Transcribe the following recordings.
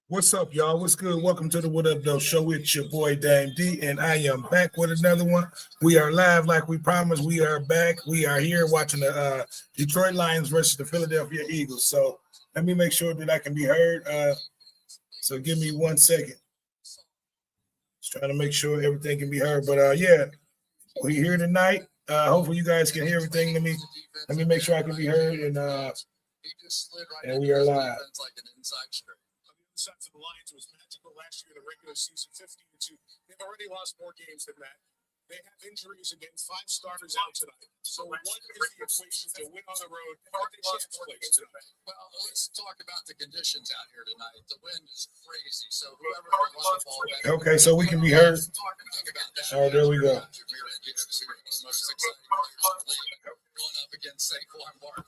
What's up, y'all? What's good? Welcome to the What Up Though Show. It's your boy Dame D, and I am back with another one. We are live like we promised. We are back. We are here watching the Detroit Lions versus the Philadelphia Eagles. So let me make sure that I can be heard. So give me 1 second. Just trying to make sure everything can be heard. But yeah, we're here tonight. Hopefully you guys can hear everything. Let me make sure I can be heard, and we are live. Sides of the Lions was magical last year in the regular season, 15-2. They've already lost more games than that. They have injuries again, 5 starters out tonight. So what is the equation to win on the road? Are they chance place tonight? Well, let's talk about the conditions out here tonight. The wind is crazy, so whoever can run the ball better. Okay, so we can be heard. Oh, there we go.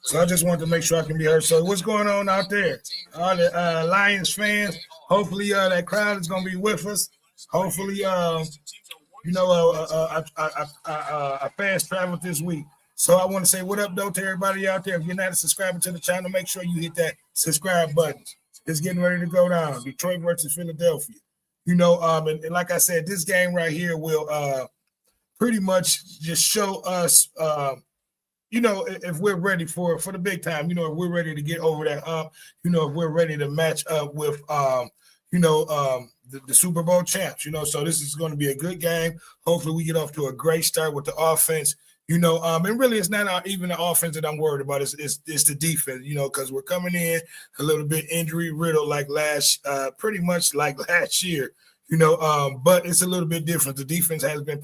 So I just wanted to make sure I can be heard. So what's going on out there? All the Lions fans, hopefully that crowd is going to be with us. Hopefully, I fast traveled this week. So I want to say what up, though, to everybody out there. If you're not a subscriber to the channel, make sure you hit that subscribe button. It's getting ready to go down. Detroit versus Philadelphia. And like I said, this game right here will pretty much just show us if we're ready for the big time, if we're ready to get over that hump, if we're ready to match up with, the Super Bowl champs, so this is going to be a good game. Hopefully we get off to a great start with the offense, and really it's not even the offense that I'm worried about. It's the defense, because we're coming in a little bit injury riddled pretty much like last year, but it's a little bit different. The defense has been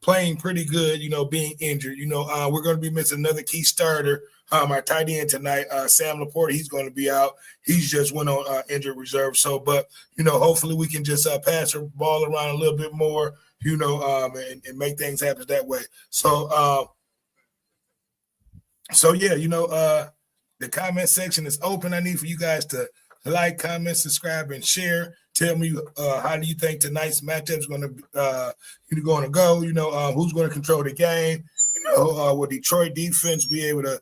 playing pretty good, being injured. We're going to be missing another key starter, our tight end tonight, Sam Laporta. He's going to be out. He's just went on injured reserve. So, but, hopefully we can just pass the ball around a little bit more, and make things happen that way. So, the comment section is open. I need for you guys to like, comment, subscribe, and share. Tell me how do you think tonight's matchup is going to go? Who's going to control the game? Will Detroit defense be able to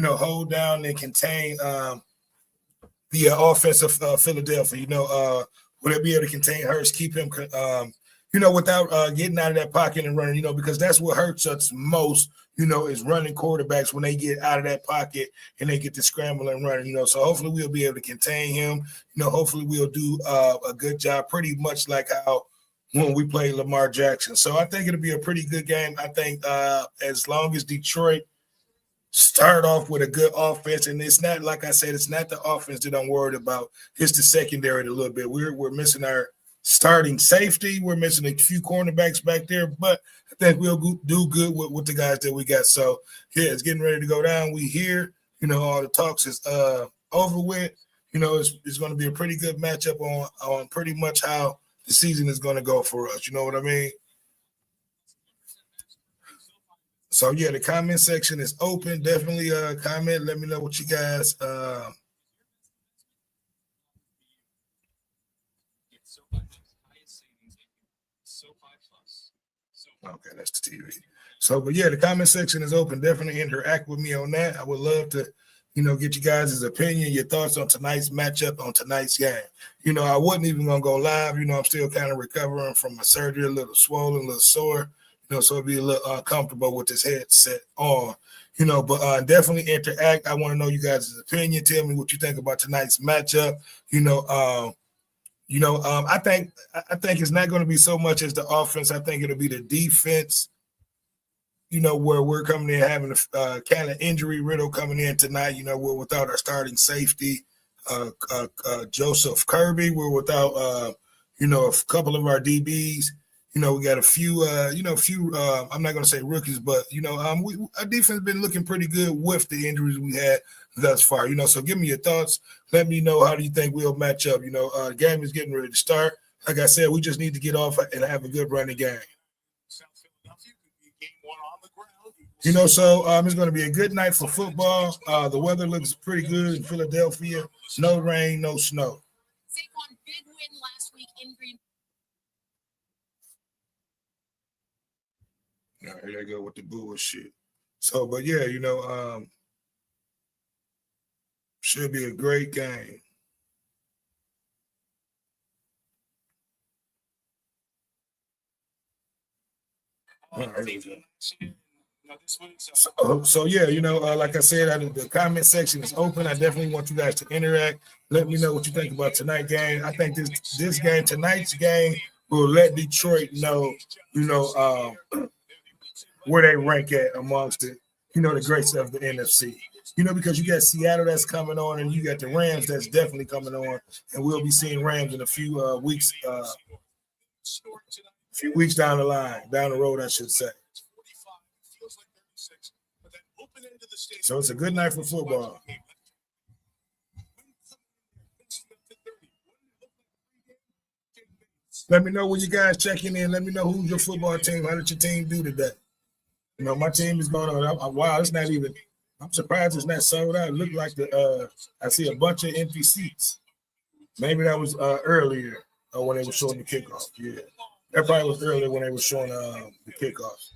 hold down and contain the offense of Philadelphia? Will they be able to contain Hurts, keep him without getting out of that pocket and running? Because that's what hurts us most. Is running quarterbacks when they get out of that pocket and they get to scramble and running, So hopefully we'll be able to contain him. Hopefully we'll do a good job, pretty much like how when we play Lamar Jackson. So I think it'll be a pretty good game. I think as long as Detroit start off with a good offense, and it's not, like I said, it's not the offense that I'm worried about. It's the secondary a little bit. We're missing our starting safety. We're missing a few cornerbacks back there, but I think we'll do good with the guys that we got. So, yeah, it's getting ready to go down. We here, all the talks is over with. It's going to be a pretty good matchup on pretty much how the season is going to go for us. You know what I mean? So, yeah, the comment section is open. Definitely comment. Let me know what you guys okay, that's the TV. So, but yeah, the comment section is open. Definitely interact with me on that. I would love to, get you guys' opinion, your thoughts on tonight's matchup, on tonight's game. I wasn't even going to go live. I'm still kind of recovering from my surgery, a little swollen, a little sore, so it'd be a little uncomfortable with this headset on, but definitely interact. I want to know you guys' opinion. Tell me what you think about tonight's matchup. I think it's not going to be so much as the offense. I think it'll be the defense, where we're coming in having a kind of injury riddle coming in tonight. We're without our starting safety, Joseph Kirby. We're without, a couple of our DBs. We got a few, I'm not going to say rookies, but, our defense has been looking pretty good with the injuries we had thus far. So give me your thoughts. Let me know how do you think we'll match up. The game is getting ready to start. Like I said, we just need to get off and have a good running game. So it's going to be a good night for football. The weather looks pretty good in Philadelphia. No rain, no snow. Saquon did win last week in Green. All right, here they go with the bullshit. So, but yeah, should be a great game. So yeah, like I said, the comment section is open. I definitely want you guys to interact. Let me know what you think about tonight's game. I think tonight's game will let Detroit know, where they rank at amongst the greats of the NFC. Because you got Seattle that's coming on, and you got the Rams that's definitely coming on, and we'll be seeing Rams in a few weeks down the road, I should say. So it's a good night for football. Let me know when you guys checking in. Let me know who's your football team. How did your team do today? My team is going on. Wow, it's not even. I'm surprised it's not sold out. It looked like I see a bunch of empty seats. Maybe that was earlier when they were showing the kickoff. Yeah, that probably was earlier when they were showing the kickoff.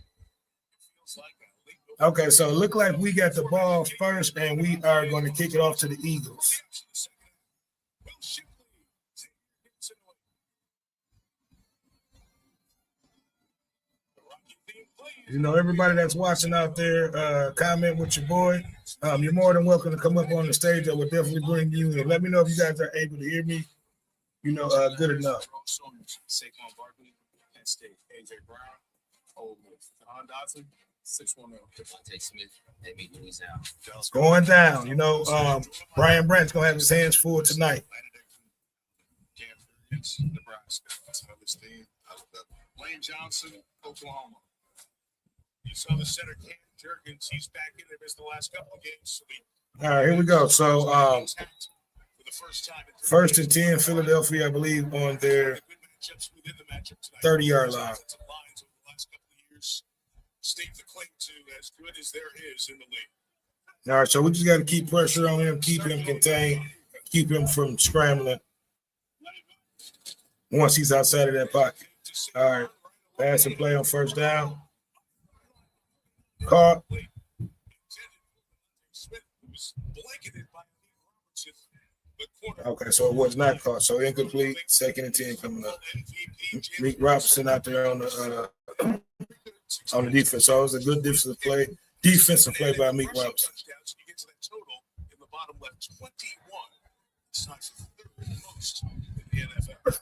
Okay, so it looked like we got the ball first, and we are going to kick it off to the Eagles. Everybody that's watching out there, comment with your boy. You're more than welcome to come up on the stage. I will definitely bring you in. Let me know if you guys are able to hear me, good enough. Saquon Barkley, Penn State, AJ Brown, Ole Miss, John Dodson, 610. Devontae Smith, they meet Louisiana. It's going down. Brian Brandt's going to have his hands full tonight. Nebraska, Lane Johnson, Oklahoma. You saw the center, Cam Jurgens. He's back in. They missed the last couple of games. All right, here we go. So, first and 10, Philadelphia, I believe, on their 30-yard line. Stake the claim to as good as there is in the league. All right, so we just got to keep pressure on him, keep him contained, keep him from scrambling once he's outside of that pocket. All right, pass and play on first down. Caught. Okay, so it was not caught. So incomplete. Second and 10 coming up. Meek Robinson out there on the defense. So it was a good defensive play by Meek Robinson.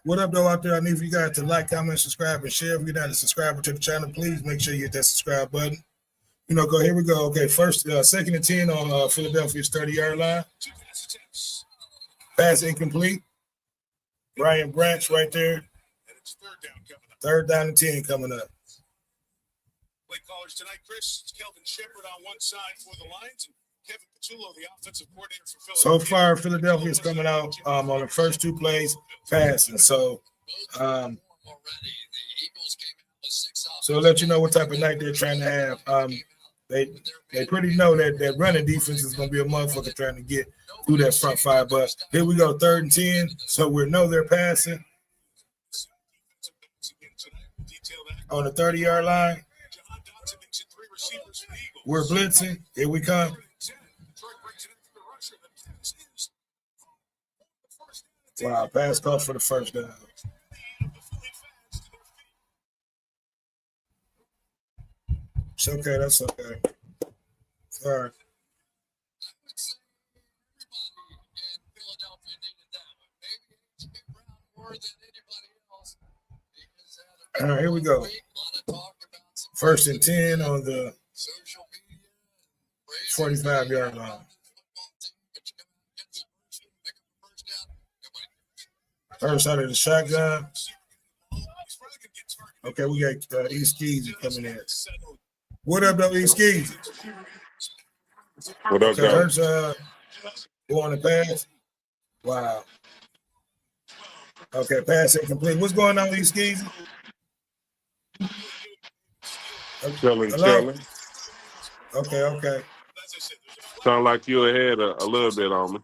What up, though, out there? I need for you guys to like, comment, subscribe, and share. If you're not a subscriber to the channel, please make sure you hit that subscribe button. Go. Here we go. Okay, second and 10 on Philadelphia's 30-yard line. Pass incomplete. Brian Branch right there. Third down and 10 coming up. Play callers tonight, Chris. It's Kelvin Shepard on one side for the Lions, and Kevin Patullo, the offensive coordinator for Philadelphia. So far, Philadelphia is coming out on the first two plays passing. So I'll let you know what type of night they're trying to have. They pretty know that running defense is going to be a motherfucker trying to get through that front five. But here we go, third and 10. So we know they're passing on the 30-yard line. We're blitzing. Here we come. Wow, pass call for the first down. It's okay. That's okay. All right. All right, here we go. First and 10 on the 45-yard line. First out of the shotgun. Okay, we got East Skeezy coming in. What up, though, East Skeezy? What up, guys? First, going to pass. Wow. Okay, pass incomplete. What's going on with East Skeezy? Chilling. Okay. Sound like you ahead a little bit on me.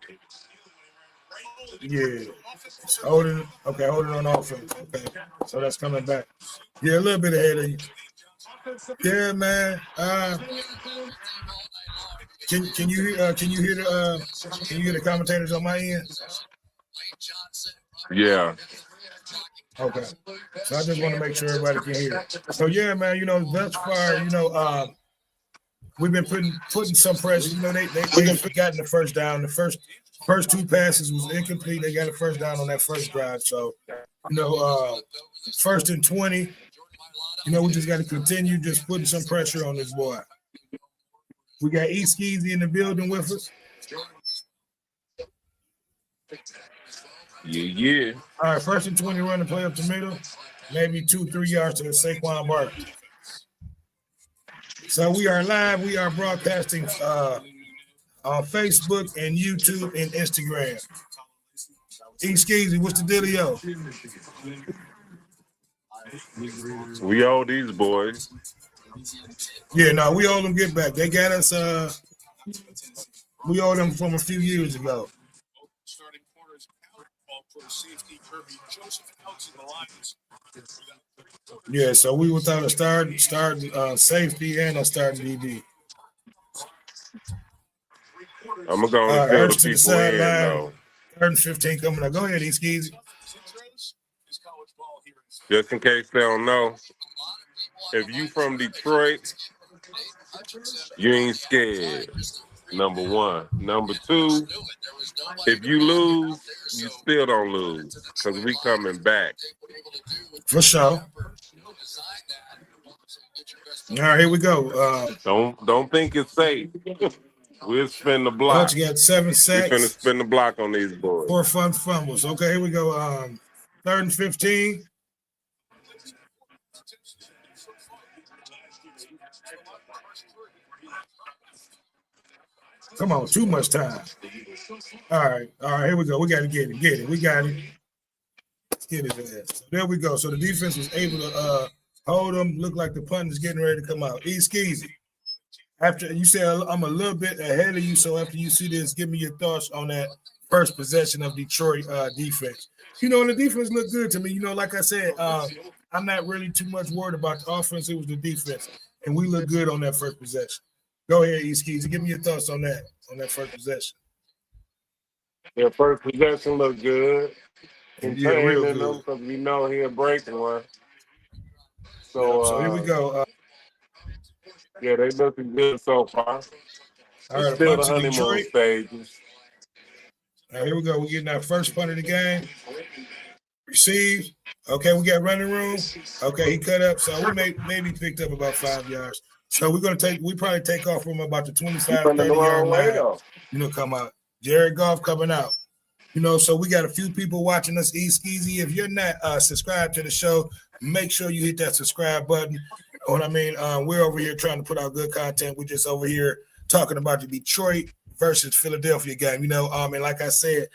Yeah. Holding on offense. Okay. So that's coming back. Yeah, a little bit ahead of you. Yeah, man. Can you hear the commentators on my end? Yeah. Okay. So I just want to make sure everybody can hear. So yeah, man, thus far, we've been putting some pressure. They gotten the first down. The first two passes was incomplete. They got a first down on that first drive. So, first and 20, we just got to continue just putting some pressure on this boy. We got East Skeezy in the building with us. Yeah. All right, first and 20, run the play up the middle. Maybe 2-3 yards to the Saquon Barkley. So we are live. We are broadcasting on Facebook and YouTube and Instagram. East Skeezy, what's the dealio? We owe these boys. Yeah, no, we owe them get back. They got us. We owe them from a few years ago. Starting corners out, ball pro safety Kirby Joseph out to the Lions. Yeah, so we without a starting safety and a starting DB. I'm gonna go and fill the people in though. 3rd and 15 coming up. Go ahead, East Skeezy. Just in case they don't know, if you from Detroit, you ain't scared. Number one. Number two, if you lose, you still don't lose because we coming back. For sure. All right, here we go. Don't think it's safe. We'll spin the block. Coach got 7 sacks. We're finna spin the block on these boys. 4 fumbles. Okay, here we go. 3rd and 15. Come on, too much time. All right, here we go. We got to get it. We got it. Let's get it there. So there we go. So the defense was able to hold them. Look like the punt is getting ready to come out. East Skeezy. After you said I'm a little bit ahead of you, so after you see this, give me your thoughts on that first possession of Detroit defense. And the defense looked good to me. Like I said, I'm not really too much worried about the offense. It was the defense, and we look good on that first possession. Go ahead, East Skeezy. Give me your thoughts on that first possession. Their first possession looked good. Yeah, real good. Because we know he'll break one. So here we go. Yeah, they looking good so far. All right, Still the bunch of honeymoon Detroit. stages. All right, here we go. We're getting our first punt of the game. Receive. Okay, we got running room. Okay, he cut up. So we maybe picked up about 5 yards. So we probably take off from about the 25, 30-yard line. Come out. Jared Goff coming out. So we got a few people watching us, East Skeezy. If you're not subscribed to the show, make sure you hit that subscribe button. You know what I mean? We're over here trying to put out good content. We're just over here talking about the Detroit versus Philadelphia game. And like I said,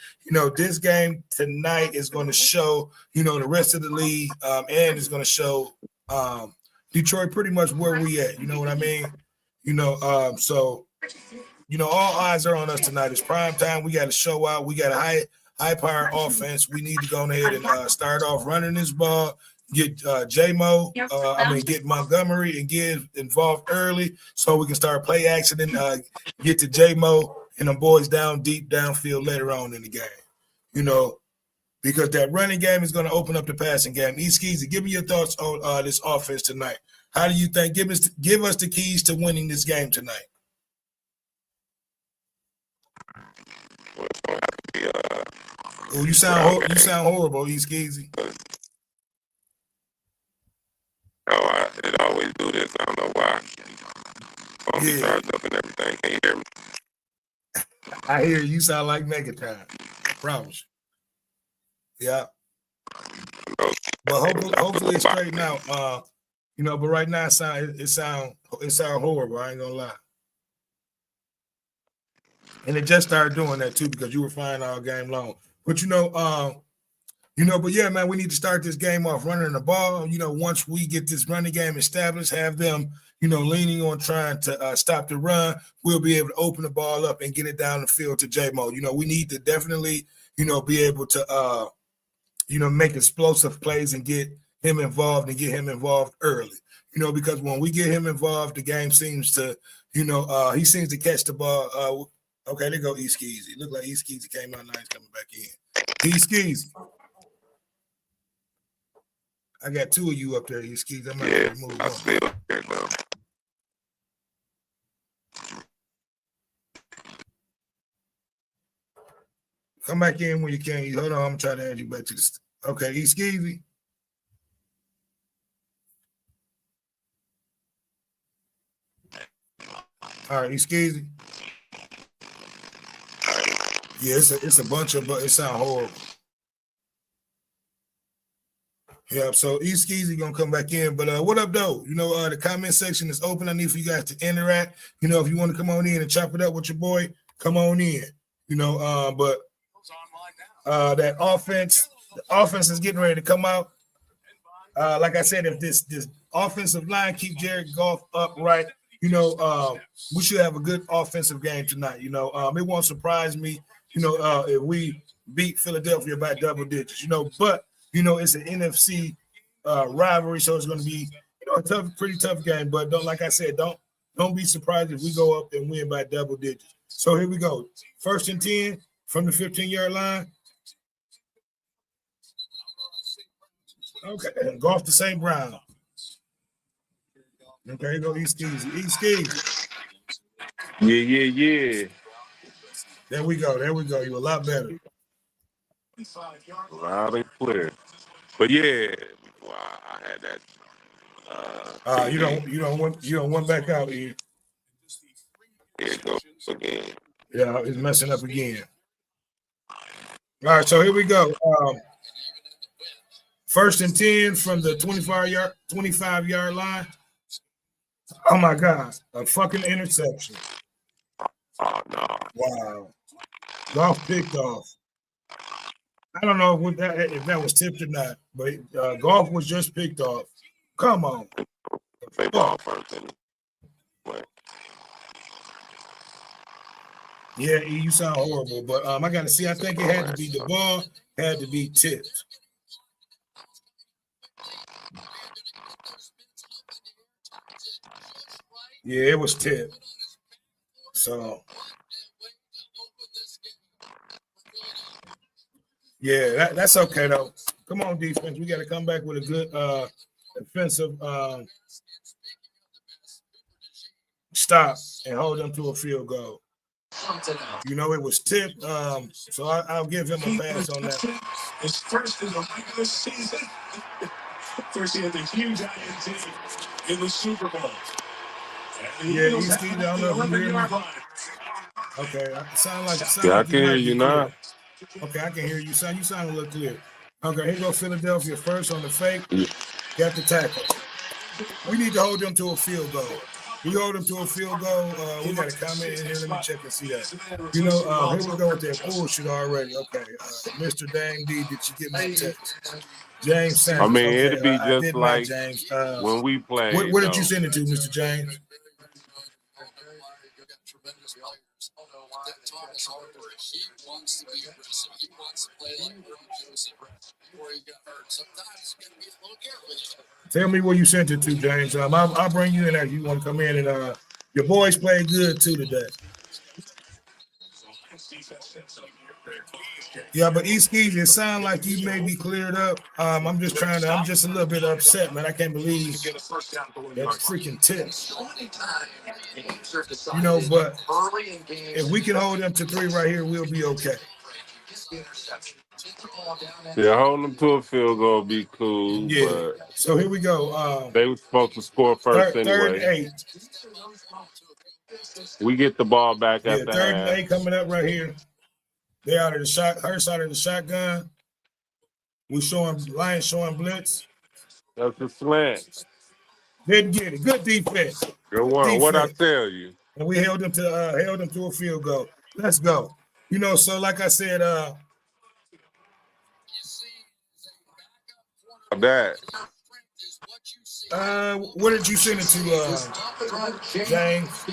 this game tonight is going to show, the rest of the league, and it's going to show Detroit pretty much where we at. You know what I mean? So all eyes are on us tonight. It's prime time. We got to show out. We got a high power offense. We need to go ahead and start off running this ball. Get J-Mo, get Montgomery and get involved early so we can start play action and get to J-Mo and the boys deep downfield later on in the game. Because that running game is going to open up the passing game. East Skeezy, give me your thoughts on this offense tonight. How do you think? Give us the keys to winning this game tonight. Oh, you sound horrible, East Skeezy. It always do this. I don't know why. Yeah. Charged up and everything. Can you hear me? I hear you sound like Megatron. Promise. Yeah. But hopefully it's straightened out. But right now it sound horrible. I ain't gonna lie. And it just started doing that too because you were fine all game long. But but yeah, man, we need to start this game off running the ball. Once we get this running game established, have them, leaning on trying to stop the run, we'll be able to open the ball up and get it down the field to J-Mo. We need to definitely, be able to, make explosive plays and get him involved early. Because when we get him involved, the game seems to, he seems to catch the ball. Okay, there go East Skeezy. Look like East Skeezy came out nice coming back in. East Skeezy. I got two of you up there, Skeezy. I'm Yeah, gonna remove I one. still get them. Come back in when you can. Hold on, I'm trying to add you back to this. Okay, Skeezy. All right, Skeezy. Yeah, it's a bunch of, but it sounds horrible. Yeah, so Skeezy gonna come back in. But what up, though? You know, the comment section is open. I need for you guys to interact. You know, if you want to come on in and chop it up with your boy, come on in. You know, but that offense, the offense is getting ready to come out. Like I said, if this offensive line keep Jared Goff upright, you know, we should have a good offensive game tonight. You know, it won't surprise me, you know, if we beat Philadelphia by double digits, you know, but, you know, it's an NFC rivalry, so it's going to be, you know, a tough, pretty tough game. But like I said, don't be surprised if we go up and win by double digits. So here we go. 1st and 10 from the 15-yard line. Okay, Goff to St. Brown. Okay, here go Skeezy. Skeezy. Yeah. There we go. You're a lot better. Loud and clear. But yeah, wow, I had that. You don't want back out here. Here it goes again. Yeah, it's messing up again. All right, so here we go. 1st and 10 from the 25-yard line. Oh my God, a fucking interception. Oh no. Wow. Goff picked off. I don't know if that was tipped or not, but Goff was just picked off. Come on. They ball first anyway. Yeah, you sound horrible, but I got to see. I think it had to be the ball had to be tipped. Yeah, it was tipped. So, yeah, that's okay though. Come on, defense. We got to come back with a good defensive stop and hold them to a field goal. You know, it was tipped, so I'll give him a pass on that. His first in the regular season. First, he had the huge INT in the Super Bowl. Yeah, Skeezy, I don't know if you hear me. Okay, sound like I can hear you now. Okay, I can hear you. You sound a little clear. Okay, here go Philadelphia first on the fake. Got the tackle. We need to hold them to a field goal. We hold them to a field goal. We got a comment in here. Let me check and see that. You know, here we go with that bullshit already. Okay, Mr. Dang D, did you get my text? James Sanders. I mean, okay, it'd be just like James. when we play. Where did you send it to, Mr. James? He wants to be aggressive. He wants to play like Joseph before he got hurt. Sometimes you got to be a little careful. Tell me where you sent it to, James. I'll bring you in there if you want to come in. And your boys played good too today. Yeah, but Skeezy, it sounds like you may be cleared up. I'm just a little bit upset, man. I can't believe that's freaking tip. You know, but if we can hold them to 3 right here, we'll be okay. Yeah, holding them to a field goal would be cool. Yeah. But so here we go. they were supposed to score first anyway. 3rd and 8. We get the ball back at the 3rd and half. 8 coming up right here. They out of the shot. Hurst out of the shotgun. Lions showing blitz. That's a slant. Didn't get it. Good defense. Good one. What I tell you? And we held them to a field goal. Let's go. You know, so like I said, That. what did you send it to, James?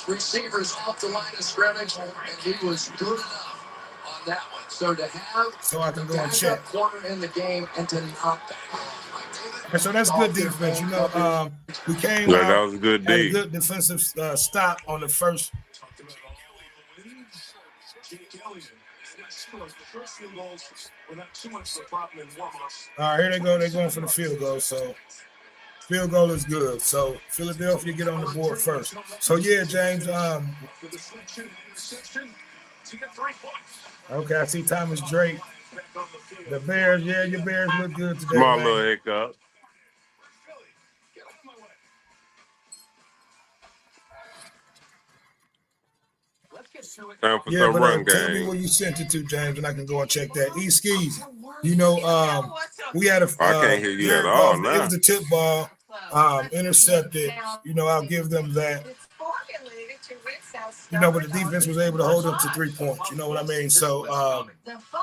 Receivers off the line of scrimmage, and he was good enough on that one. So to have so I can go and check corner in the game and to not and so that's good defense. You know, we came Yeah, out, that was a good had a D. good defensive stop on the first. The first field goals were not too much of a problem in warm-ups. All right, here they go. They're going for the field goal. So field goal is good. So Philadelphia get on the board first. So yeah, James. The deflection, interception, to get 3 points. Okay, I see Thomas Drake. Back on the field. The Bears, yeah, your Bears look good today, Small man. little hiccup. Philly, get out of my way. Let's get to it. Time for Yeah, some but run tell me game. where you sent it to, James, and I can go and check that. Skis, you know, we had a. I can't hear you at Jared all Goff, now. It was a tip ball, intercepted. You know, I'll give them that. You know, but the defense was able to hold up to 3 points. You know what I mean? So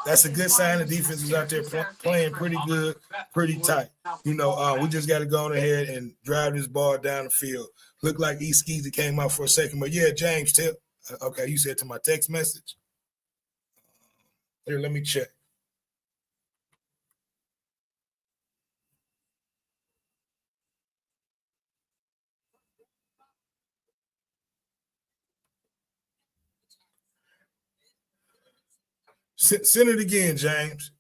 that's a good sign. The defense is out there playing pretty good, pretty tight. You know, we just got to go on ahead and drive this ball down the field. Looked like Skeezy came out for a second, but yeah, James, tell. Okay, you said to my text message. Here, let me check. Send it again, James.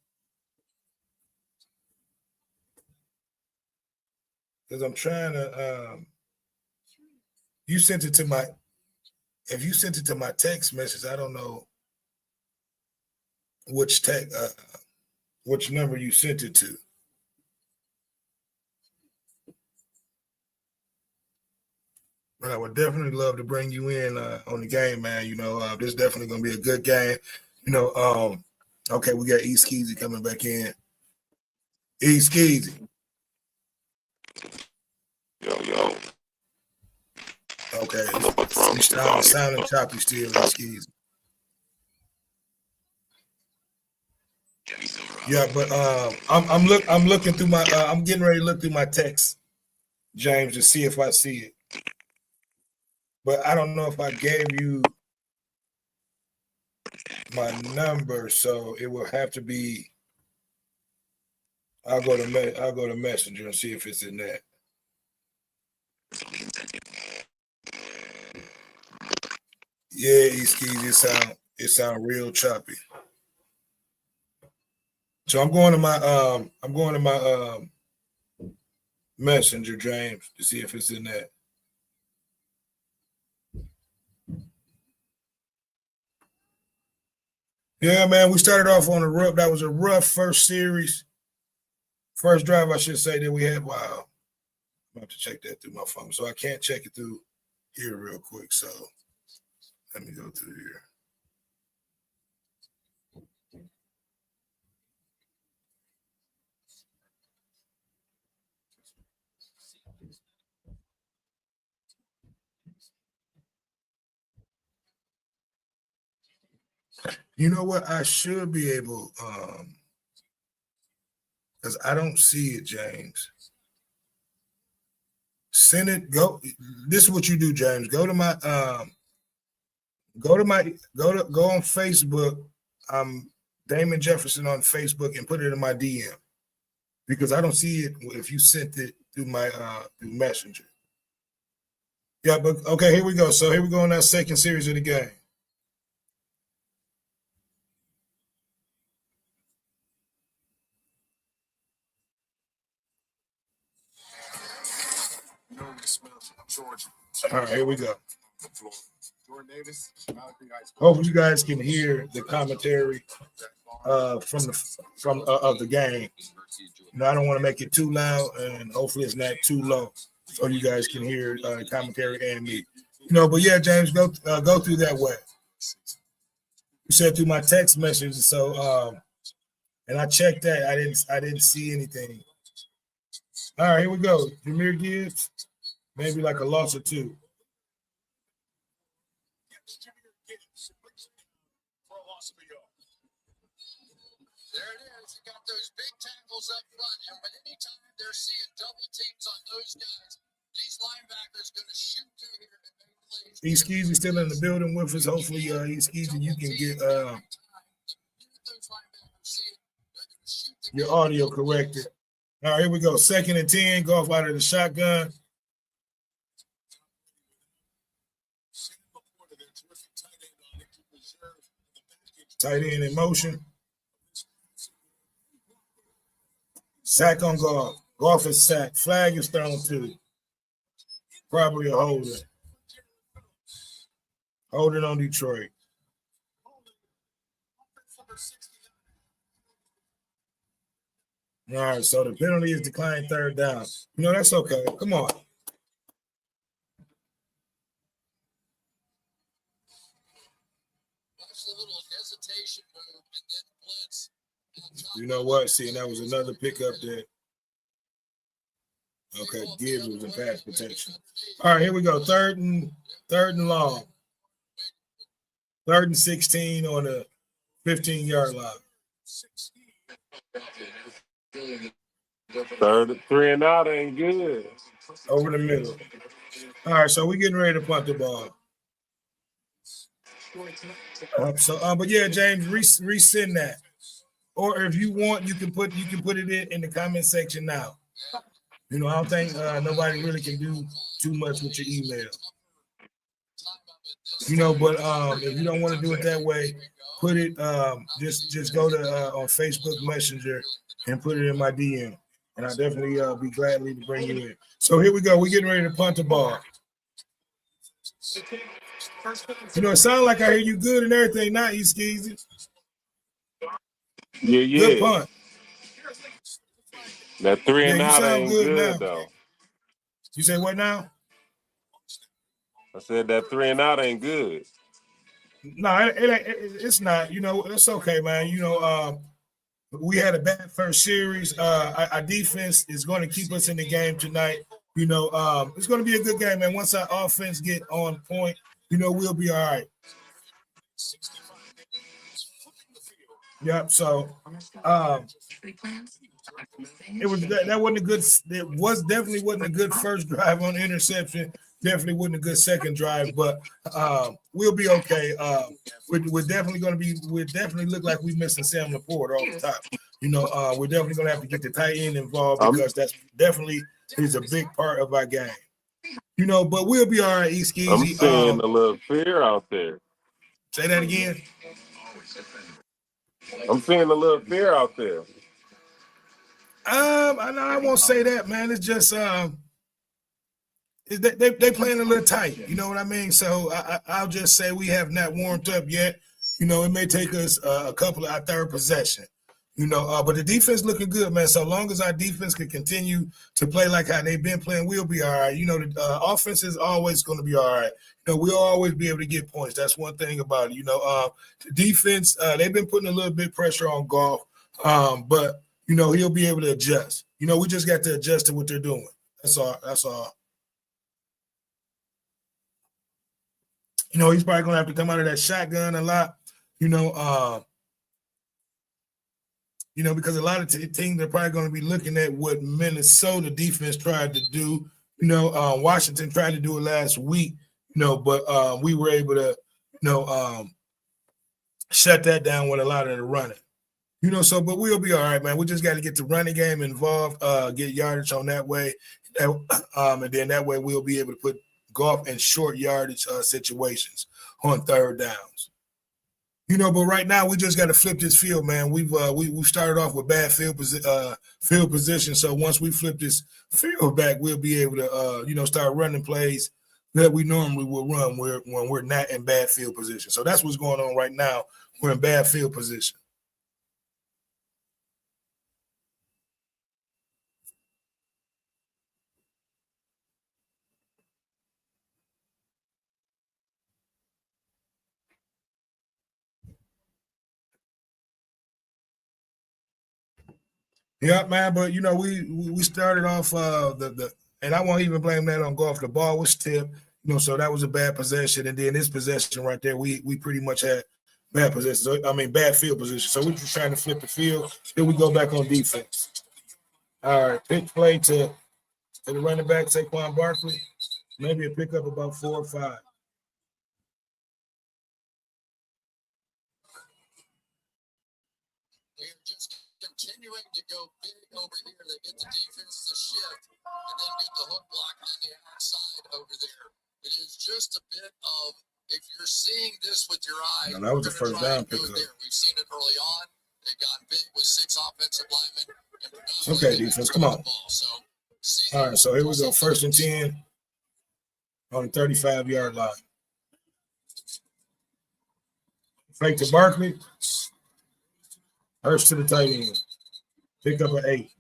Because I'm trying to. You sent it to my. If you sent it to my text message, I don't know which which number you sent it to. But I would definitely love to bring you in on the game, man. You know, this is definitely going to be a good game. You know, okay, we got Skeezy coming back in. Skeezy. Yo. Okay, you sounding choppy still, Skeezy. Yeah, but I'm looking through my I'm getting ready to look through my text, James, to see if I see it. But I don't know if I gave you my number, so it will have to be. I'll go to Messenger and see if it's in that. Yeah, Skeezy, it sound real choppy. So I'm going to my Messenger, James, to see if it's in that. Yeah, man, we started off on a rough. That was a rough first drive, I should say, that we had. Wow, I'm have to check that through my phone, so I can't check it through here real quick. So let me go through here. You know what? I should be able, because I don't see it, James. Send it. Go. This is what you do, James. Go on Facebook. Damon Jefferson on Facebook and put it in my DM because I don't see it if you sent it through my through Messenger. Yeah, but okay, here we go. So here we go in our second series of the game. All right, here we go. Hopefully, you guys can hear the commentary from the game. You know, I don't want to make it too loud, and hopefully, it's not too low, so you guys can hear the commentary and me. You know, but yeah, James, go through that way. You said through my text messages, so and I checked that. I didn't see anything. All right, here we go. Jahmyr Gibbs, maybe like a loss or two. There it is. You got those big tackles up front, and when anytime they're seeing double teams on those guys, these linebackers going to shoot through here and make plays. Skeezy still in the building with us. Hopefully, Skeezy, you can get your audio corrected. All right, here we go. 2nd and 10. Goff out of the shotgun. Tight end in motion. Sack on Goff. Goff is sacked. Flag is thrown to. Probably a holder. Holding on Detroit. All right, so the penalty is declined third down. You know, that's okay. Come on. Watch the little hesitation move and then blitz. You know what? See, and that was another pickup there. Okay, Gibbs was in pass protection. All right, here we go. Third and long. 3rd and 16 on the 15-yard line. 3 and out ain't good. Over the middle. All right, so we're getting ready to punt the ball. But yeah, James, resend that. Or if you want, you can put it in the comment section now. You know, I don't think nobody really can do too much with your email. You know, but if you don't want to do it that way, put it just go to on Facebook Messenger and put it in my DM, and I'll definitely be gladly to bring you in. So here we go. We're getting ready to punt the ball. You know, it sounds like I hear you good and everything, not you, Skeezy. Yeah. Good punt. That 3 and Yeah, you out sound ain't good good now. though. You say what now? I said that 3 and out ain't good. No, it's not. You know, it's okay, man. You know, we had a bad first series. Our defense is going to keep us in the game tonight. You know, it's going to be a good game, man. Once our offense get on point, you know, we'll be all right. Yep. So, it was that wasn't a good. It was definitely wasn't a good first drive on interception. Definitely wasn't a good second drive, but we'll be okay. We're definitely going to be. We definitely look like we're missing Sam Laporte off the top. You know, we're definitely going to have to get the tight end involved because that's definitely is a big part of our game. You know, but we'll be all right, East Easy. I'm seeing a little fear out there. Say that again. I'm seeing a little fear out there. I won't say that, man. It's just they playing a little tight. You know what I mean? So I'll just say we have not warmed up yet. You know, it may take us a couple of our third possession. You know, but the defense looking good, man. So long as our defense can continue to play like how they've been playing, we'll be all right. You know, the offense is always going to be all right. You know, we'll always be able to get points. That's one thing about it. You know, the defense, they've been putting a little bit of pressure on Goff, but, you know, he'll be able to adjust. You know, we just got to adjust to what they're doing. That's all. That's all. You know, he's probably going to have to come out of that shotgun a lot, you know, because a lot of teams are probably going to be looking at what Minnesota defense tried to do. You know, Washington tried to do it last week, you know, but we were able to, you know, shut that down with a lot of the running. You know, so, but we'll be all right, man. We just got to get the running game involved, get yardage on that way. And then that way we'll be able to put Goff in short yardage situations on third downs. You know, but right now we just got to flip this field, man. We've started off with bad field position. So once we flip this field back, we'll be able to, you know, start running plays that we normally will run when we're not in bad field position. So that's what's going on right now. We're in bad field position. Yeah, man, but you know, we started off and I won't even blame that on Goff. The ball was tipped, you know, so that was a bad possession. And then this possession right there, we pretty much had bad possession. So, I mean, bad field position. So we're just trying to flip the field. Then we go back on defense. All right, pitch play to the running back, Saquon Barkley. Maybe a pickup about 4 or 5. They're just continuing to go big over here. They get the defense to shift and then get the hook block on the outside over there. It is just a bit of if you're seeing this with your eyes, No, that was we're the gonna first try down and do it pickup. there. We've seen it early on. They've gotten big with 6 offensive linemen. And Okay, defense, come on. ball. So, All right, so here we go. 1st and 10 on the 35-yard line. Fake to Barkley. Hurst to the tight end. Pick up an 8.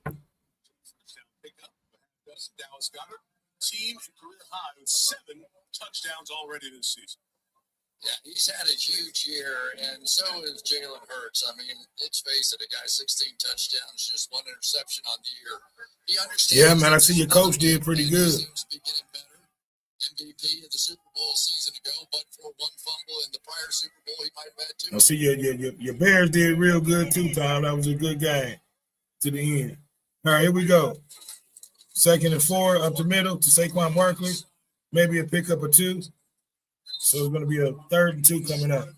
Dallas Goedert, team and career high with 7 touchdowns already this season. yeah, he's had a huge year, and so is Jalen Hurts. I mean, let's face it, a guy 16 touchdowns, just 1 interception on the year. He understands. Yeah, man, I see your coach did pretty good. He seems to be getting better. MVP of the Super Bowl a season ago, but for 1 fumble in the prior Super Bowl, he might have had 2. I see your Bears did real good too, Tom. That was a good game to the end. All right, here we go. 2nd and 4 up the middle to Saquon Barkley. Maybe a pickup or 2. So it's going to be a 3rd and 2 coming up.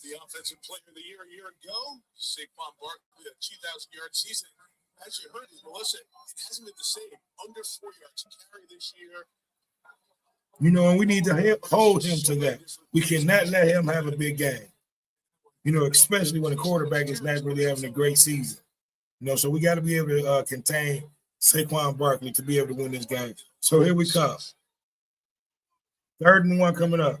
The offensive player of the year a year ago, Saquon Barkley, a 2,000-yard season. As you heard, Melissa, it hasn't been the same. Under 4 yards carry this year. You know, and we need to hold him to that. We cannot let him have a big game. You know, especially when the quarterback is not really having a great season. You know, so we got to be able to contain Saquon Barkley to be able to win this game. So here we come. 3rd and 1 coming up.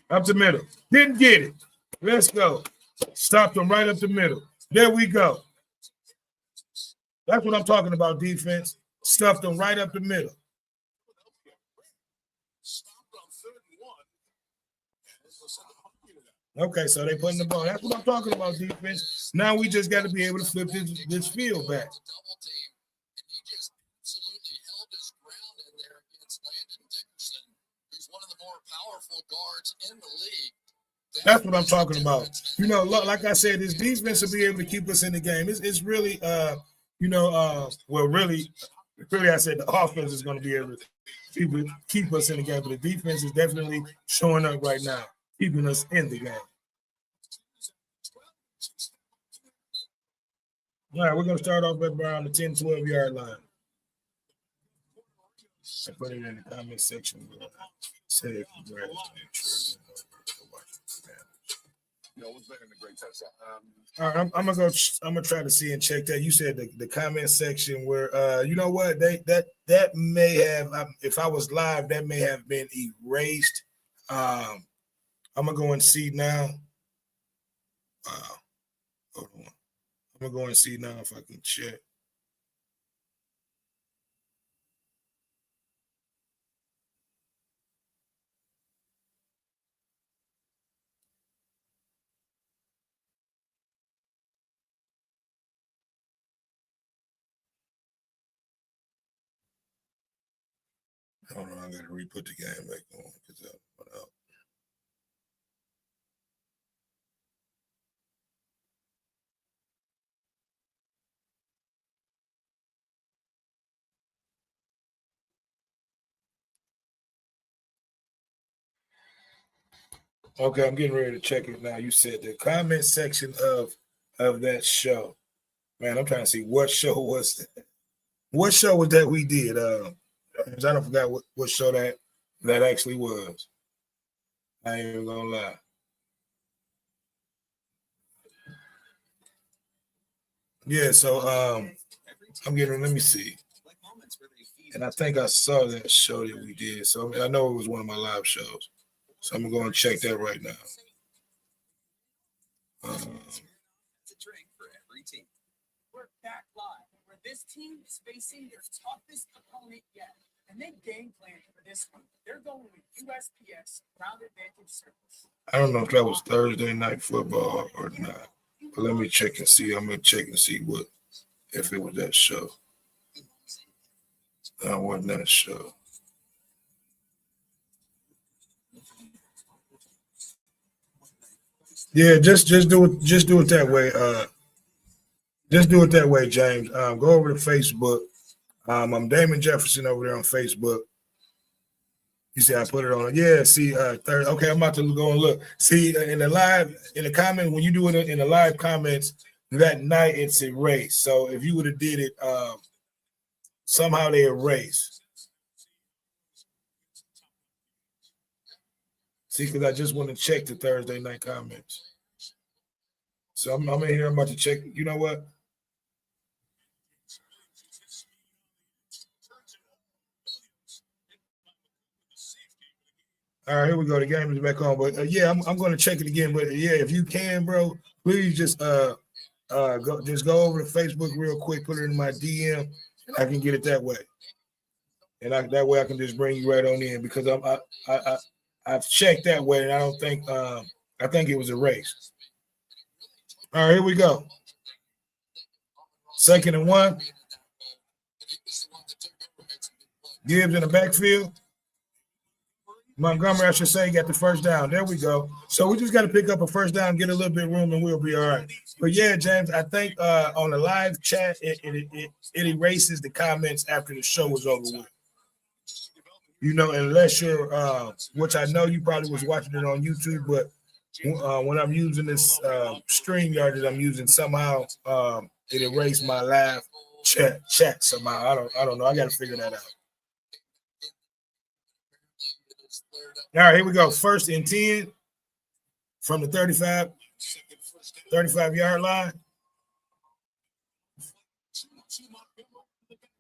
Up the middle. Didn't get it. Let's go. Stopped him right up the middle. There we go. That's what I'm talking about, defense. Stuffed them right up the middle. Okay, so they putting the ball. That's what I'm talking about, defense. Now we just got to be able to flip this field back. Double team, and he just absolutely held his ground in there against Landon Dickerson, who's one of the more powerful guards in the league. That's what I'm talking about. You know, like I said, this defense will be able to keep us in the game. It's really, really, I said the offense is going to be able to keep us in the game, but the defense is definitely showing up right now, keeping us in the game. All right, we're going to start off at around the 10, 12-yard line. I put it in the comment section. Say congrats. All right, I'm gonna try to see and check that. You said the comment section where you know what that may have, if I was live, that may have been erased. I'm gonna go and see now. Hold on. I'm gonna go and see now if I can check. Hold on, I gotta re-put the game back on because that went out. Okay, I'm getting ready to check it now. You said the comment section of that show. Man, I'm trying to see what show was that. What show was that we did? I don't forget what show that actually was. I ain't even gonna lie. Yeah, so I'm getting, let me see. And I think I saw that show that we did. So I know it was one of my live shows. So I'm gonna go and check that right now. It's a drink for every team. We're back live, where this team is facing their toughest opponent yet, and they game plan for this one. They're going with USPS Ground Advantage Service. I don't know if that was Thursday Night Football or not, but let me check and see. I'm gonna check and see if it was that show. That wasn't that show. Yeah, just do it that way. Just do it that way, James. Go over to Facebook. I'm Damon Jefferson over there on Facebook. You see, I put it on. Yeah, see, third. Okay, I'm about to go and look. See, in the comment, when you do it in the live comments, that night it's erased. So if you would have did it, somehow they erased. See, because I just want to check the Thursday night comments. So I'm in here. I'm about to check. You know what? All right, here we go. The game is back on. But yeah, I'm going to check it again. But yeah, if you can, bro, please just go over to Facebook real quick, put it in my DM, and I can get it that way. And that way I can just bring you right on in because I've checked that way, and I don't think I think it was a race. All right, here we go. 2nd and 1. Gibbs in the backfield. Montgomery, I should say, got the first down. There we go. So we just got to pick up a first down, get a little bit of room, and we'll be all right. But yeah, James, I think on the live chat, it erases the comments after the show was over with. You know, unless you're, which I know you probably was watching it on YouTube, but when I'm using this StreamYard that I'm using, somehow it erased my live chat somehow. I don't know. I got to figure that out. All right, here we go. 1st and 10 from the 35-yard line.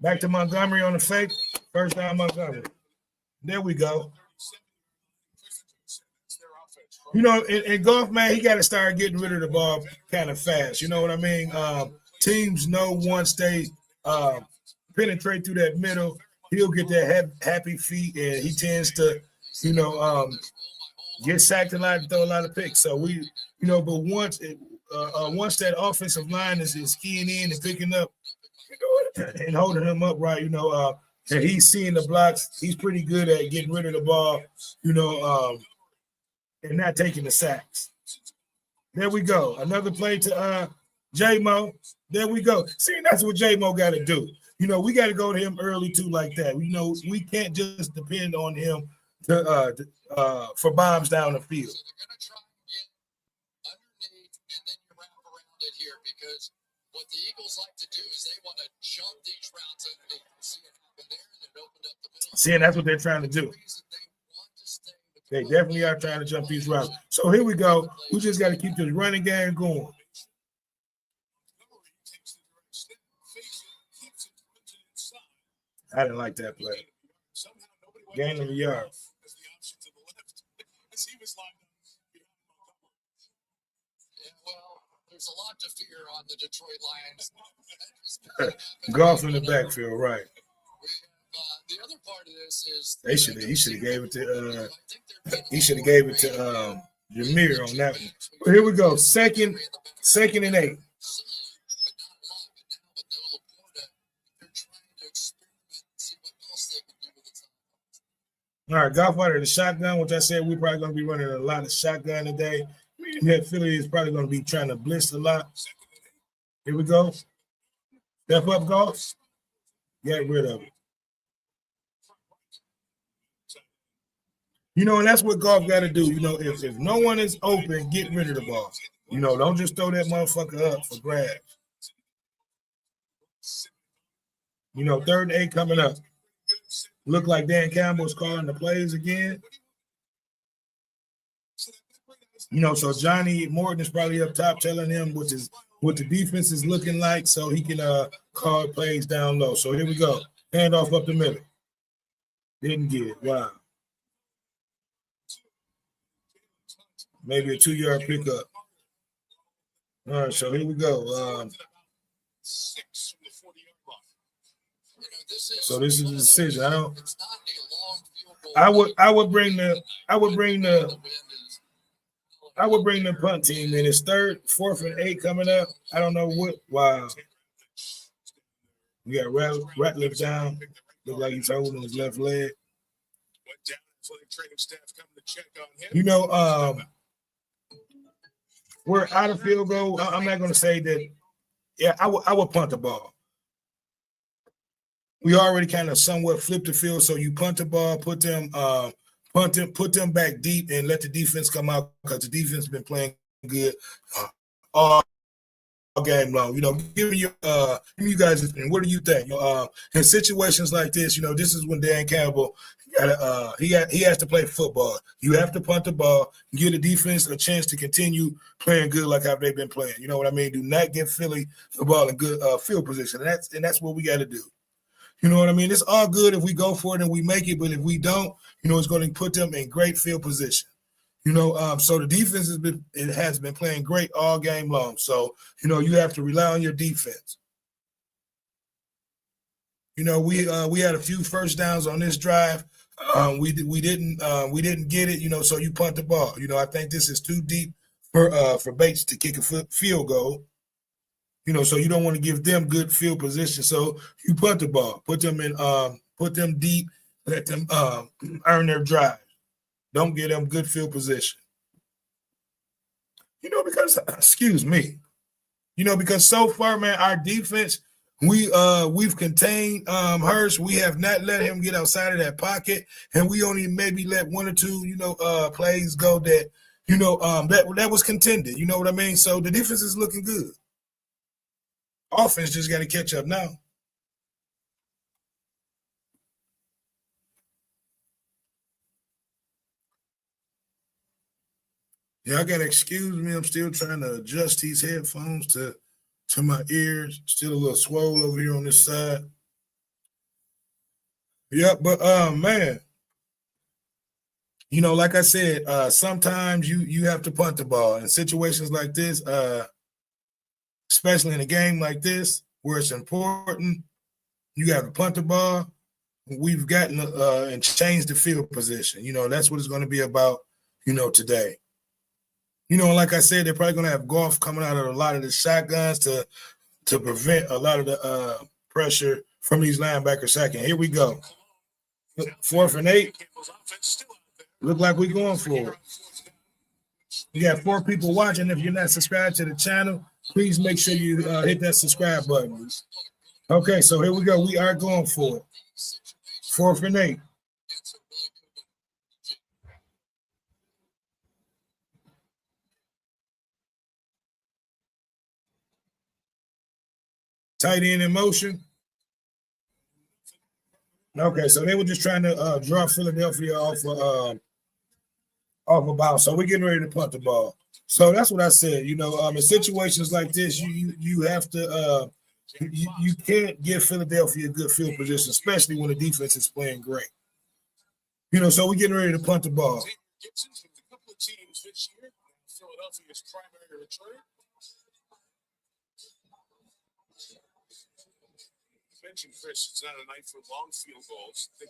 Back to Montgomery on the fake. First down, Montgomery. There we go. You know, in golf, man, he got to start getting rid of the ball kind of fast. You know what I mean? Teams know once they penetrate through that middle, he'll get that happy feet, and he tends to, you know, get sacked a lot and throw a lot of picks. So we, you know, but once that offensive line is keying in and picking up, you know, and holding him up right, you know, and he's seeing the blocks, he's pretty good at getting rid of the ball, you know, and not taking the sacks. There we go. Another play to J-Mo. There we go. See, that's what J-Mo got to do. You know, we got to go to him early too, like that. You know, we can't just depend on him for bombs down the field. So they're going to try and get underneath, and then you wrap around it here because what the Eagles like to do is they want to jump these routes underneath. See it happen there, and it opened up the middle. See, and that's what they're trying to do. They definitely are trying to jump these routes. So here we go. We just got to keep this running game going. I didn't like that play. Gain of the yard. Well, there's a lot to fear on the Detroit Lions. Golf in the backfield, right? The other part of this is he should have gave it to Jameer on that one. But here we go. Second and 8. All right, golf out of the shotgun, which I said we're probably going to be running a lot of shotgun today. That Philly is probably going to be trying to blitz a lot. Here we go. Step up, golf. Get rid of it. You know, and that's what golf got to do. You know, if no one is open, get rid of the ball. You know, don't just throw that motherfucker up for grabs. You know, 3rd and 8 coming up. Look like Dan Campbell's calling the plays again. You know, so Johnny Morton is probably up top telling him what the defense is looking like so he can call plays down low. So here we go. Handoff up the middle. Didn't get it. Wow. Maybe a 2-yard pickup. All right, so here we go. So this is the decision. I would bring the punt team in. It's 3rd, 4th, and 8 coming up. I don't know what. Wow. We got Ratliff down. Look like he's holding his left leg. You know, we're out of field goal. I'm not going to say that. Yeah, I would punt the ball. We already kind of somewhat flipped the field, so you punt the ball, put them back deep, and let the defense come out because the defense has been playing good all game long. Give me your you guys' opinion. What do you think? In situations like this, this is when Dan Campbell he has to play football. You have to punt the ball, give the defense a chance to continue playing good like how they've been playing. You know what I mean? Do not give Philly the ball in good field position. And that's what we got to do. You know what I mean? It's all good if we go for it and we make it, but if we don't, it's going to put them in great field position. So the defense has been playing great all game long. So, you have to rely on your defense. We had a few first downs on this drive. We didn't get it, so you punt the ball. I think this is too deep for Bates to kick a field goal. So you don't want to give them good field position. So you punt the ball, put them deep, let them earn their drive. Don't give them good field position. Because because so far, man, our defense, we've contained Hurst. We have not let him get outside of that pocket, and we only maybe let one or two, plays go that, that was contended. You know what I mean? So the defense is looking good. Offense just got to catch up now. Yeah, I got to excuse me. I'm still trying to adjust these headphones to my ears. Still a little swole over here on this side. Yeah, but man, like I said, sometimes you have to punt the ball in situations like this, especially in a game like this where it's important. You got to punt the ball. We've gotten and changed the field position. That's what it's going to be about, today. Like I said, they're probably going to have Goff coming out of a lot of the shotguns to prevent a lot of the pressure from these linebackers sacking. Here we go. 4th and 8. Look like we're going for it. We got 4 people watching. If you're not subscribed to the channel, please make sure you hit that subscribe button. Okay, so here we go. We are going for it. 4th and 8. Tight end in motion. Okay, so they were just trying to draw Philadelphia off of bounds. So we're getting ready to punt the ball. So that's what I said. In situations like this, you have to you can't give Philadelphia a good field position, especially when the defense is playing great. So we're getting ready to punt the ball. Gibson from a couple of teams this year. Philadelphia's primary return. Mentioned, Chris, it's not a night for long field goals. When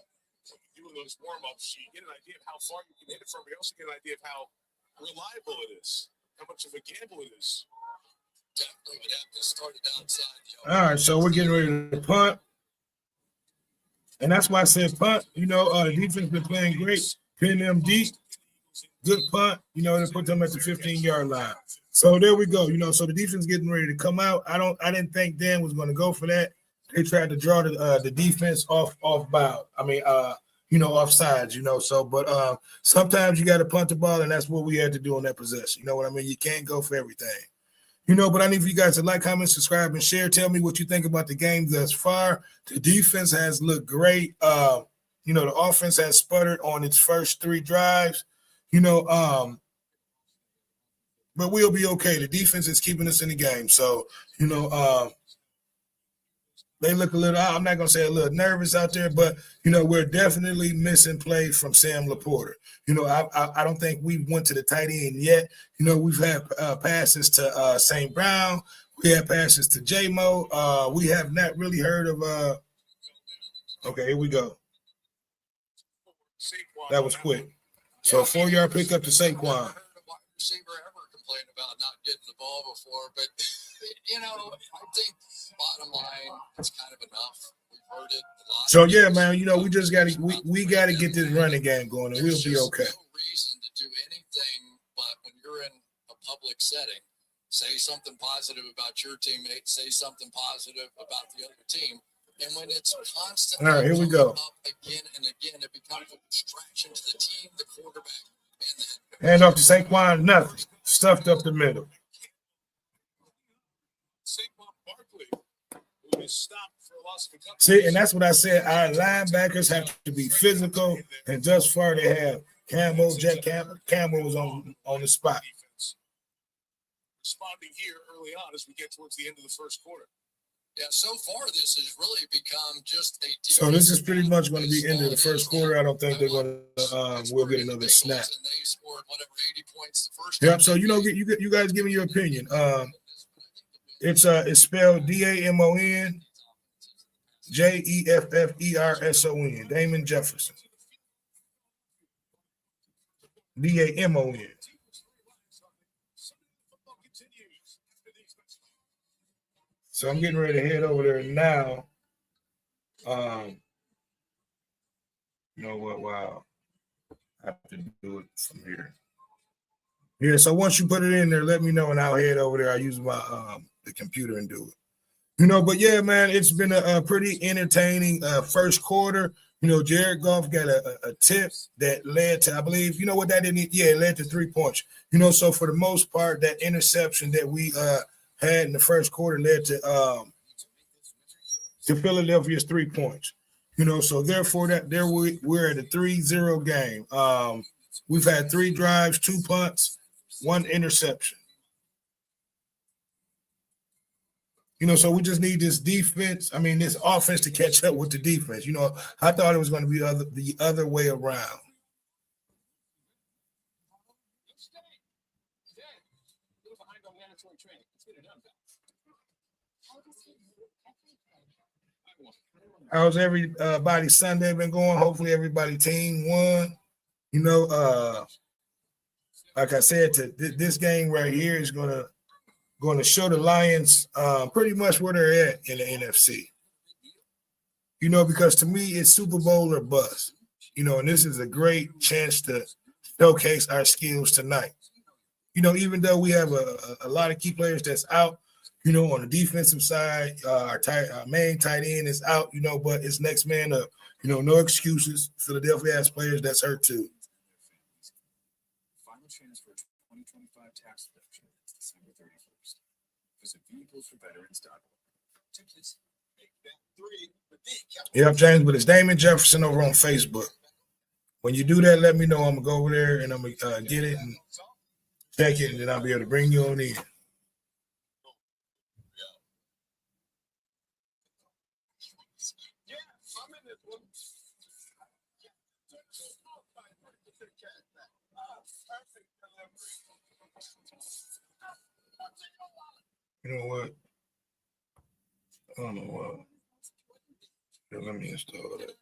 you're doing those warm-ups, you get an idea of how far you can hit it from. You also get an idea of how reliable it is, how much of a gamble it is. Definitely would have to start it outside. All right, so we're getting ready to punt. And that's why I said punt. The defense been playing great, pinning them deep. Good punt, to put them at the 15-yard line. So there we go. So the defense getting ready to come out. I didn't think Dan was going to go for that. They tried to draw the defense off bound. Offsides. So, but sometimes you got to punt the ball, and that's what we had to do on that possession. You know what I mean? You can't go for everything. But I need for you guys to like, comment, subscribe, and share. Tell me what you think about the game thus far. The defense has looked great. The offense has sputtered on its first 3 drives. But we'll be okay. The defense is keeping us in the game. So, they look a little, I'm not going to say a little nervous out there, but, we're definitely missing play from Sam Laporta. I don't think we went to the tight end yet. We've had passes to St. Brown. We had passes to J-Mo. We have not really heard of okay, here we go. That was quick. So 4-yard pickup to Saquon. I've never heard a wide receiver ever complain about not getting the ball before, but I think bottom line, it's kind of enough. We've heard it a lot. So yeah, man, we just got to we got to get this running game going, and we'll be okay. There's no reason to do anything, but when you're in a public setting, say something positive about your teammate, say something positive about the other team. And when it's constantly all right, here we go. Up again and again, it becomes a distraction to the team, the quarterback, and hand off to Saquon, nothing. Stuffed up the middle. Stopped for a loss of a couple. See, and that's what I said. Our linebackers have to be physical, and thus far they have Campbell, Jack Campbell was on the spot. Defense responding here early on as we get towards the end of the first quarter. Yeah, so far this has really become just a. So this is pretty much going to be end of the first quarter. I don't think they're going to. We'll get another snap. And they scored whatever 80 points the first. Yep. So you guys give me your opinion. It's spelled DAMON JEFFERSON. Damon Jefferson. DAMON. So I'm getting ready to head over there now. You know what? Wow. I have to do it from here. Yeah, so once you put it in there, let me know and I'll head over there. I use my the computer and do it. But yeah, man, it's been a pretty entertaining first quarter. Jared Goff got a tip that led to, I believe, you know what that didn't, yeah, it led to 3 points. So for the most part, that interception that we had in the first quarter led to Philadelphia's 3 points. So therefore we're at a 3-0 game. We've had 3 drives, 2 punts, 1 interception. So we just need this this offense to catch up with the defense. I thought it was going to be the other way around. How's everybody's Sunday been going? Hopefully everybody team won. Like I said, this game right here is going to show the Lions pretty much where they're at in the NFC. Because to me it's Super Bowl or bust. And this is a great chance to showcase our skills tonight. Even though we have a lot of key players that's out. On the defensive side, our main tight end is out, but it's next man up. No excuses. Philadelphia has players that's hurt too. Final chance for 2025 tax deduction is December 31st. Visit vehicle4veterans.org. Yep, James, but it's Damon Jefferson over on Facebook. When you do that, let me know. I'm going to go over there and I'm going to get it and check it, and then I'll be able to bring you on in. You know what? I don't know what. Yeah, let me install that.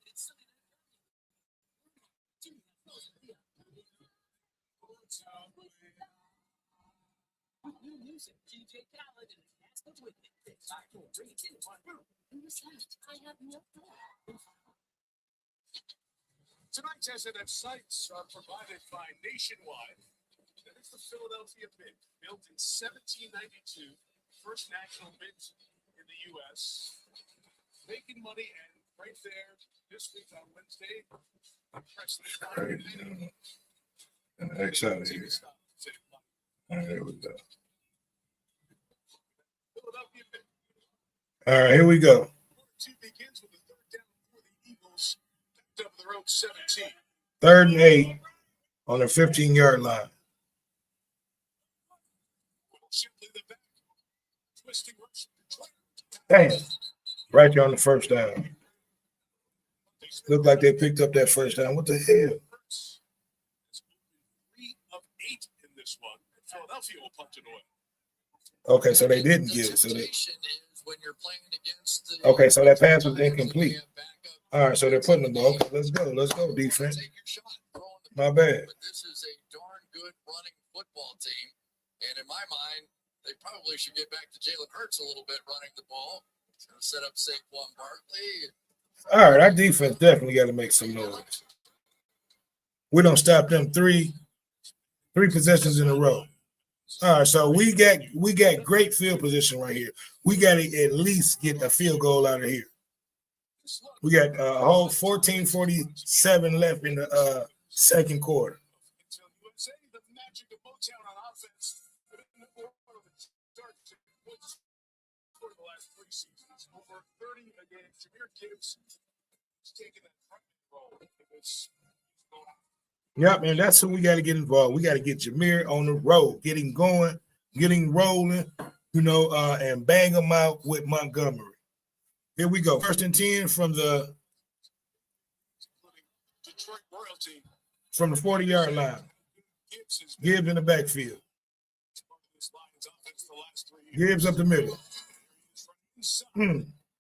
Tonight's SNF sites are provided by Nationwide. And it's the Philadelphia Mint, built in 1792, first national mint in the U.S. Making money, and right there this week on Wednesday, X out of here. All right, there we go. All right, here we go. Begins with a third down for the Eagles, up their own 17. 3rd and 8 on their 15-yard line. Damn. Right there on the first down. Looked like they picked up that first down. What the hell? 3 of 8 in this one. Philadelphia will punch it away. Okay, so they didn't get it. Okay, so that pass was incomplete. All right, so they're putting the ball. Okay, let's go, defense. My bad. But this is a darn good running football team, and in my mind, they probably should get back to Jalen Hurts a little bit running the ball. Set up Saquon Barkley. All right, our defense definitely got to make some noise. We don't stop them three possessions in a row. All right, so we got great field position right here. We got to at least get a field goal out of here. We got a whole 14:47 left in the second quarter. last 3 seasons. Over 30 a game. Jameer Gibbs is taking that front role. Yep, and that's who we got to get involved. We got to get Jameer on the road, getting going, getting rolling, and bang them out with Montgomery. Here we go. 1st and 10 from the Detroit royalty. 40-yard line. Gibbs in the backfield. Gibbs up the middle.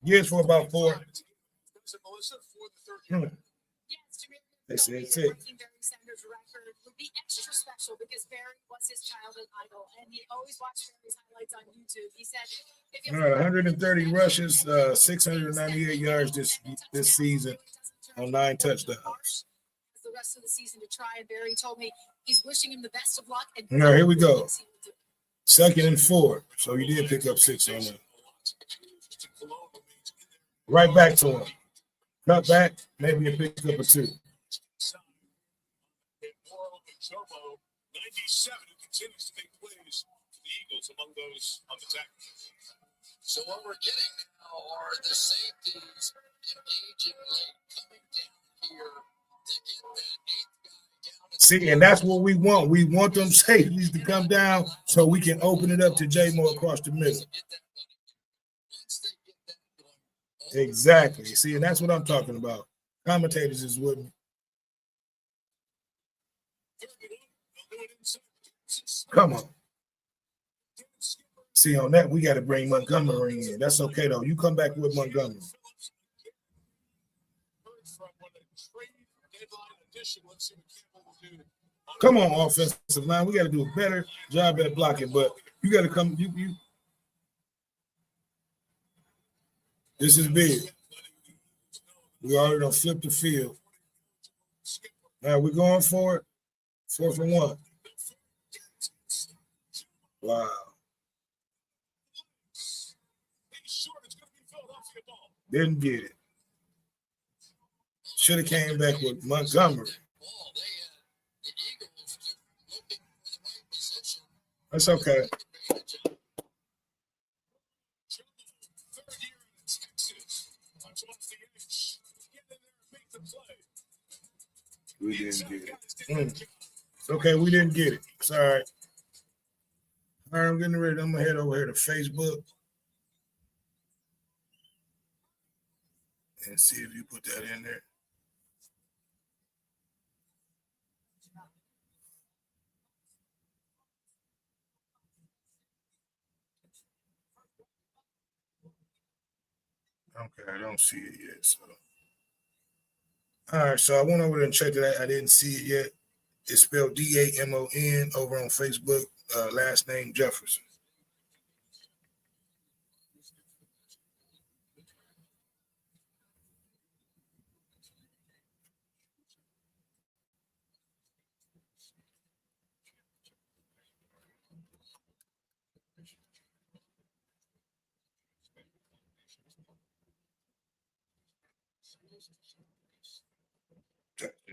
Gibbs for about 4. They said Yes, sick. breaking Barry Sanders' record would be extra special because Barry was his childhood idol, and he always watched Barry's highlights on YouTube. He said, if All right, 130 rushes, 698 yards this season on 9 touchdowns. The rest of the season to try, and Barry told me he's wishing him the best of luck. And All right, here we go. 2nd and 4. So he did pick up 6 on that. Right back to him. Cut back, maybe a pick up or 2. 97 who continues to make plays for the Eagles among those on the tackle. So what we're getting now are the safeties engaging late, coming down here to get that 8th guy down. See, and that's what we want. We want them safeties to come down so we can open it up to J Moore across the middle. Exactly. See, and that's what I'm talking about. Commentators is with me. Come on. See, on that, we got to bring Montgomery in. That's okay, though. You come back with Montgomery. Come on, offensive line. We got to do a better job at blocking, but you got to come. You. This is big. We already done flipped the field. Now we're going for it. 4th and 1. Wow. Didn't get it. Should have came back with Montgomery. That's okay. We didn't get it. It's okay, we didn't get it. It's all right. All right, I'm getting ready. I'm going to head over here to Facebook and see if you put that in there. Okay, I don't see it yet. So, all right. So I went over there and checked it. I didn't see it yet. It's spelled Damon over on Facebook. Last name Jefferson.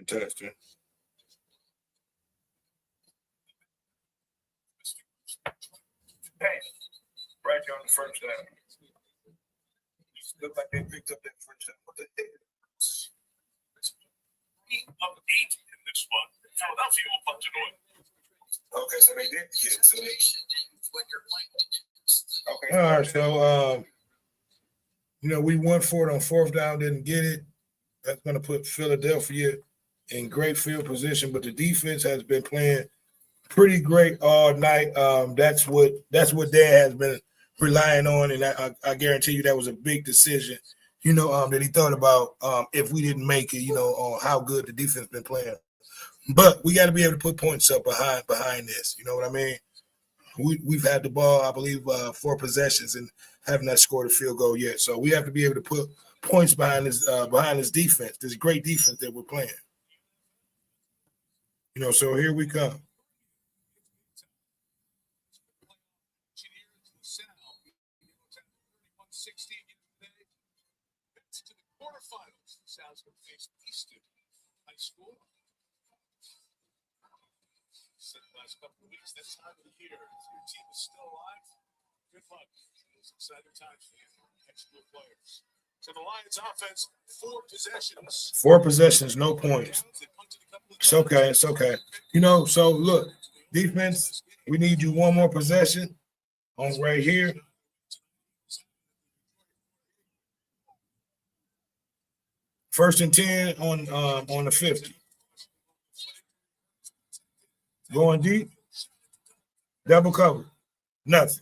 Testing. Hey, right there on the first down. Look like they picked up that first down. What the heck? 8 of 8 in this one. Philadelphia will punt it away. Okay, so they did get it. So Okay. all right, so we went for it on 4th down, didn't get it. That's going to put Philadelphia in great field position, but the defense has been playing pretty great all night. That's what Dan has been relying on, and I guarantee you that was a big decision. That he thought about if we didn't make it. On how good the defense been playing. But we got to be able to put points up behind this. You know what I mean? We've had the ball, I believe, 4 possessions and haven't not scored a field goal yet. So we have to be able to put points behind this defense, this great defense that we're playing. So here we come. To the quarterfinals, the Sounds going to face Easton High School. Said the last couple of weeks, that time of the year, if your team is still alive, good luck. Exciting times for the excellent players. So the Lions offense, 4 possessions. 4 possessions, no points. It's okay. It's okay. You know, so look, defense, we need you one more possession on right here. First and 10 on the 50. Going deep. Double cover. Nothing.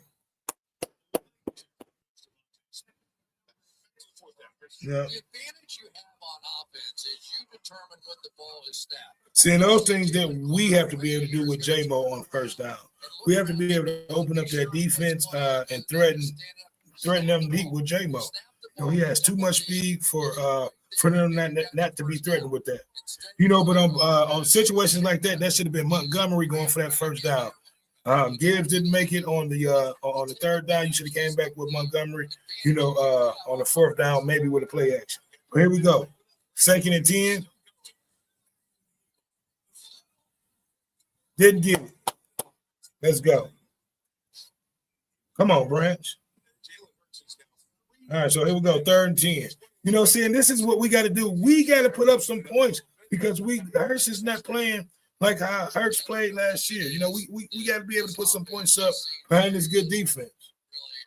Yeah. The advantage you have on offense is you determine when the ball is snapped. See, and those things that we have to be able to do with J-Mo on first down. We have to be able to open up that defense and threaten them deep with J-Mo. You know, he has too much speed for them not to be threatened with that. You know, but on situations like that, that should have been Montgomery going for that first down. Gibbs didn't make it on the third down. You should have came back with Montgomery, you know, on the fourth down, maybe with a play action. But here we go. 2nd and 10. Didn't get it. Let's go. Come on, Branch. All right, so here we go. 3rd and 10. You know, see, and this is what we got to do. We got to put up some points because Hurts is not playing like how Hurts played last year. You know, we got to be able to put some points up behind this good defense. Really,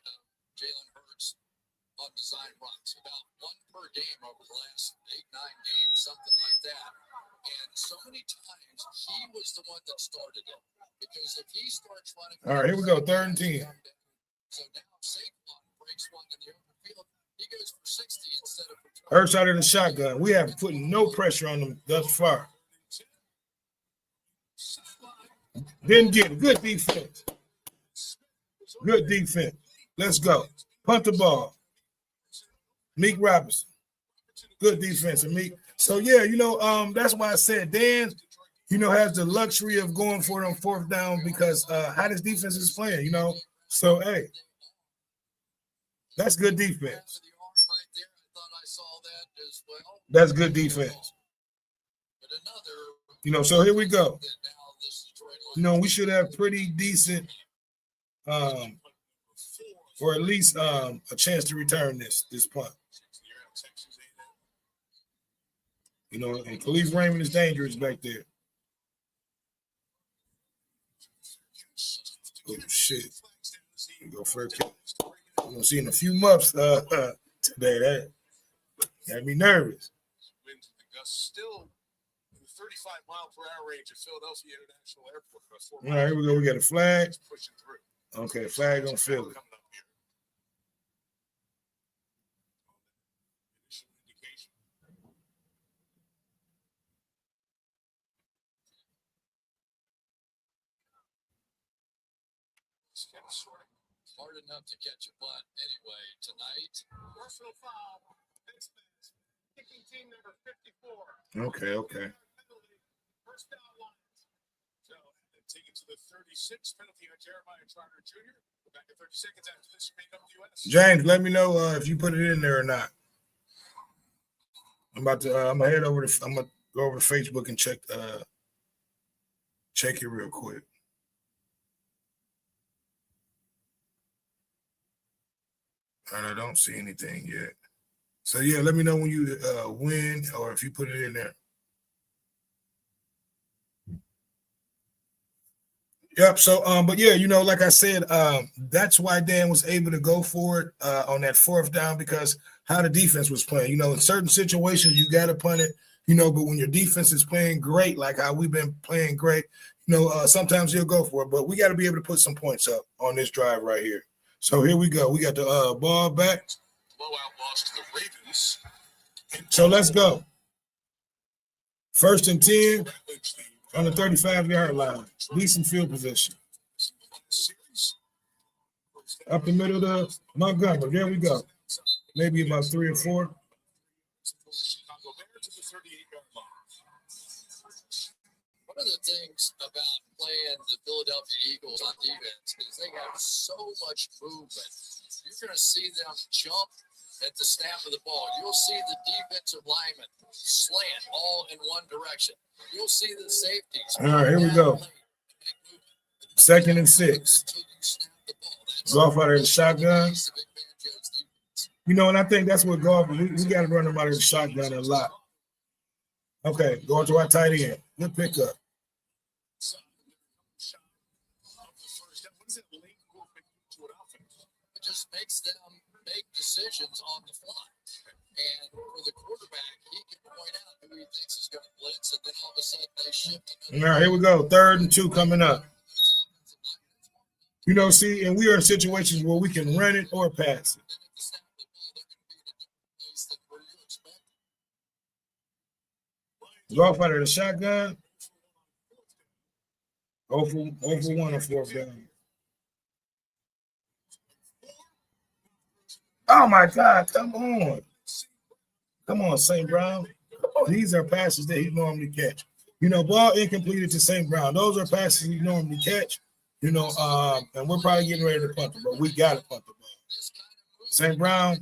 Jalen Hurts on design runs, about 1 per game over the last 8-9 games, something like that. And so many times he was the one that started it because if he starts running, all right, here we go. 3rd and 10. So now Saquon breaks one in the open field. He goes for 60 instead of for 20. Hurts out of the shotgun. We have put no pressure on them thus far. Didn't get it. Good defense. Good defense. Let's go. Punt the ball. Meek Robinson. Good defense, Meek. So, yeah, you know, that's why I said Dan, you know, has the luxury of going for it on 4th down because how this defense is playing, you know. So, hey, that's good defense. That's good defense. You know, so here we go. You know, we should have pretty decent, or at least a chance to return this punt. You know, and Khalif Raymond is dangerous back there. Oh, shit. We go for a kick. We're going to see in a few months today. That got me nervous. Still in the 35-mile-per-hour range of Philadelphia International Airport. All right, here we go. We got a flag. Pushing through. Okay, flag on Philly. Coming up here. Initial indication. It's kind of sort of Hard enough to catch a bunt anyway tonight. Personal foul. Kicking team number 54. Okay. First down Lions. So take it to the 36 penalty on Jeremiah Trotter Jr. We're back in 30 seconds after this. James, let me know if you put it in there or not. I'm gonna head over to I'm gonna go over to Facebook and check it real quick. And I don't see anything yet. So yeah, let me know when you win or if you put it in there. Yep. So, but yeah, you know, like I said, that's why Dan was able to go for it on that 4th down because how the defense was playing. You know, in certain situations you got to punt it. You know, but when your defense is playing great, like how we've been playing great, you know, sometimes he'll go for it. But we got to be able to put some points up on this drive right here. So here we go. We got the ball back. Blowout loss to the Ravens. So let's go. 1st and 10 on the 35-yard line. Decent field position. Up the middle of Montgomery. There we go. Maybe about 3 or 4. One of the things about playing the Philadelphia Eagles on defense is they have so much movement. You're going to see them jump at the snap of the ball. You'll see the defensive linemen slant all in one direction. You'll see the safeties. All right, here we go. 2nd and 6. Golf out of the shotgun. It's the big man Joe's defense. You know, and I think that's what golf, we got to run them out of the shotgun a lot. Okay, going to our tight end. Good pickup. It just makes them make decisions on the fly. And for the quarterback, he can point out who he thinks is going to blitz, and then all of a sudden they shift. All right, here we go. 3rd and 2 coming up. You know, see, and we are in situations where we can run it or pass it. Golf out of the shotgun. 0 for 1 on 4th down. Oh my God, come on. Come on, St. Brown. These are passes that he normally catch. You know, ball incompleted to St. Brown. Those are passes he normally catch. You know, and we're probably getting ready to punt the ball. We got to punt the ball. St. Brown,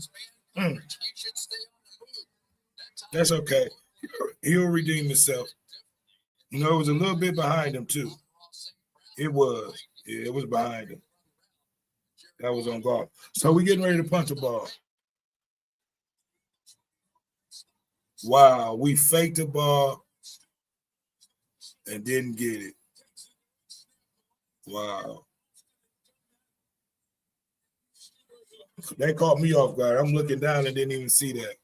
that's okay. He'll redeem himself. You know, it was a little bit behind him, too. It was. Yeah, it was behind him. That was on golf. So we're getting ready to punt the ball. Wow, we faked the ball and didn't get it. Wow. They caught me off guard. I'm looking down and didn't even see that.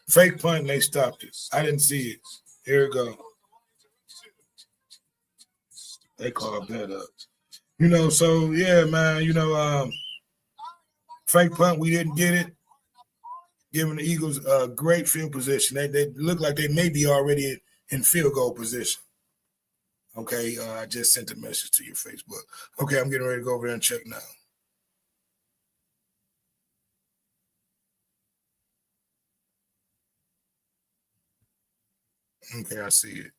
Fake punt and they stopped it. I didn't see it. Here we go. They called that up. You know, so yeah, man, you know, fake punt, we didn't get it. Giving the Eagles a great field position. They look like they may be already in field goal position. Okay, I just sent a message to your Facebook. Okay, I'm getting ready to go over there and check now. Okay, I see it.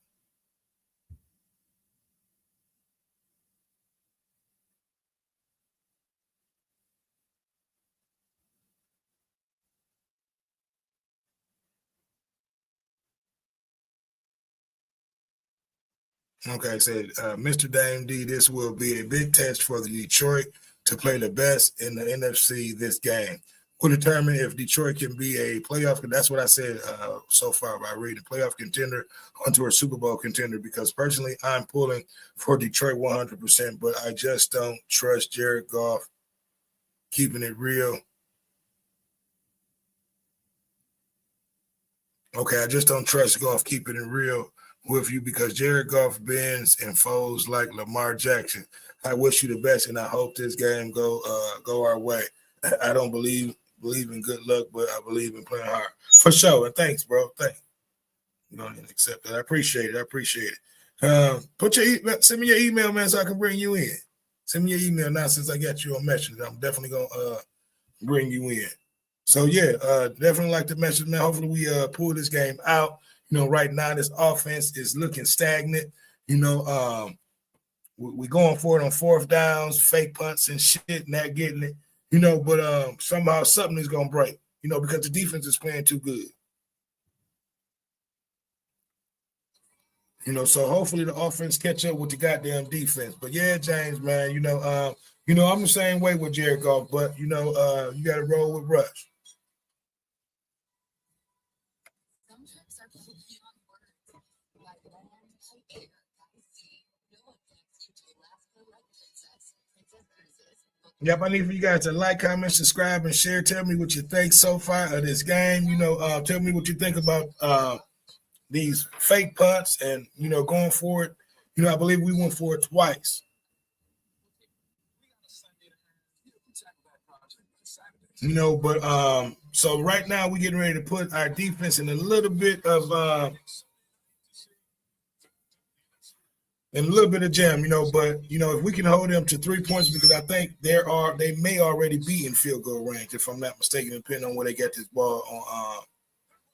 Okay, I said, Mr. Dame D, this will be a big test for the Detroit to play the best in the NFC this game. Will determine if Detroit can be a playoff. That's what I said so far by reading playoff contender onto a Super Bowl contender, because personally I'm pulling for Detroit 100%, but I just don't trust Jared Goff keeping it real. Okay, I just don't trust Goff keeping it real with you, because Jared Goff bends and folds like Lamar Jackson. I wish you the best, and I hope this game go our way. I don't believe in good luck, but I believe in playing hard. For sure. And thanks, bro. Thanks. You don't even accept that. I appreciate it. Send me your email, man, so I can bring you in. Send me your email now since I got you on Messenger. I'm definitely gonna bring you in. So yeah, definitely like the message, man. Hopefully we pull this game out. You know, right now this offense is looking stagnant. You know, we're going for it on 4th downs, fake punts and shit, not getting it. You know, but somehow something is gonna break. You know, because the defense is playing too good. You know, so hopefully the offense catch up with the goddamn defense. But yeah, James, man, you know, I'm the same way with Jared Goff, but you know, you got to roll with Rush. Yep, I need for you guys to like, comment, subscribe, and share. Tell me what you think so far of this game. You know, tell me what you think about these fake punts and, you know, going for it. You know, I believe we went for it twice. You know, but so right now we're getting ready to put our defense in a little bit of jam, you know, but you know, if we can hold them to 3 points, because I think they may already be in field goal range, if I'm not mistaken, depending on where they get this ball on.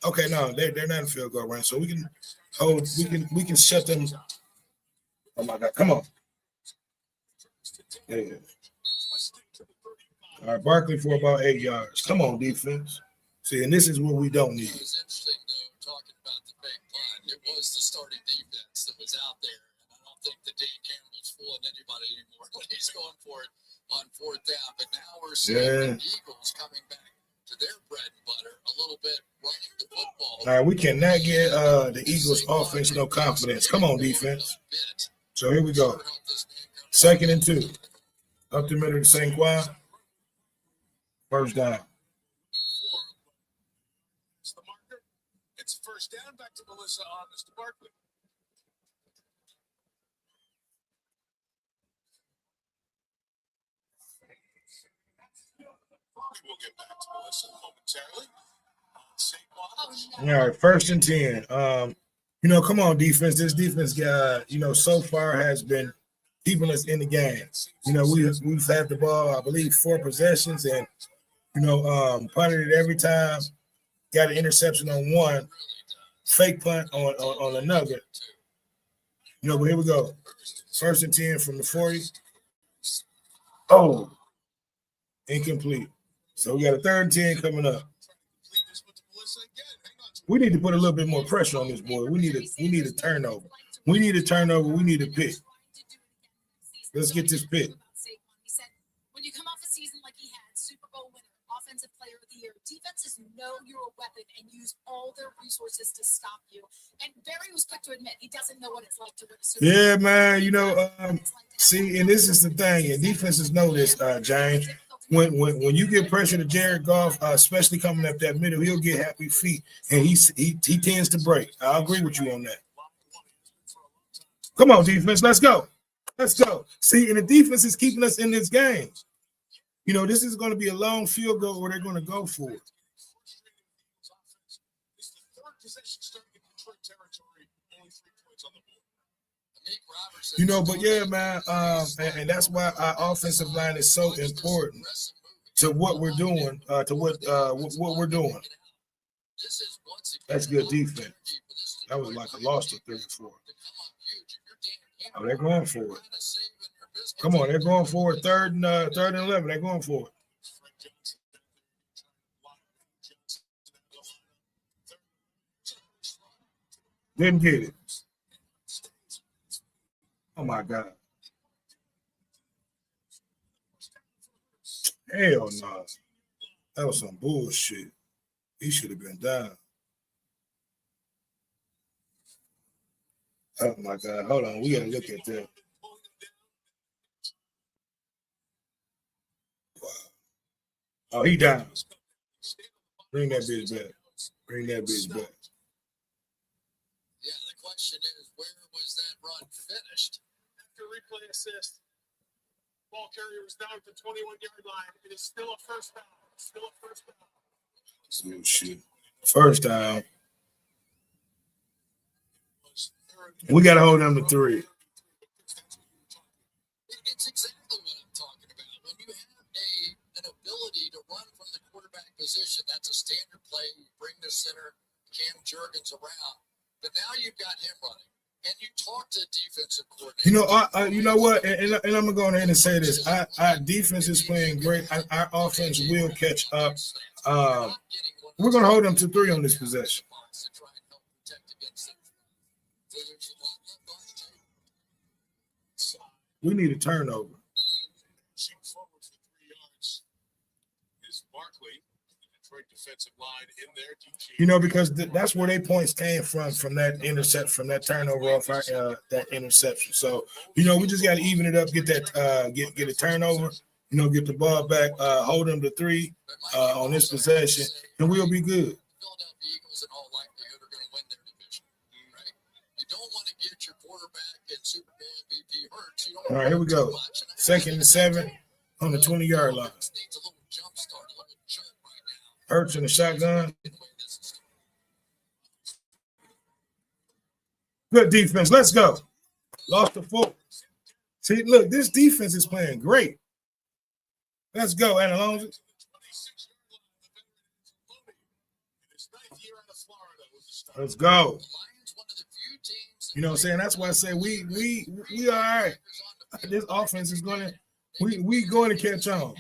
Okay, no, they're not in field goal range, so we can hold. We can shut them. Oh my God, come on! Yeah. All right, Barkley for about 8 yards. Come on, defense. See, and this is what we don't need. It was interesting, though, talking about the fake punt. it was the starting defense that was out there. And I don't think that Dan Campbell's fooling anybody anymore when he's going for it on fourth down. But now we're seeing the Eagles coming back to their bread and butter a little bit, running the football. All right, we cannot get the Eagles offense no confidence. Come on, defense. So here we go. 2nd and 2. Up the middle of St. Croix. First down. It's the marker. It's first down. Back to Melissa on Mr. Barkley. We'll get back to Melissa momentarily. All right, 1st and 10. Come on, defense. This defense guy, so far has been keeping us in the game. We've had the ball, I believe, 4 possessions, and punted it every time. Got an interception on one, fake punt on another. But here we go. 1st and 10 from the 40. Oh, incomplete. So we got a 3rd and 10 coming up. We need to put a little bit more pressure on this boy. We need a turnover. We need a turnover. We need a pick. Let's get this pick. When you come off a season like he had, Super Bowl winner, offensive player of the year, defenses know you're a weapon and use all their resources to stop you. And Barry was quick to admit he doesn't know what it's like to win a Super Bowl. Yeah, man. See, and this is the thing, and defenses know this, James. When you get pressure to Jared Goff, especially coming up that middle, he'll get happy feet, and he tends to break. I agree with you on that. Come on, defense, let's go. Let's go. See, and the defense is keeping us in this game. This is going to be a long field goal where they're going to go for it. But yeah, man, and that's why our offensive line is so important to what we're doing, to what we're doing. That's good defense. That was like a loss to 34. Oh, they're going for it. Come on, they're going for it. 3rd and 11. They're going for it. Didn't get it. Oh my God. Hell no. That was some bullshit. He should have been down. Oh my God. Hold on. We gotta look at that. Wow. Oh, he down. Bring that bitch back. Bring that bitch back. Yeah, the question is, where was that run finished? After replay assist, ball carrier was down at the 21-yard line. It is still a first down. Still a first down. Oh, shit. First down. We got to hold them to 3. It's exactly what I'm talking about. When you have an ability to run from the quarterback position, that's a standard play. You bring the center, Cam Jurgens around. But now you've got him running, and you talk to defensive coordinator. You know what? And I'm gonna go ahead and say this: our defense is playing great. Our offense will catch up. We're gonna hold them to 3 on this possession. We need a turnover. Defensive line in there, because that's where their points came from that intercept, from that turnover off that interception. So, we just got to even it up, get that, get a turnover, get the ball back, hold them to 3 on this possession, and we'll be good. Philadelphia Eagles, in all likelihood, are going to win their division, right? You don't want to get your quarterback and Super Bowl MVP hurt. All right, here we go. 2nd and 7 on the 20-yard line. Needs a little jump start, a little jerk right now. Hurts in the shotgun. Good defense. Let's go. Lost the 4. See, look, this defense is playing great. Let's go, Analonzo. Let's go. What I'm saying? That's why I say we all right. This offense is going to we going to catch on.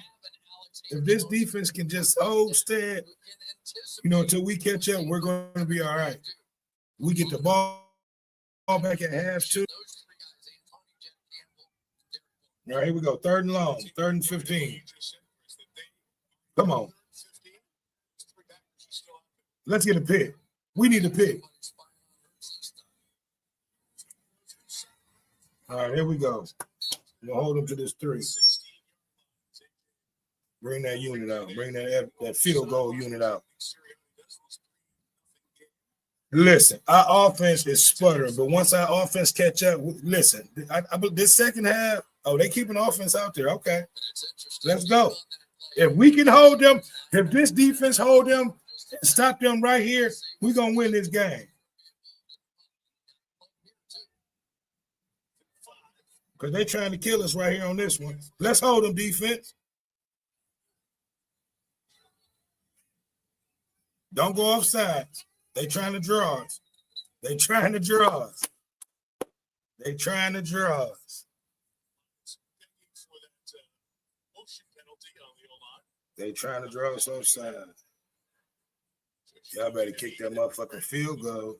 If this defense can just hold steady, until we catch up, we're going to be all right. We get the ball back at half too. Those three guys, Antonio, Jack Campbell, Derek Barnes. All right, here we go. 3rd and long, 3rd and 15. Come on. Let's get a pick. We need a pick. All right, here we go. We'll hold them to this 3. Bring that unit out. Bring that field goal unit out. Listen, our offense is sputtering, but once our offense catch up, listen, this second half, they keeping offense out there. Okay, let's go. If we can hold them, if this defense hold them, stop them right here, we're going to win this game. Because they're trying to kill us right here on this one. Let's hold them, defense. Don't go off sides. They trying to draw us. They trying to draw us. They trying to draw us. They trying to draw us off sides. Y'all better kick that motherfucking field goal.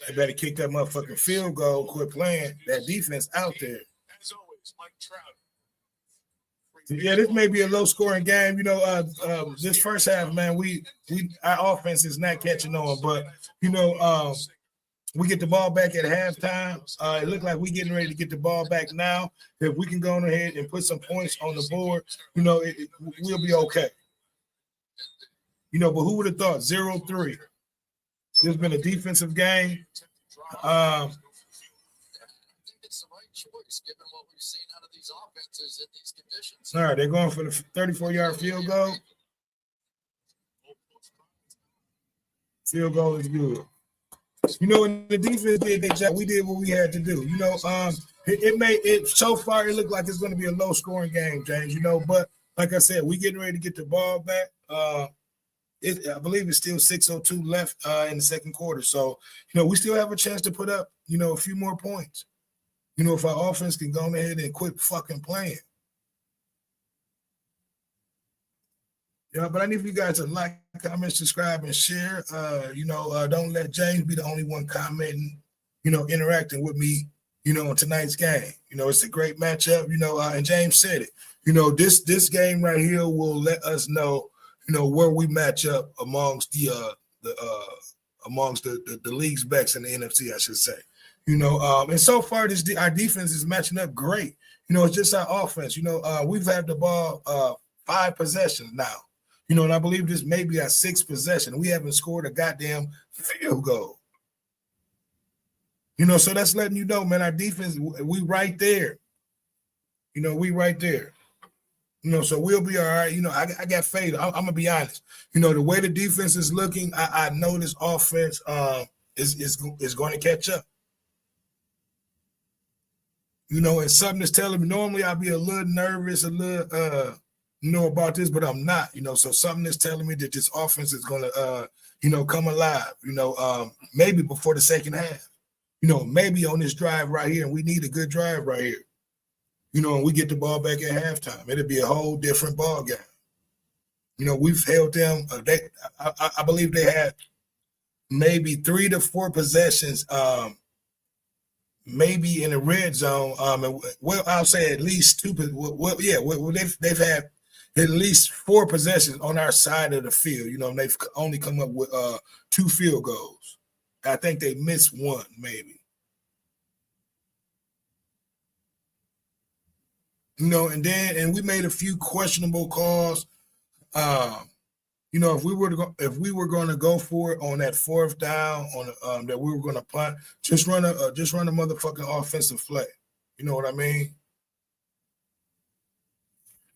They better kick that motherfucking field goal. Quit playing. That defense out there. As always, Mike Trout. Yeah, this may be a low-scoring game. You know, this first half, man, our offense is not catching on. But you know, we get the ball back at halftime. It looked like we getting ready to get the ball back now. If we can go on ahead and put some points on the board, you know, we'll be okay. You know, but who would have thought 0-3? There's been a defensive game. I think it's the right choice given what we've seen out of these offenses in these conditions. All right, they're going for the 34-yard field goal. Field goal is good. You know, when the defense did their job, we did what we had to do. You know, so far it looked like it's going to be a low-scoring game, James. You know, but like I said, we getting ready to get the ball back. I believe it's still 6:02 left in the second quarter. So, you know, we still have a chance to put up, you know, a few more points. You know, if our offense can go ahead and quit fucking playing. Yeah, but I need for you guys to like, comment, subscribe, and share. You know, don't let James be the only one commenting, you know, interacting with me, you know, on tonight's game. You know, it's a great matchup, you know, and James said it. You know, this game right here will let us know, you know, where we match up amongst the league's backs in the NFC, I should say. You know, and so far our defense is matching up great. You know, it's just our offense. You know, we've had the ball 5 possessions now. You know, and I believe this may be our 6th possession. We haven't scored a goddamn field goal. You know, so that's letting you know, man, our defense, we right there. You know, we right there. You know, so we'll be all right. You know, I got faith. I'm going to be honest. You know, the way the defense is looking, I know this offense is going to catch up. You know, and something is telling me, normally I'll be a little nervous, you know, about this, but I'm not, you know, so something is telling me that this offense is going to, you know, come alive, you know, maybe before the second half, you know, maybe on this drive right here, and we need a good drive right here, you know, and we get the ball back at halftime. It'll be a whole different ball game. You know, we've held them, I believe they had maybe 3 to 4 possessions, maybe in the red zone. Well, I'll say at least 2. Well, yeah, they've had at least 4 possessions on our side of the field. You know, and they've only come up with 2 field goals. I think they missed 1, maybe. You know, and we made a few questionable calls. You know, if we were going to go for it on that 4th down on that we were going to punt, just run a motherfucking offensive play. You know what I mean?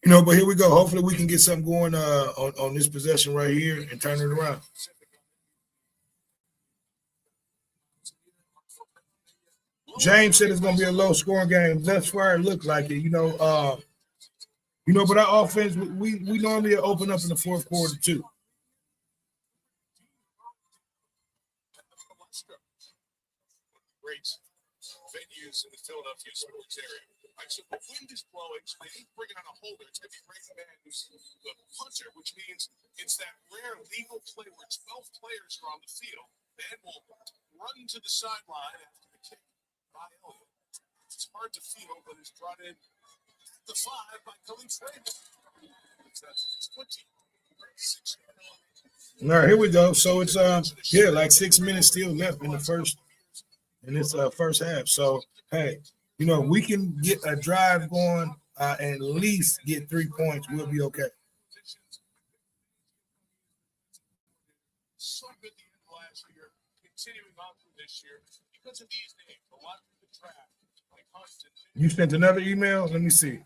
You know, but here we go. Hopefully we can get something going on this possession right here and turn it around. James said it's going to be a low-scoring game. That's where it looked like it. You know, but our offense, we normally open up in the 4th quarter too. Great venues in the Philadelphia sports area. Right, so the wind is blowing, so they ain't bringing on a holder. It's going to be Ray Man, who's the punter, which means it's that rare legal play where 12 players are on the field. Man will run to the sideline after the kick by Elliott. It's hard to feel, but it's brought in the 5 by Khalif Raymond. That's 26. All right, here we go. So it's yeah, like 6 minutes still left in the first first half. So hey, you know, we can get a drive going and at least get 3 points. We'll be okay. So good the end of last year, continuing on through this year because of these names. A lot of the draft, like Huntington. You sent another email? Let me see.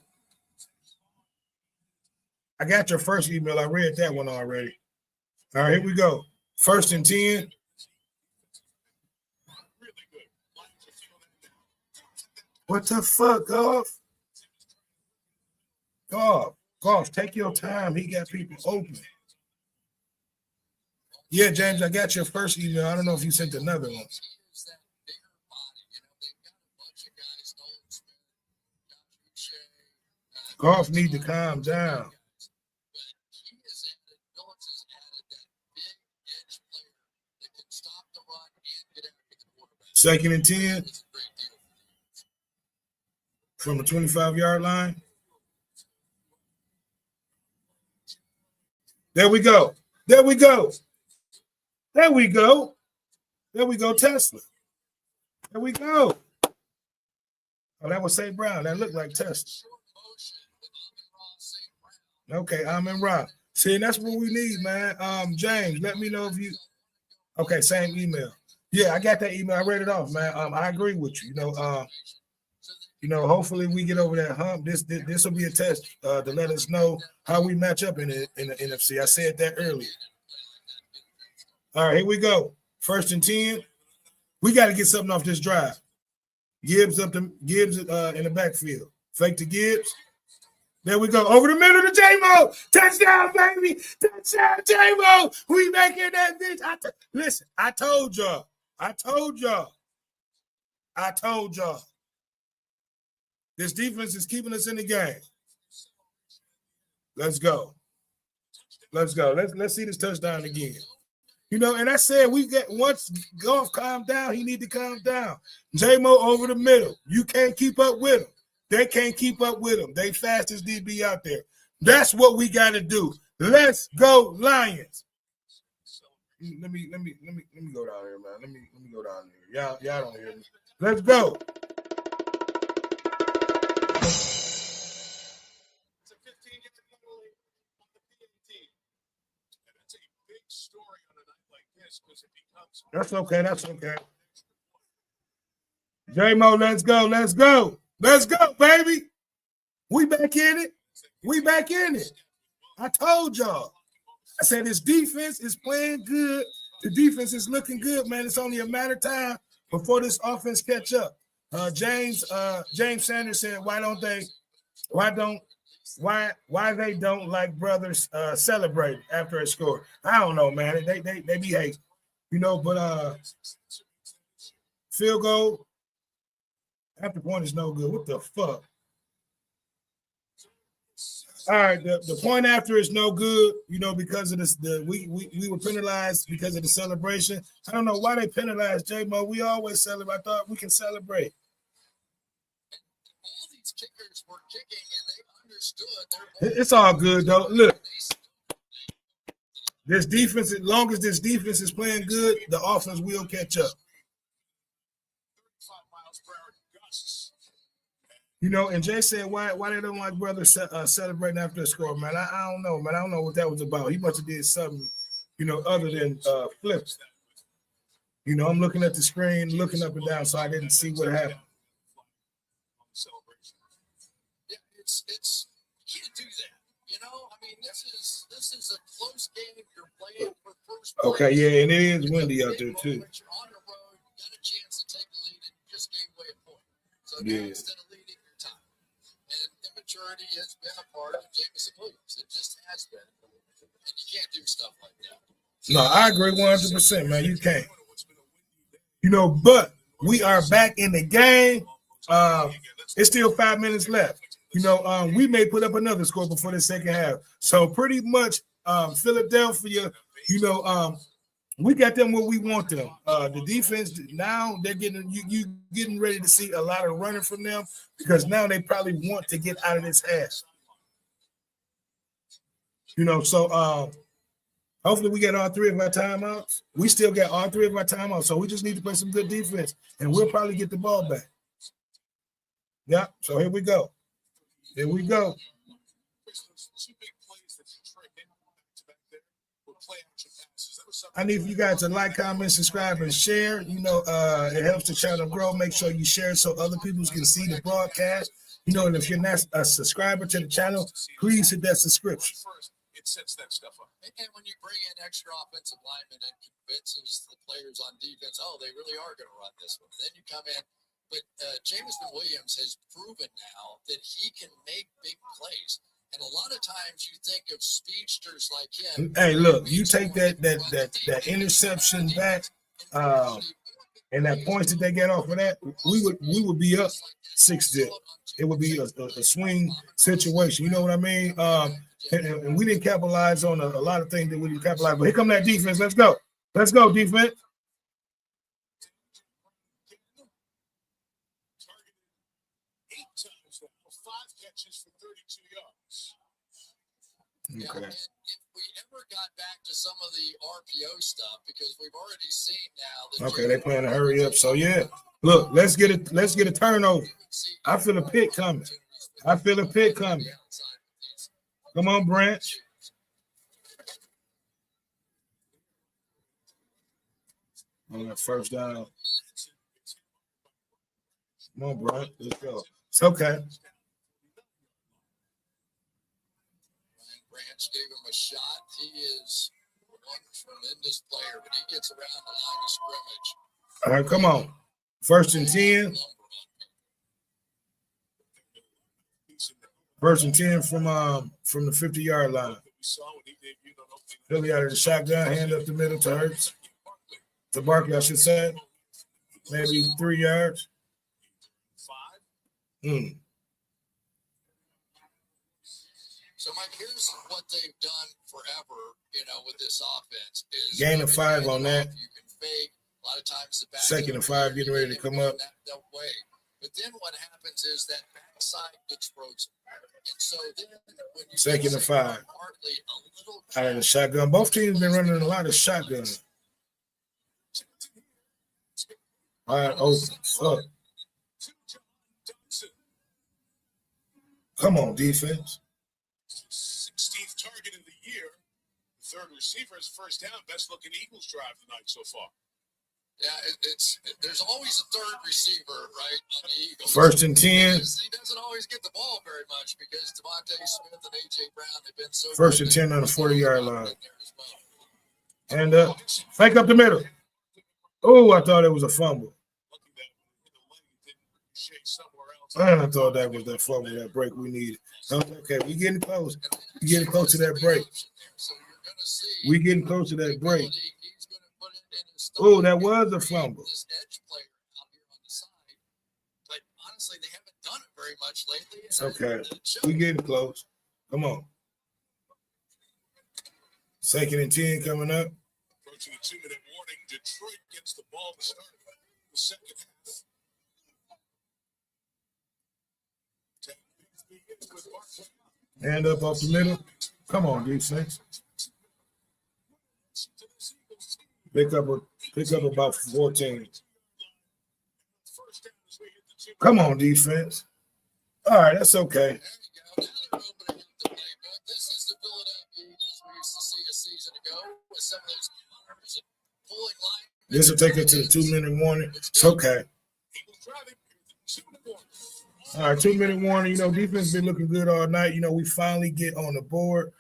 I got your first email. I read that one already. All right, here we go. 1st and 10. Really good. What the fuck, Goff? Goff, take your time. He got people open. Yeah, James, I got your first email. I don't know if you sent another one. Here's that bigger body. You know, they've got a bunch of guys, Nolan Smith, Dr. Shea. Goff need to calm down. But he has added, Phillips has added that big edge player that can stop the run and get after the quarterback. 2nd and 10 It's a great deal. from the 25-yard line. There we go. There we go. There we go. There we go, Tesla. There we go. Oh, that was St. Brown. That looked like Tesla. Short motion with Amon-Ra St. Brown. Okay, Amon-Ra. See, and that's what we need, man. James, let me know if you. Okay, same email. Yeah, I got that email. I read it off, man. I agree with you. You know, hopefully we get over that hump. This will be a test to let us know how we match up in the NFC. I said that earlier. All right, here we go. 1st and 10. We got to get something off this drive. Gibbs in the backfield. Fake to Gibbs. There we go. Over the middle to J-Mo. Touchdown, baby. Touchdown, J-Mo. We making that bitch. Listen, I told y'all. This defense is keeping us in the game. Let's go. Let's see this touchdown again. You know, and I said once Goff calm down, he need to calm down. J-Mo over the middle. You can't keep up with him. They can't keep up with him. They fastest DB out there. That's what we got to do. Let's go, Lions. Let me go down here, man. Let me go down here. Y'all don't hear me. Let's go. It's a 15-yard penalty on the PAT. And that's a big story on a night like this because it becomes. That's okay. J-Mo, let's go, baby. We back in it. I told y'all. I said this defense is playing good. The defense is looking good, man. It's only a matter of time before this offense catch up. James Sanders said, why they don't like brothers celebrate after a score. I don't know, man. They behave, you know. But field goal after point is no good. What the fuck? All right, the point after is no good, you know, because of this. We were penalized because of the celebration. I don't know why they penalized J-Mo. We always celebrate. I thought we can celebrate. All these kickers were kicking and they understood. It's all good though. Look, this defense, as long as this defense is playing good, the offense will catch up. 35 miles per hour gusts. You know, and Jay said, why they don't like brothers celebrating after a score, man. I don't know, man. I don't know what that was about. He must have did something, you know, other than flips. You know, I'm looking at the screen, looking up and down, so I didn't see what happened. Celebration. Yeah, it's you can't do that. You know, I mean, this is a close game. You're playing for first place. Okay, yeah, and it is windy out there too. You're on the road, you got a chance to take the lead, and you just gave away a point. So Yeah. now instead of leading your time, and immaturity has been a part of Jameson Williams. It just has been, and you can't do stuff like that. No, I agree 100%, man. You can't. You know, but we are back in the game. It's still 5 minutes left. You know, we may put up another score before the second half. So pretty much Philadelphia, you know, We got them where we want them. The defense now they're getting you getting ready to see a lot of running from them because now they probably want to get out of this ass. So hopefully we get all 3 of our timeouts. We still got all 3 of our timeouts, so we just need to play some good defense, and we'll probably get the ball back. Yeah, so here we go. Here we go. Two big plays that Detroit hit back there were play action passes. That was something. I need you guys to like, comment, subscribe, and share. It helps the channel grow. Make sure you share so other people can see the broadcast. And if you're not a subscriber to the channel, please hit that subscription. First, it sets that stuff up. And when you bring in extra offensive linemen and convinces the players on defense, oh, they really are going to run this one. Then you come in. But Jameson Williams has proven now that he can make big plays. And a lot of times you think of speedsters like him. Hey, look, you take that interception back, and that points that they get off of that, we would be up 6-0. It would be a swing situation. You know what I mean? And we didn't capitalize on a lot of things that we didn't capitalize. But here come that defense. Let's go. Let's go, defense. Targeted 8 times now, 5 catches for 32 yards. Yeah, Okay. and if we ever got back to some of the RPO stuff, because we've already seen now that Okay, they playing to hurry up. So yeah, look, let's get a turnover. I feel a pick coming. I feel a pick coming. Come on, Branch. On that first down. Come on, Branch. Let's go. It's okay. Ryan Branch gave him a shot. He is one tremendous player, but he gets around the line of scrimmage. All right, come on. First and 10. First and 10 from the 50-yard line. Philly out of the shotgun, hand up the middle to Hurts. To Barkley, I should say. Maybe 3 yards. 5. So, Mike, here's what they've done forever, with this offense. Is Gain of 5 on that. You can fake. A lot of times the back Second and 5, getting ready to come up. That way. But then what happens is that backside gets frozen. And so then when you Second and 5. Barkley a little Out of the shotgun. Both teams been running a lot of shotgun. All right, fuck. Come on, defense. 16th target of the year. Third receiver's first down. Best looking Eagles drive tonight so far. Yeah, there's always a third receiver, right, on the Eagles. First and 10. He doesn't always get the ball very much because Devontae Smith and A.J. Brown have been so First and 10 on the 40-yard line. And fake up the middle. Oh, I thought it was a fumble. And I thought that was that fumble, that break we needed. Okay, we getting close. We getting close to that break. We getting close to that break. Oh, that was a fumble. This edge player out here on the side, but honestly, they haven't done it very much lately. It's okay. We getting close. Come on. Second and 10 coming up. Approaching a 2-minute warning. Detroit gets the ball to start the second half. Hand up off the middle. Come on, defense. Pick up about 14. Come on, defense. All right, that's okay. This is the Philadelphia Eagles we used to see a season ago with some of those corners and pulling line. This will take us to the 2-minute warning. It's okay. All right, 2-minute warning. Defense been looking good all night. We finally get on the board.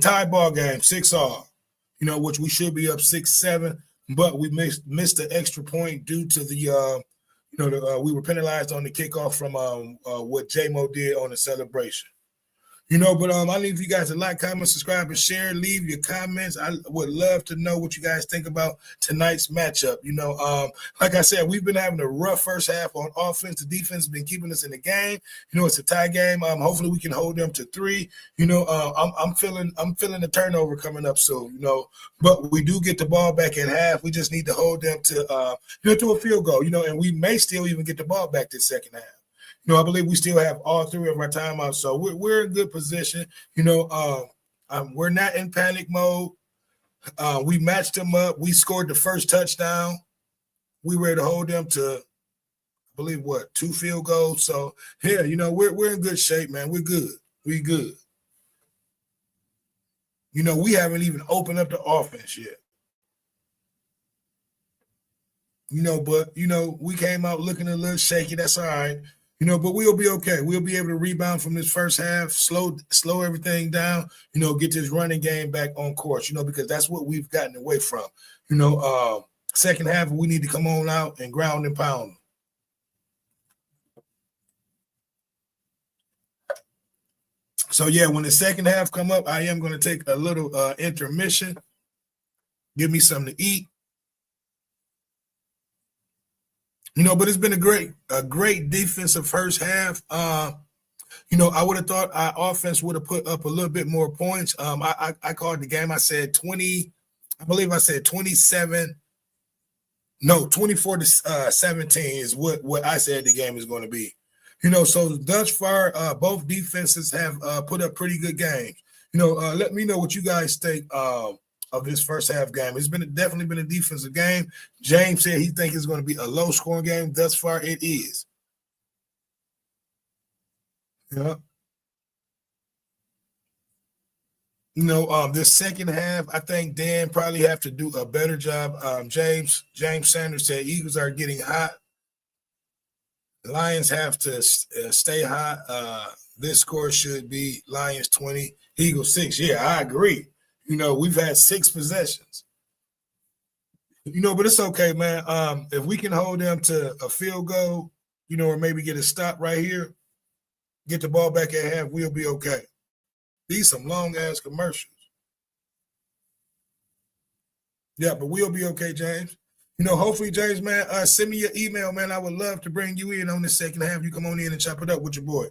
Tie ball game, 6-all. Which we should be up 6-7, but we missed the extra point due to the we were penalized on the kickoff from what J-Mo did on the celebration. You know, but I need you guys to like, comment, subscribe, and share. Leave your comments. I would love to know what you guys think about tonight's matchup. You know, like I said, we've been having a rough first half on offense. The defense has been keeping us in the game. You know, it's a tie game. Hopefully we can hold them to 3. You know, I'm feeling the turnover coming up soon. You know, but we do get the ball back at half. We just need to hold them to to a field goal. You know, and we may still even get the ball back this second half. You know, I believe we still have all 3 of our timeouts, so we're in good position. You know, we're not in panic mode. We matched them up. We scored the first touchdown. We were able to hold them to, I believe, 2 field goals. So yeah, you know, we're in good shape, man. We're good. We good. You know, we haven't even opened up the offense yet. You know, but you know, we came out looking a little shaky. That's all right. You know, but we'll be okay. We'll be able to rebound from this first half, slow everything down, you know, get this running game back on course, you know, because that's what we've gotten away from. You know, second half, we need to come on out and ground and pound. So, yeah, when the second half come up, I am going to take a little intermission, give me something to eat. You know, but it's been a great defensive first half. You know, I would have thought our offense would have put up a little bit more points. I called the game. I said 20. I believe I said 27. No, 24 to 17 is what I said the game is going to be. You know, so thus far, both defenses have put up pretty good games. You know, let me know what you guys think of this first half game. It's definitely been a defensive game. James said he thinks it's going to be a low scoring game. Thus far, it is. Yeah. You know, this second half, I think Dan probably have to do a better job. James Sanders said Eagles are getting hot. Lions have to stay hot. This score should be Lions 20, Eagles 6. Yeah, I agree. You know, we've had 6 possessions. You know, but it's okay, man. If we can hold them to a field goal, you know, or maybe get a stop right here, get the ball back at half, we'll be okay. These some long-ass commercials. Yeah, but we'll be okay, James. You know, hopefully, James, man, send me your email, man. I would love to bring you in on the second half. You come on in and chop it up with your boy.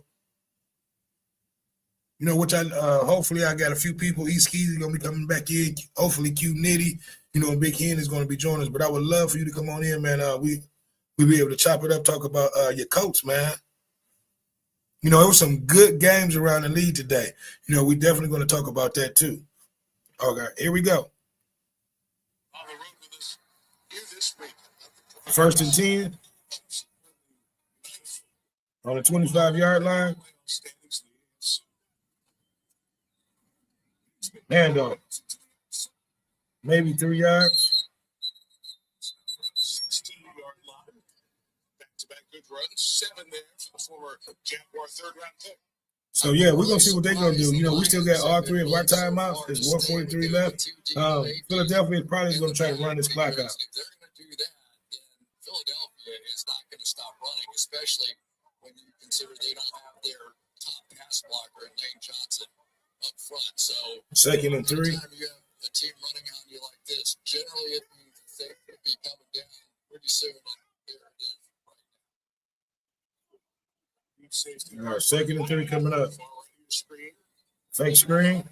You know, which hopefully I got a few people. East Keys is going to be coming back in. Hopefully, Q Nitty, you know, Big Hen is going to be joining us. But I would love for you to come on in, man. We'll be able to chop it up, talk about your Colts, man. You know, it was some good games around the league today. You know, we're definitely going to talk about that too. Okay, here we go. On the road with us here this week. 1st and 10 on the 25-yard line. Handoff. Maybe 3 yards. 16-yard line. Back-to-back good runs. 7 there for the former Jaguar third-round pick. So, yeah, we're going to see what they're going to do. You know, we still got all 3 of our timeouts. There's 1:43 left. Philadelphia is probably going to try to run this clock out. If they're going to do that, then Philadelphia is not going to stop running, especially when you consider they don't have their top pass blocker, Lane Johnson, up front. So 2nd and 3. anytime you have a team running on you like this, generally it means they could be coming down pretty soon. And there it is right now. All right, 2nd and 3 coming up. Fake screen.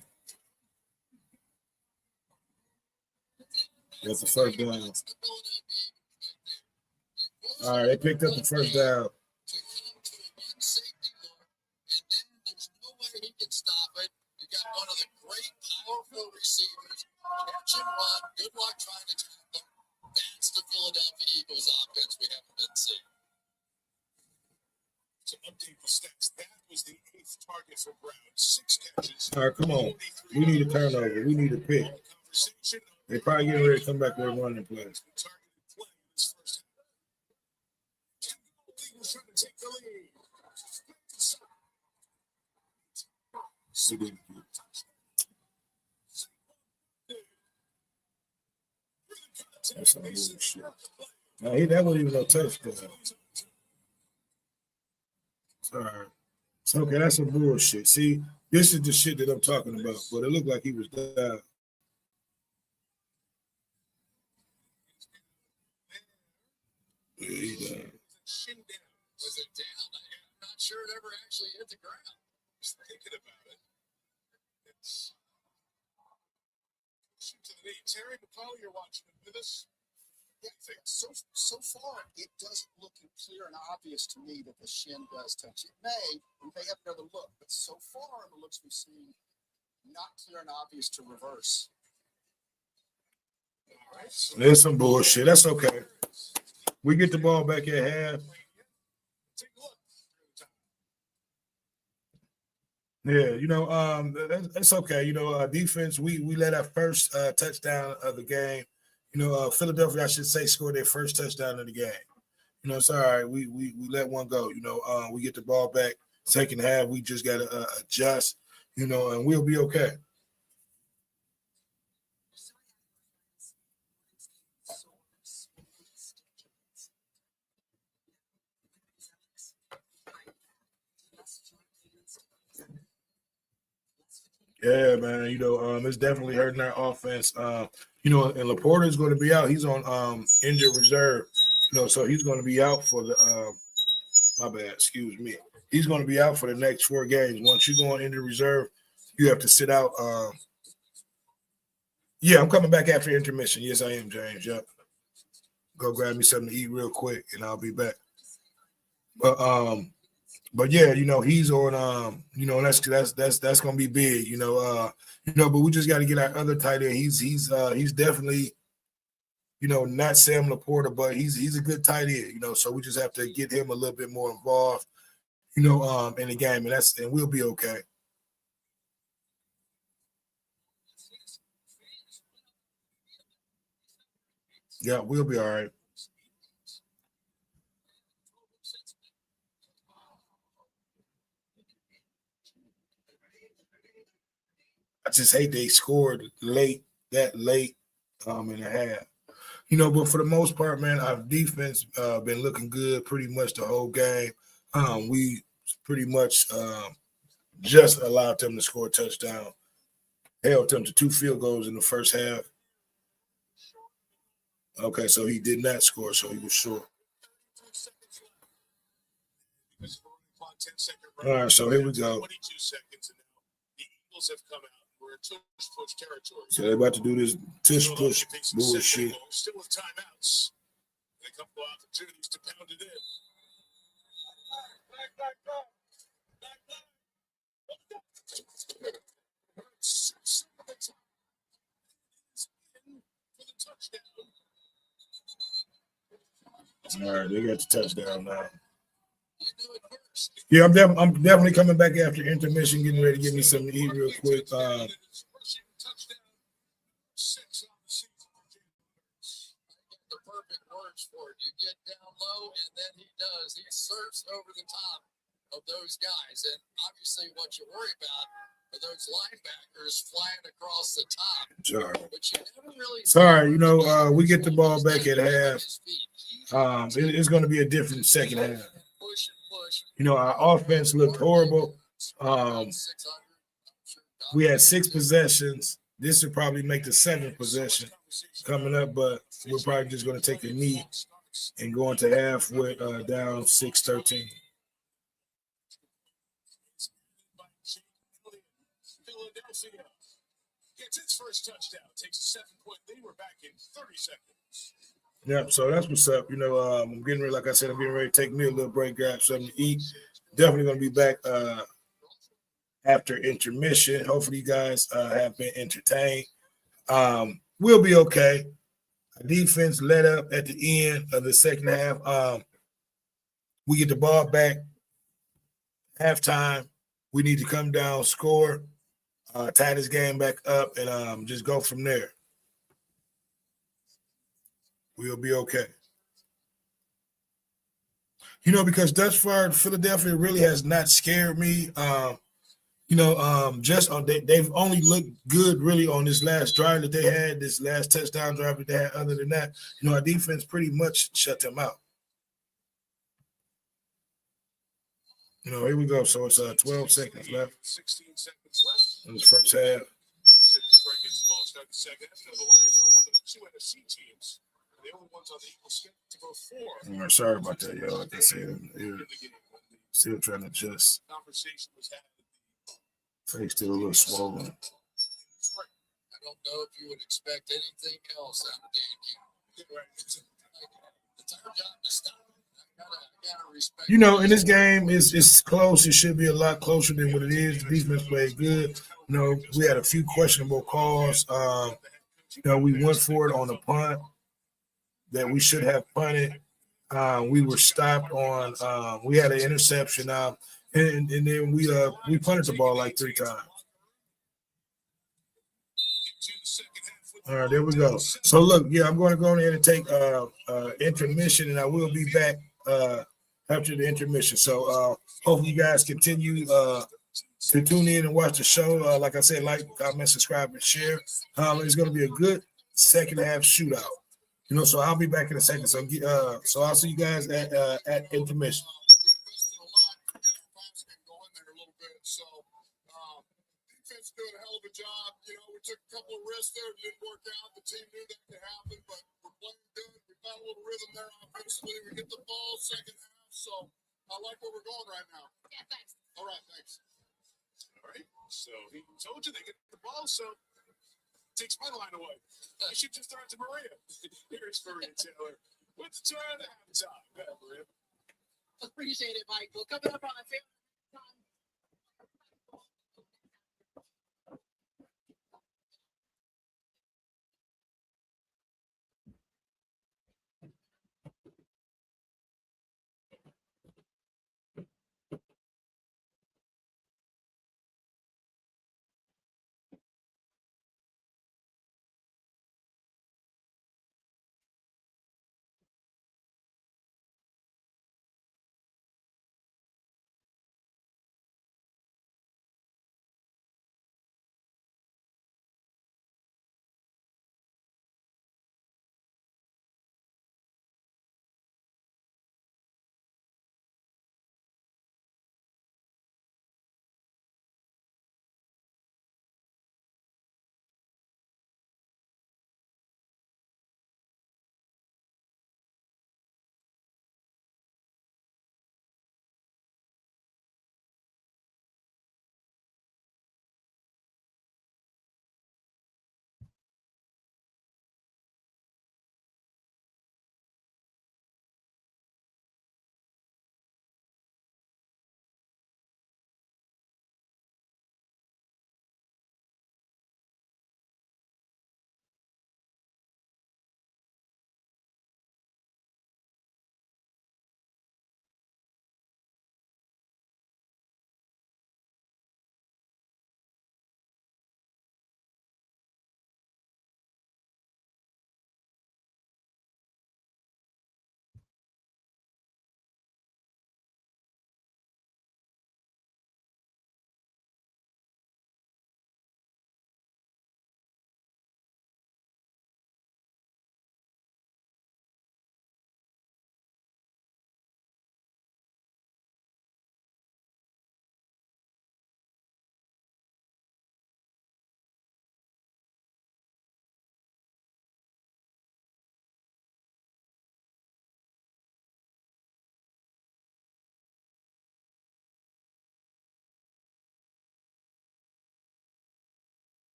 That's the first down. All right, they picked up the first down. Stop it. You got one of the great, powerful receivers. Catch and run. Good luck trying to tackle them. That's the Philadelphia Eagles offense we haven't been seeing. To update the stats, that was the 8th target for Brown. 6 catches. All right, come on. We need a turnover. We need a pick. They're probably getting ready to come back with a running play. Targeted play in this first half. Eagles trying to take the lead. That's some bullshit. Now, that wasn't even no touchdown. All right. So, okay, that's some bullshit. See, This is the shit that I'm talking about. But it looked like he was down. Yeah, he down. Shin down. Was it down? I'm not sure it ever actually hit the ground. Just thinking about it. It's shoot to the knee. Terry McCauley, you're watching it with us. Yeah, so far, it doesn't look clear and obvious to me that the shin does touch. We may have another look, but so far, the looks we've seen, not clear and obvious to reverse. All right. So There's some bullshit. That's okay. We get the ball back at half. take a look. Yeah, that's okay. Defense, we let our first touchdown of the game. Philadelphia, I should say, scored their first touchdown of the game. It's all right. We let one go. We get the ball back. Second half, we just got to adjust, and we'll be okay. Yeah, man. It's definitely hurting our offense. And Laporta is going to be out. He's on injured reserve. So he's going to be out for the my bad, excuse me. He's going to be out for the next 4 games. Once you go on injured reserve, you have to sit out. Yeah, I'm coming back after intermission. Yes, I am, James. Yep. Go grab me something to eat real quick, and I'll be back. But yeah, he's on. That's gonna be big. But we just got to get our other tight end. He's definitely, not Sam Laporta, but he's a good tight end. So we just have to get him a little bit more involved, in the game, and we'll be okay. Yeah, we'll be all right. I just hate they scored that late in the half. But for the most part, man, our defense been looking good pretty much the whole game. We pretty much just allowed them to score a touchdown, held them to 2 field goals in the first half. Okay, so he did not score, so he was short. All right, so here we go. 22 seconds, and now the Eagles have come out. We're in tush-push territory. So they're about to do this tush-push bullshit. Still with timeouts. And a couple of opportunities to pound it in. For the touchdown. All right, they got the touchdown now. You do it first. Yeah, I'm definitely coming back after intermission, getting ready to get me something to eat real quick. Touchdown. 6 on the season for Jalen Hurts. The perfect words for it. You get down low, and then he does. He surfs over the top of those guys. And obviously, what you worry about are those linebackers flying across the top. Sorry. But you never really. Sorry, we get the ball back at half. It's going to be a different second half. Push and push. Our offense looked horrible. We had 6 possessions. This would probably make the 7th possession coming up, but we're probably just going to take a knee and go into half with down 6-13. Philadelphia gets its first touchdown. Takes a 7-point lead. We're back in 30 seconds. Yep, so that's what's up. I'm getting ready, like I said, I'm getting ready to take me a little break, grab something to eat. Definitely going to be back after intermission. Hopefully you guys have been entertained. We'll be okay. Our defense let up at the end of the second half. We get the ball back halftime. We need to come down, score, tie this game back up, and just go from there. We'll be okay. Because thus far, Philadelphia really has not scared me. They've only looked good really on this last drive that they had, this last touchdown drive that they had. Other than that, our defense pretty much shut them out. Here we go. So it's 12 seconds left 16 seconds left. in the first half. Detroit gets the ball start the second half. The Lions are one of the two NFC teams. The only ones on the Eagles schedule to go 4. All right, sorry about that, y'all. Like I said, In the game. When the still trying to adjust. conversation was had at Face still a little swollen. I don't know if you would expect anything else out of Dan Campbell. It's our job to stop him. I gotta respect. In this game, it's close. It should be a lot closer than what it is. The defense played good. We had a few questionable calls. We went for it on the punt that we should have punted. We were stopped on. We had an interception. And then we punted the ball like 3 times. All right, there we go. So look, I'm going to go ahead and take intermission, and I will be back after the intermission. So hopefully you guys continue to tune in and watch the show. Like I said, like, comment, subscribe, and share. It's going to be a good second half shootout. So I'll be back in a second. So I'll see you guys at intermission. Defense doing a hell of a job. We took a couple of risks there. It didn't work out. The team knew that could happen, but we're playing good. We found a little rhythm there offensively. We get the ball second half, so I like where we're going right now. Yeah, thanks. All right, thanks. All right, so he told you they get the ball, so takes my line away. You should just throw it to Maria. Here's Maria Taylor. What's the turn at halftime? Go ahead, Maria. Appreciate it, Mike. Well, coming up on my favorite time.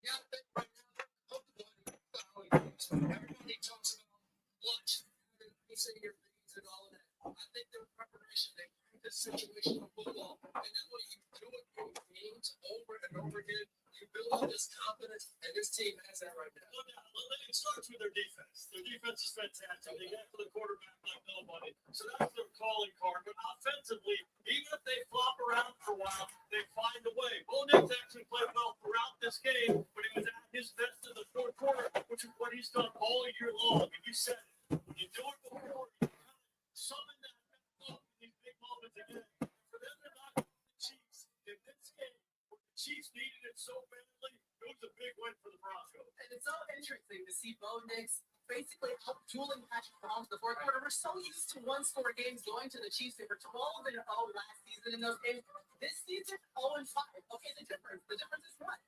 Yeah, I think right now, everybody talks about what they say your things and all of that. I think their preparation, they practice situational football, and then when you do it in games over and over again, you build up this confidence, and this team has that right now. Well, it starts with their defense. Their defense is fantastic. They get to the quarterback like nobody. So that's their calling card. But offensively, even if they flop around for a while, they find a way. Bo Nix actually played well throughout this game, but he was at his best in the fourth quarter, which is what he's done all year long. And you said it. When you do it before, you kind of summon that back up in these big moments again. For them to not beat the Chiefs in this game, where the Chiefs needed it so badly, it was a big win for the Broncos. And it's so interesting to see Bo Nix basically help tooling Patrick Mahomes in the fourth quarter. We're so used to one-score games going to the Chiefs. They were 12-0 last season in those games. This season, 0-5. Okay, the difference is what?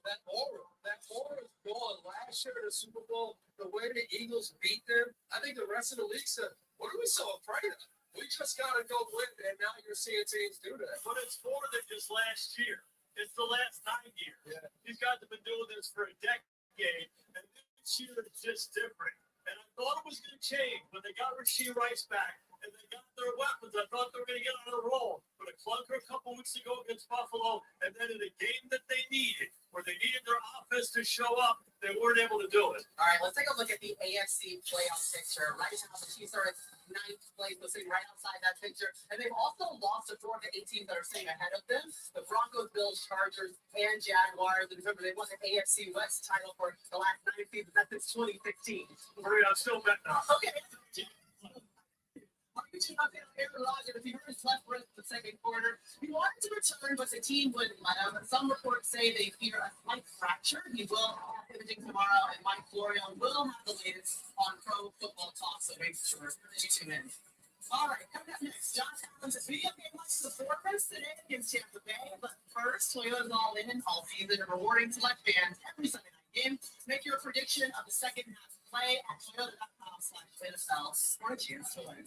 That aura is gone. Last year in the Super Bowl, the way the Eagles beat them, I think the rest of the league said, what are we so afraid of? We just got to go win, and now you're seeing teams do that. But it's more than just last year. It's the last 9 years. Yeah. These guys have been doing this for a decade, and this year it's just different. And I thought it was going to change, but they got Rashee Rice back, and they got their weapons. I thought they were going to get on a roll. But a clunker a couple weeks ago against Buffalo, and then in a game that they needed, where they needed their offense to show up, they weren't able to do it. All right, let's take a look at the AFC playoff picture. Right now, the Chiefs are at 9th place, so sitting right outside that picture. And they've also lost to 4 of the 8 teams that are sitting ahead of them. The Broncos, Bills, Chargers, and Jaguars. And remember, they won the AFC West title for the last 9 seasons. That's since 2016. Maria, I'm still betting on it. Okay. Aaron Rodgers, he hurt his left wrist in the second quarter. He wanted to return, but the team wouldn't let him. Some reports say they fear a slight fracture. He will have imaging tomorrow, and Mike Florio will have the latest on Pro Football Talk, so make sure you tune in. All right, coming up next, Josh Allen's video game watch the performance today against Tampa Bay. But first, Toyota's all in all season, rewarding select fans every Sunday night game. Make your prediction of the second half play at toyota.com/NFL for a chance to win.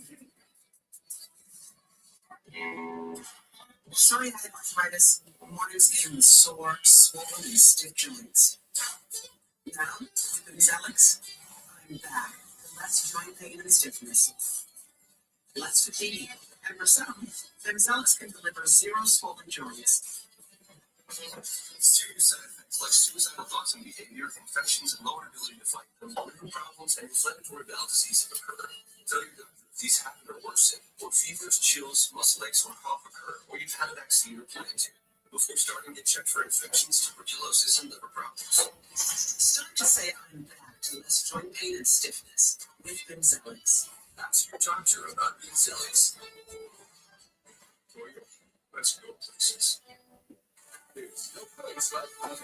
Psoriatic arthritis, morning skin, sore, swollen, and stiff joints. Now, with Bimzelx, I'm back. Less joint pain and stiffness. Less fatigue. And for some, Bimzelx can deliver 0 swollen joints. Serious side effects like suicidal thoughts and behavior, infections, and lower ability to fight them, liver problems, and inflammatory bowel disease have occurred. Tell your doctor if these happen or worsen, or fevers, chills, muscle aches, or cough occur, or you've had a vaccine or plan to. Before starting, get checked for infections, tuberculosis, and liver problems. It's time to say I'm back to less joint pain and stiffness with Bimzelx. Ask your doctor about Bimzelx. Let's go places. There's no place like home.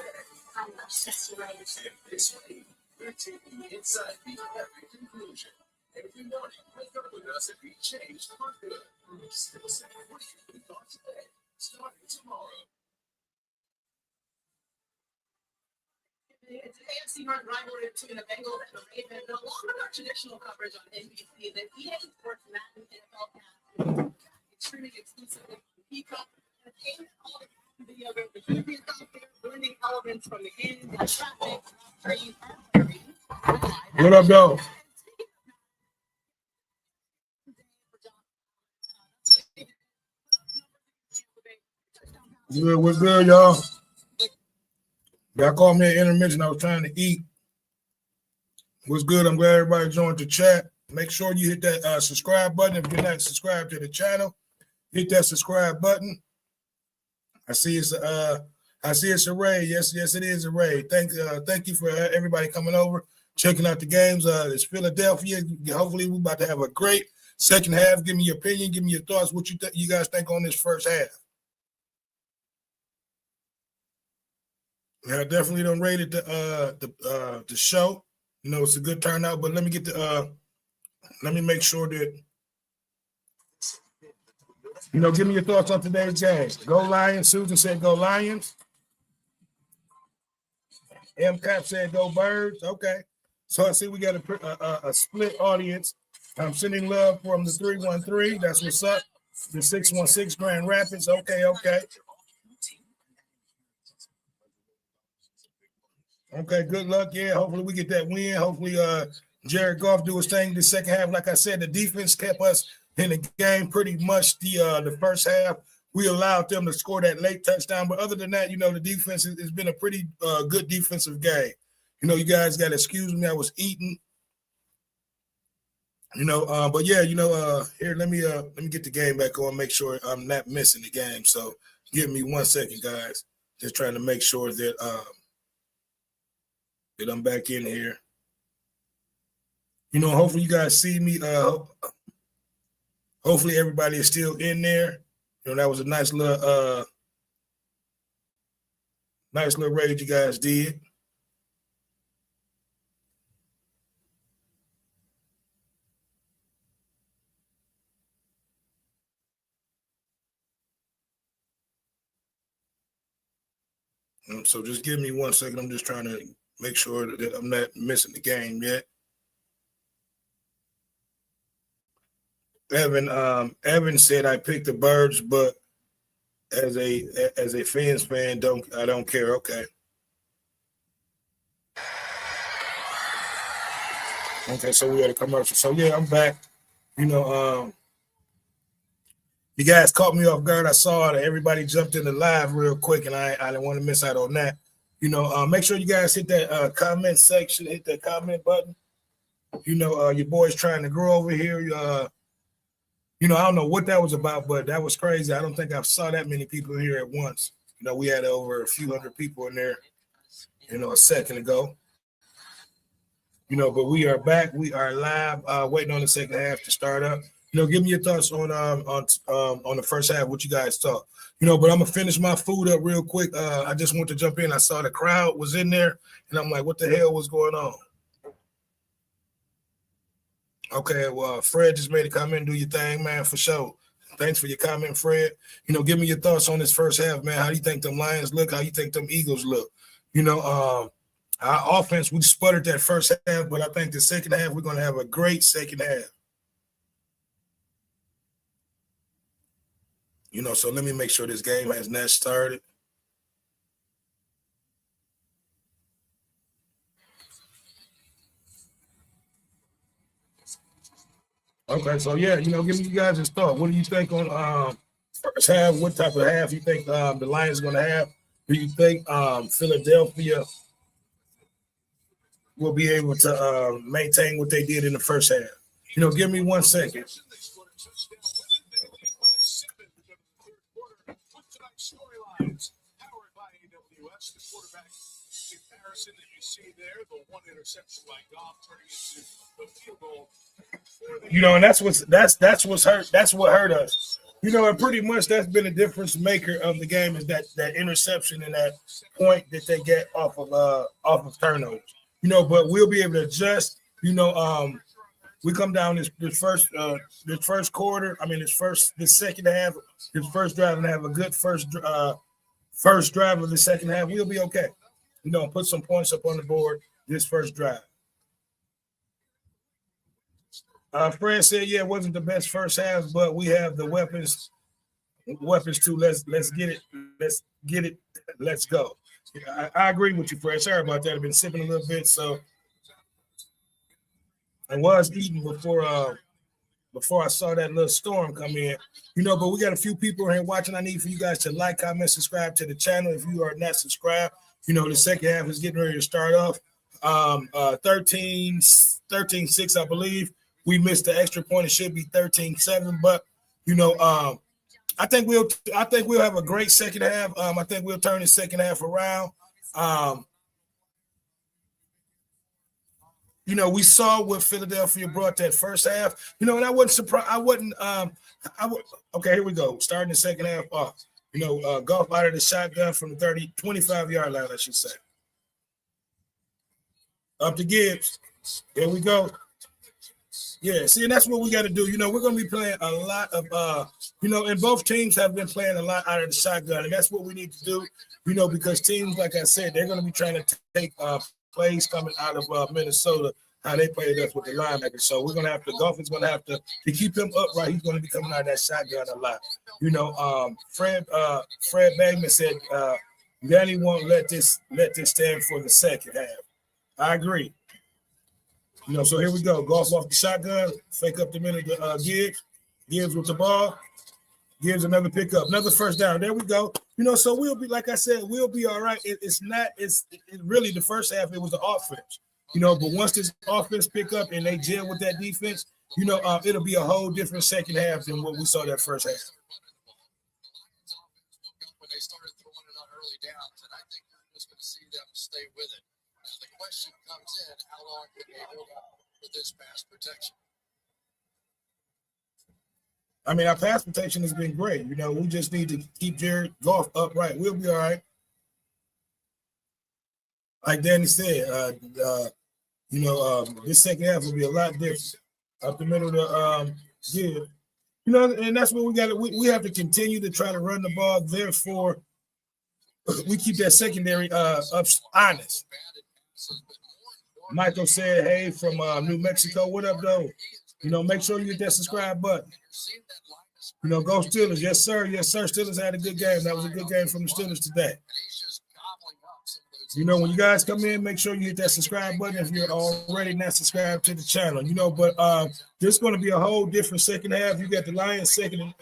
I'm obsessed with it. And this way, we're taking you inside the every conclusion. Every morning, wake up with us and be changed for good. Still say what you thought today, starting tomorrow. It's an AFC North rivalry between the Bengals and the Ravens. And along with our traditional coverage on NBC, the EA Sports Madden NFL Pass is streaming exclusively on Peacock. And aimed at all the video games, the movies out there, blending elements from the game, the traffic, trees, and everything. What up, though? Good, what's good, y'all? Y'all called me an intermission. I was trying to eat. What's good? I'm glad everybody joined the chat. Make sure you hit that subscribe button if you're not subscribed to the channel. Hit that subscribe button. I see it's a Ray. Yes, it is a Ray. Thank you for everybody coming over, checking out the games. It's Philadelphia. Hopefully, we're about to have a great second half. Give me your opinion. Give me your thoughts. What you guys think on this first half? Yeah, I definitely don't rate it the show. You know, it's a good turnout, but let me make sure that, you know, give me your thoughts on today's game. Go Lions. Susan said go Lions. M. Cap said go Birds. Okay. So I see we got a split audience. I'm sending love from the 313. That's what's up. The 616 Grand Rapids. Okay. Okay, good luck. Yeah, hopefully we get that win. Hopefully Jared Goff do his thing the second half. Like I said, the defense kept us in the game pretty much the first half. We allowed them to score that late touchdown. But other than that, the defense has been a pretty good defensive game. You guys got to excuse me. I was eating. But yeah, here, let me get the game back on, make sure I'm not missing the game. So give me 1 second, guys. Just trying to make sure that I'm back in here. Hopefully you guys see me. Hopefully everybody is still in there. That was a nice little raid you guys did. So just give me 1 second. I'm just trying to make sure that I'm not missing the game yet. Evan said I picked the Birds, but as a Fins fan, I don't care. Okay. Okay, so we had a commercial. So yeah, I'm back. You guys caught me off guard. I saw that everybody jumped in the live real quick, and I didn't want to miss out on that. Make sure you guys hit that comment section, hit that comment button. Your boy's trying to grow over here. I don't know what that was about, but that was crazy. I don't think I saw that many people here at once. We had over a few hundred people in there, a second ago. But we are back. We are live, waiting on the second half to start up. Give me your thoughts on the first half, what you guys thought. But I'm gonna finish my food up real quick. I just want to jump in. I saw the crowd was in there, and I'm like, what the hell was going on? Okay, well, Fred just made a comment. Do your thing, man, for sure. Thanks for your comment, Fred. Give me your thoughts on this first half, man. How do you think them Lions look? How do you think them Eagles look? Our offense, we sputtered that first half, but I think the second half, we're going to have a great second half. So let me make sure this game has not started. Okay, so yeah, give me you guys a thought. What do you think on first half? What type of half you think the Lions are going to have? Do you think Philadelphia will be able to maintain what they did in the first half? Give me 1 second. That you see there, the one interception by Goff turning into the field goal. And that's what's hurt. That's what hurt us. And pretty much that's been a difference maker of the game is that interception and that point that they get off of turnovers. But we'll be able to adjust. We come down this first quarter. I mean, this second half, this first drive, and have a good first drive of the second half. We'll be okay. Put some points up on the board this first drive. Fred said, yeah, it wasn't the best first half, but we have the weapons too. Let's get it. Let's get it. Let's go. I agree with you, Fred. Sorry about that. I've been sipping a little bit, so I was eating before I saw that little storm come in. But we got a few people here watching. I need for you guys to like, comment, subscribe to the channel if you are not subscribed. The second half is getting ready to start off. 13-6, I believe. We missed the extra point. It should be 13-7, but I think we'll have a great second half. I think we'll turn the second half around. We saw what Philadelphia brought that first half. And I wasn't surprised. Okay, here we go. Starting the second half off. Goff out of the shotgun from the 25-yard line, I should say. Up to Gibbs. Here we go. Yeah, see, and that's what we got to do. We're going to be playing a lot of, and both teams have been playing a lot out of the shotgun, and that's what we need to do, because teams, like I said, they're going to be trying to take plays coming out of Minnesota, how they played us with the linebackers. So we're going to have to, Goff is going to have to keep him upright. He's going to be coming out of that shotgun a lot. Fred Bagman said, Danny won't let this stand for the second half. I agree. So here we go. Goff off the shotgun, fake up the middle to Gibbs. Gibbs with the ball. Gibbs another pickup, another first down. There we go. So we'll be, like I said, we'll be all right. It's really the first half, it was the offense. But once this offense pick up and they gel with that defense, it'll be a whole different second half than what we saw that first half. When they started throwing it on early downs, and I think you're just going to see them stay with it. Now the question comes in: how long can they hold on with this pass protection? I mean, our pass protection has been great. We just need to keep Jared Goff upright. We'll be all right. Like Danny said, this second half will be a lot different. Up the middle to Gibbs. And that's what we got. We have to continue to try to run the ball. Therefore, we keep that secondary up honest. Michael said, "Hey, from New Mexico, what up, though? Make sure you hit that subscribe button. Go Steelers, yes sir, yes sir. Steelers had a good game. That was a good game from the Steelers today. When you guys come in, make sure you hit that subscribe button if you're already not subscribed to the channel. But there's going to be a whole different second half. You got the Lions second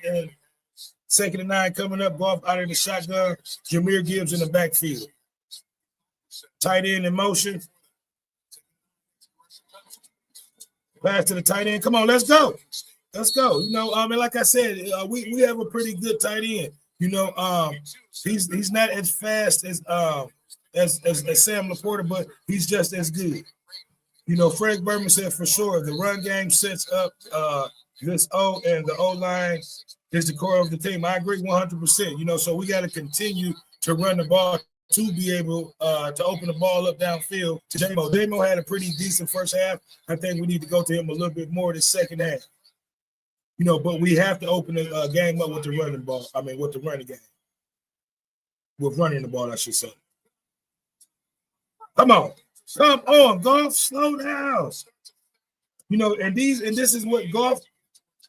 and 9 coming up. Goff out of the shotgun. Jahmyr Gibbs in the backfield. Tight end in motion. Pass to the tight end. Come on, let's go. Let's go. Like I said, we have a pretty good tight end. He's not as fast as Sam Laporta, but he's just as good. Frank Berman said for sure the run game sets up this O, and the O line is the core of the team. I agree 100%. So we got to continue to run the ball to be able to open the ball up downfield to J-Mo. J-Mo had a pretty decent first half. I think we need to go to him a little bit more this second half. But we have to open the game up with the running ball. With the running game. With running the ball, I should say. Come on, Goff, slow down. And this is what Goff.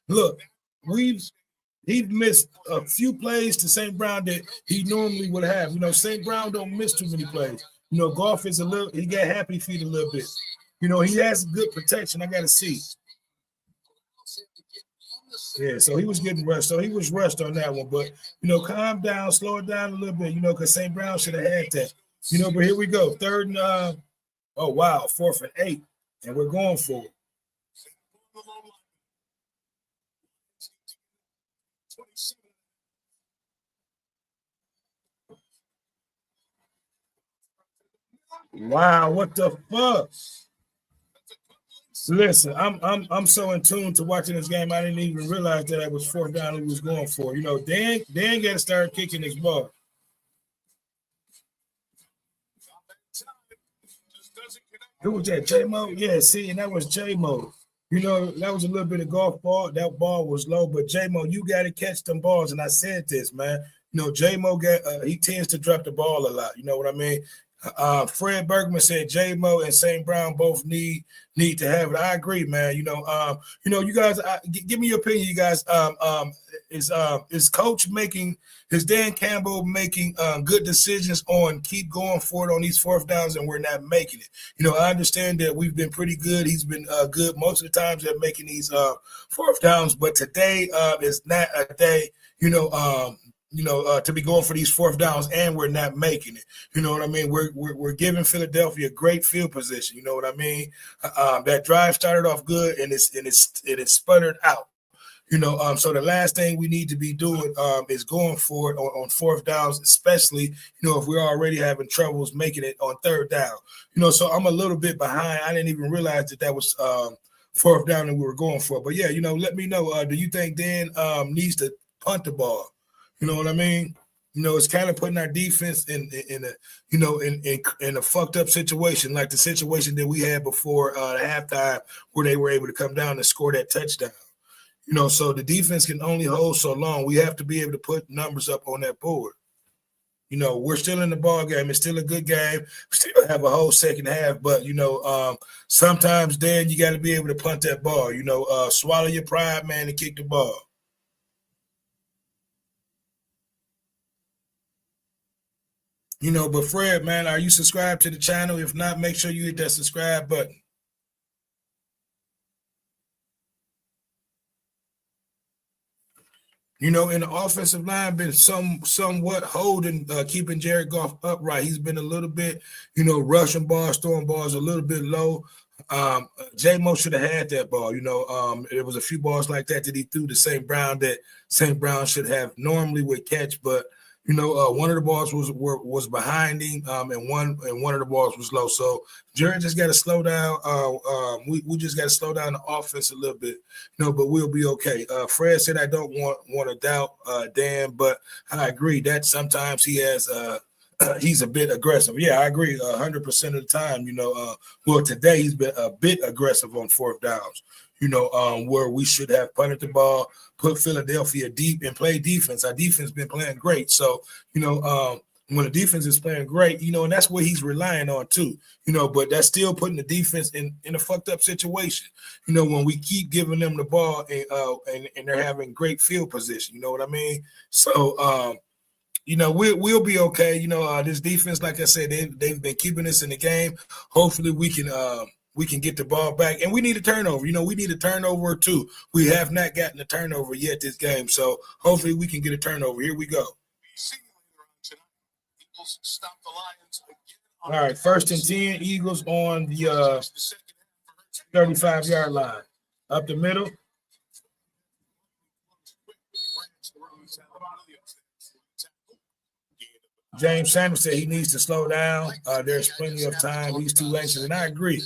Look, he's missed a few plays to St. Brown that he normally would have. St. Brown don't miss too many plays. Goff is he got happy feet a little bit. He has good protection. I got to see. Yeah, so he was getting rushed. So he was rushed on that one. But, calm down, slow it down a little bit, because St. Brown should have had that. But here we go. Third and, 4th and 8. And we're going for it. Wow, what the fuck? Listen, I'm so in tune to watching this game. I didn't even realize that it was 4th down he was going for. Dan got to start kicking his ball. Who was that? J-Mo? Yeah, see, and that was J-Mo. That was a little bit of golf ball. That ball was low, but J-Mo, you got to catch them balls. And I said this, man. J-Mo he tends to drop the ball a lot. You know what I mean? Fred Bergman said J-Mo and St. Brown both need to have it. I agree, man. You guys, give me your opinion. You guys, is Coach is Dan Campbell making good decisions on keep going for it on these 4th downs, and we're not making it? I understand that we've been pretty good. He's been good most of the times at making these 4th downs, but today is not a day. To be going for these 4th downs, and we're not making it. You know what I mean? We're giving Philadelphia great field position. You know what I mean? That drive started off good, and it sputtered out. So the last thing we need to be doing is going for it on 4th downs, especially if we're already having troubles making it on 3rd down. So I'm a little bit behind. I didn't even realize that was 4th down that we were going for. But yeah, let me know. Do you think Dan needs to punt the ball? You know what I mean? It's kind of putting our defense in a fucked up situation, like the situation that we had before the halftime, where they were able to come down and score that touchdown. So the defense can only hold so long. We have to be able to put numbers up on that board. We're still in the ball game. It's still a good game. We still have a whole second half, but sometimes, Dan, you got to be able to punt that ball. Swallow your pride, man, and kick the ball. You know, but Fred, man, are you subscribed to the channel? If not, make sure you hit that subscribe button. You know, in the offensive line, been somewhat holding, keeping Jared Goff upright. He's been a little bit, you know, rushing balls, throwing balls a little bit low. J-Mo should have had that ball. You know, there was a few balls like that he threw to St. Brown that St. Brown should have normally would catch, but you know, one of the balls was behind him, and one of the balls was low. So Jared just got to slow down. We just got to slow down the offense a little bit, you know. But we'll be okay. Fred said I don't want to doubt Dan, but I agree that sometimes he has he's a bit aggressive. Yeah, I agree 100% of the time. You know, well today he's been a bit aggressive on fourth downs. You know, where we should have punted the ball, put Philadelphia deep, and play defense. Our defense been playing great. So, you know, when the defense is playing great, you know, and that's what he's relying on too. You know, but that's still putting the defense in a fucked up situation. You know, when we keep giving them the ball and they're having great field position. You know what I mean? So, you know, we'll be okay. You know, this defense, like I said, they've been keeping us in the game. Hopefully, we can get the ball back, and we need a turnover. You know, we need a turnover too. We have not gotten a turnover yet this game, so hopefully we can get a turnover. Here we go. All right, 1st and 10, Eagles on the 35-yard line. Up the middle. James Sanders said he needs to slow down. There's plenty of time. He's too anxious, and I agree.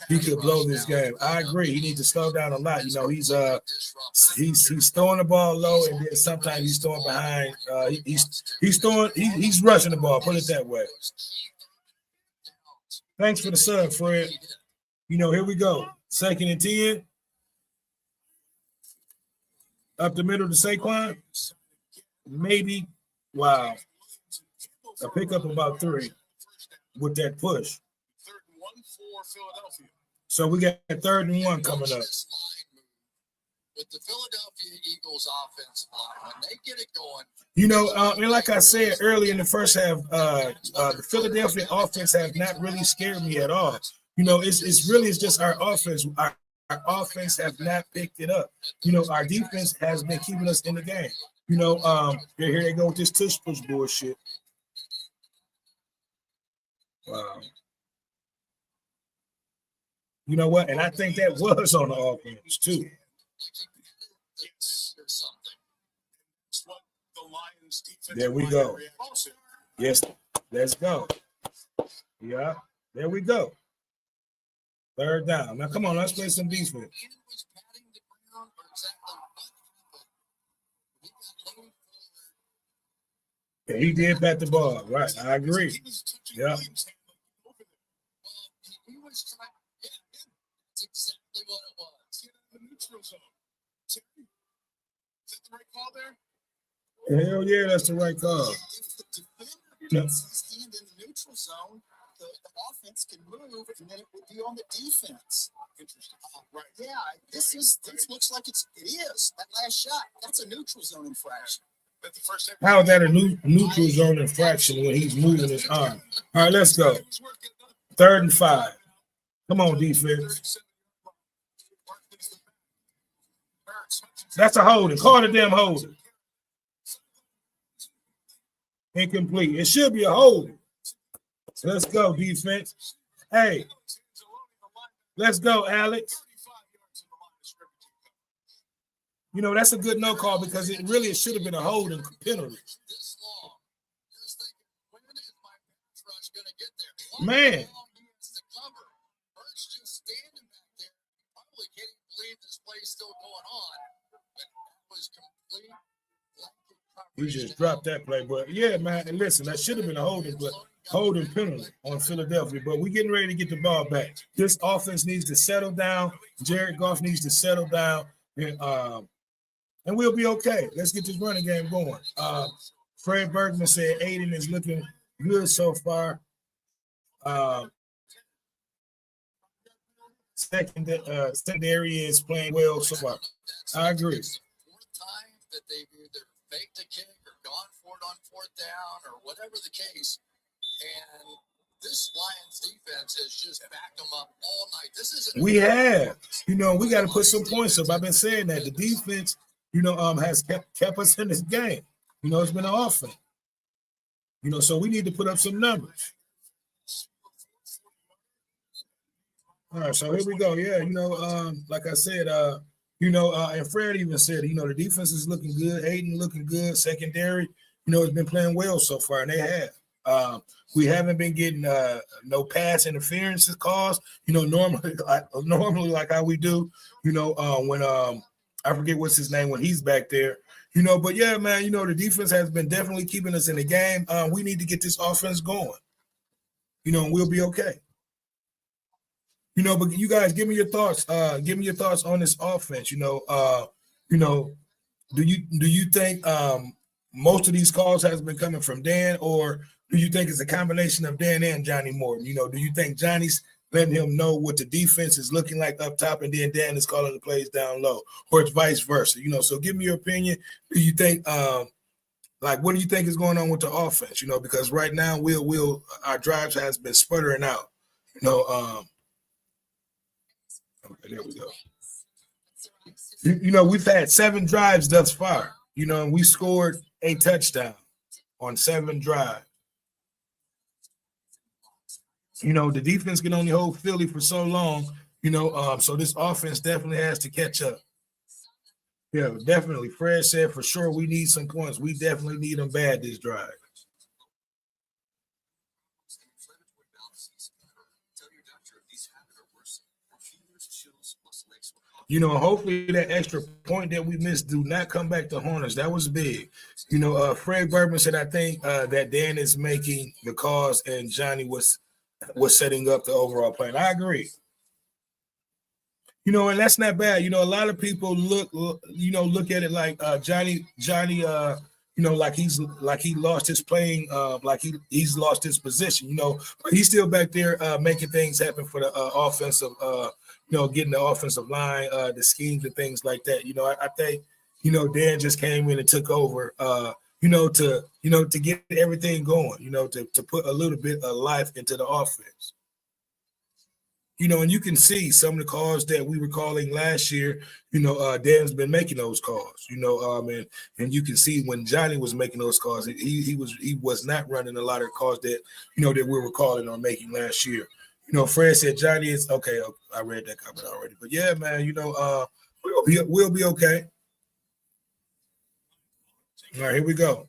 He could blow this game. I agree. He needs to slow down a lot. You know, he's throwing the ball low, and then sometimes he's throwing behind. He's rushing the ball. Put it that way. Thanks for the sub, Fred. You know, here we go. 2nd and 10. Up the middle to Saquon. Maybe. Wow. A pickup about 3 with that push. So we got 3rd and 1 coming up. With the Philadelphia Eagles offensive line, when they get it going. You know, and like I said earlier in the first half, the Philadelphia offense has not really scared me at all. You know, it's just our offense. Our offense have not picked it up. You know, our defense has been keeping us in the game. You know, here they go with this tush push bullshit. Wow. You know what? And I think that was on the offense too. There we go. Yes, let's go. Yeah, there we go. 3rd down. Now, come on, let's play some defense. Yeah, he did pat the ball. Right, I agree. Yeah. Exactly what it was. The neutral zone. Is that the right call there? Hell yeah, that's the right call. If the defender stand in the neutral zone, the offense can move, and then it would be on the defense. Interesting. Right. Yeah, this looks like it is. That last shot, that's a neutral zone infraction. How is that a neutral zone infraction when he's moving his arm? All right, let's go. 3rd and 5. Come on, defense. That's a holding. Call the damn holding. Incomplete. It should be a holding. Let's go, defense. Hey, let's go, Alex. You know, that's a good no call because it really should have been a holding penalty. Man. He just dropped that play, but yeah, man. And listen, that should have been a holding penalty on Philadelphia. But we're getting ready to get the ball back. This offense needs to settle down. Jared Goff needs to settle down, and we'll be okay. Let's get this running game going. Fred Bergman said Aiden is looking good so far. Secondary is playing well so far. I agree. That they've either faked a kick or gone for it on 4th down or whatever the case. And this Lions defense has just backed them up all night. This isn't. We have, you know, we got to put some points up. I've been saying that the defense, you know, has kept us in this game. You know, it's been an offense. You know, so we need to put up some numbers. All right, so here we go. Yeah, you know, like I said, you know, and Fred even said, you know, the defense is looking good. Aiden looking good. Secondary, you know, has been playing well so far, and they have. We haven't been getting no pass interferences calls. You know, normally like how we do. You know, when I forget what's his name when he's back there. You know, but yeah, man, you know, the defense has been definitely keeping us in the game. We need to get this offense going. You know, and we'll be okay. You know, but you guys give me your thoughts. Give me your thoughts on this offense. You know, do you think most of these calls has been coming from Dan, or do you think it's a combination of Dan and Johnny Morton? You know, do you think Johnny's letting him know what the defense is looking like up top, and then Dan is calling the plays down low, or it's vice versa? You know, so give me your opinion. Do you think like what do you think is going on with the offense? You know, because right now our drives has been sputtering out. You know, okay, there we go. You know, we've had 7 drives thus far, you know, and we scored a touchdown on 7 drives. You know, the defense can only hold Philly for so long, you know, so this offense definitely has to catch up. Yeah, definitely. Fred said for sure we need some points. We definitely need them bad this drive. You know, hopefully that extra point that we missed do not come back to haunt us. That was big. You know, Fred Bergman said, I think that Dan is making the calls and Johnny was setting up the overall plan. I agree. You know, and that's not bad. You know, a lot of people look at it like Johnny, you know, like he lost his playing, like he's lost his position, you know, but he's still back there making things happen for the offensive, you know, getting the offensive line, the schemes and things like that. You know, I think, you know, Dan just came in and took over, you know, to get everything going, you know, to put a little bit of life into the offense. You know, and you can see some of the calls that we were calling last year, you know, Dan's been making those calls, you know, and you can see when Johnny was making those calls, he was not running a lot of calls that, you know, that we were calling or making last year. You know, Fred said Johnny is okay. I read that comment already, but yeah, man, you know, we'll be okay. All right, here we go.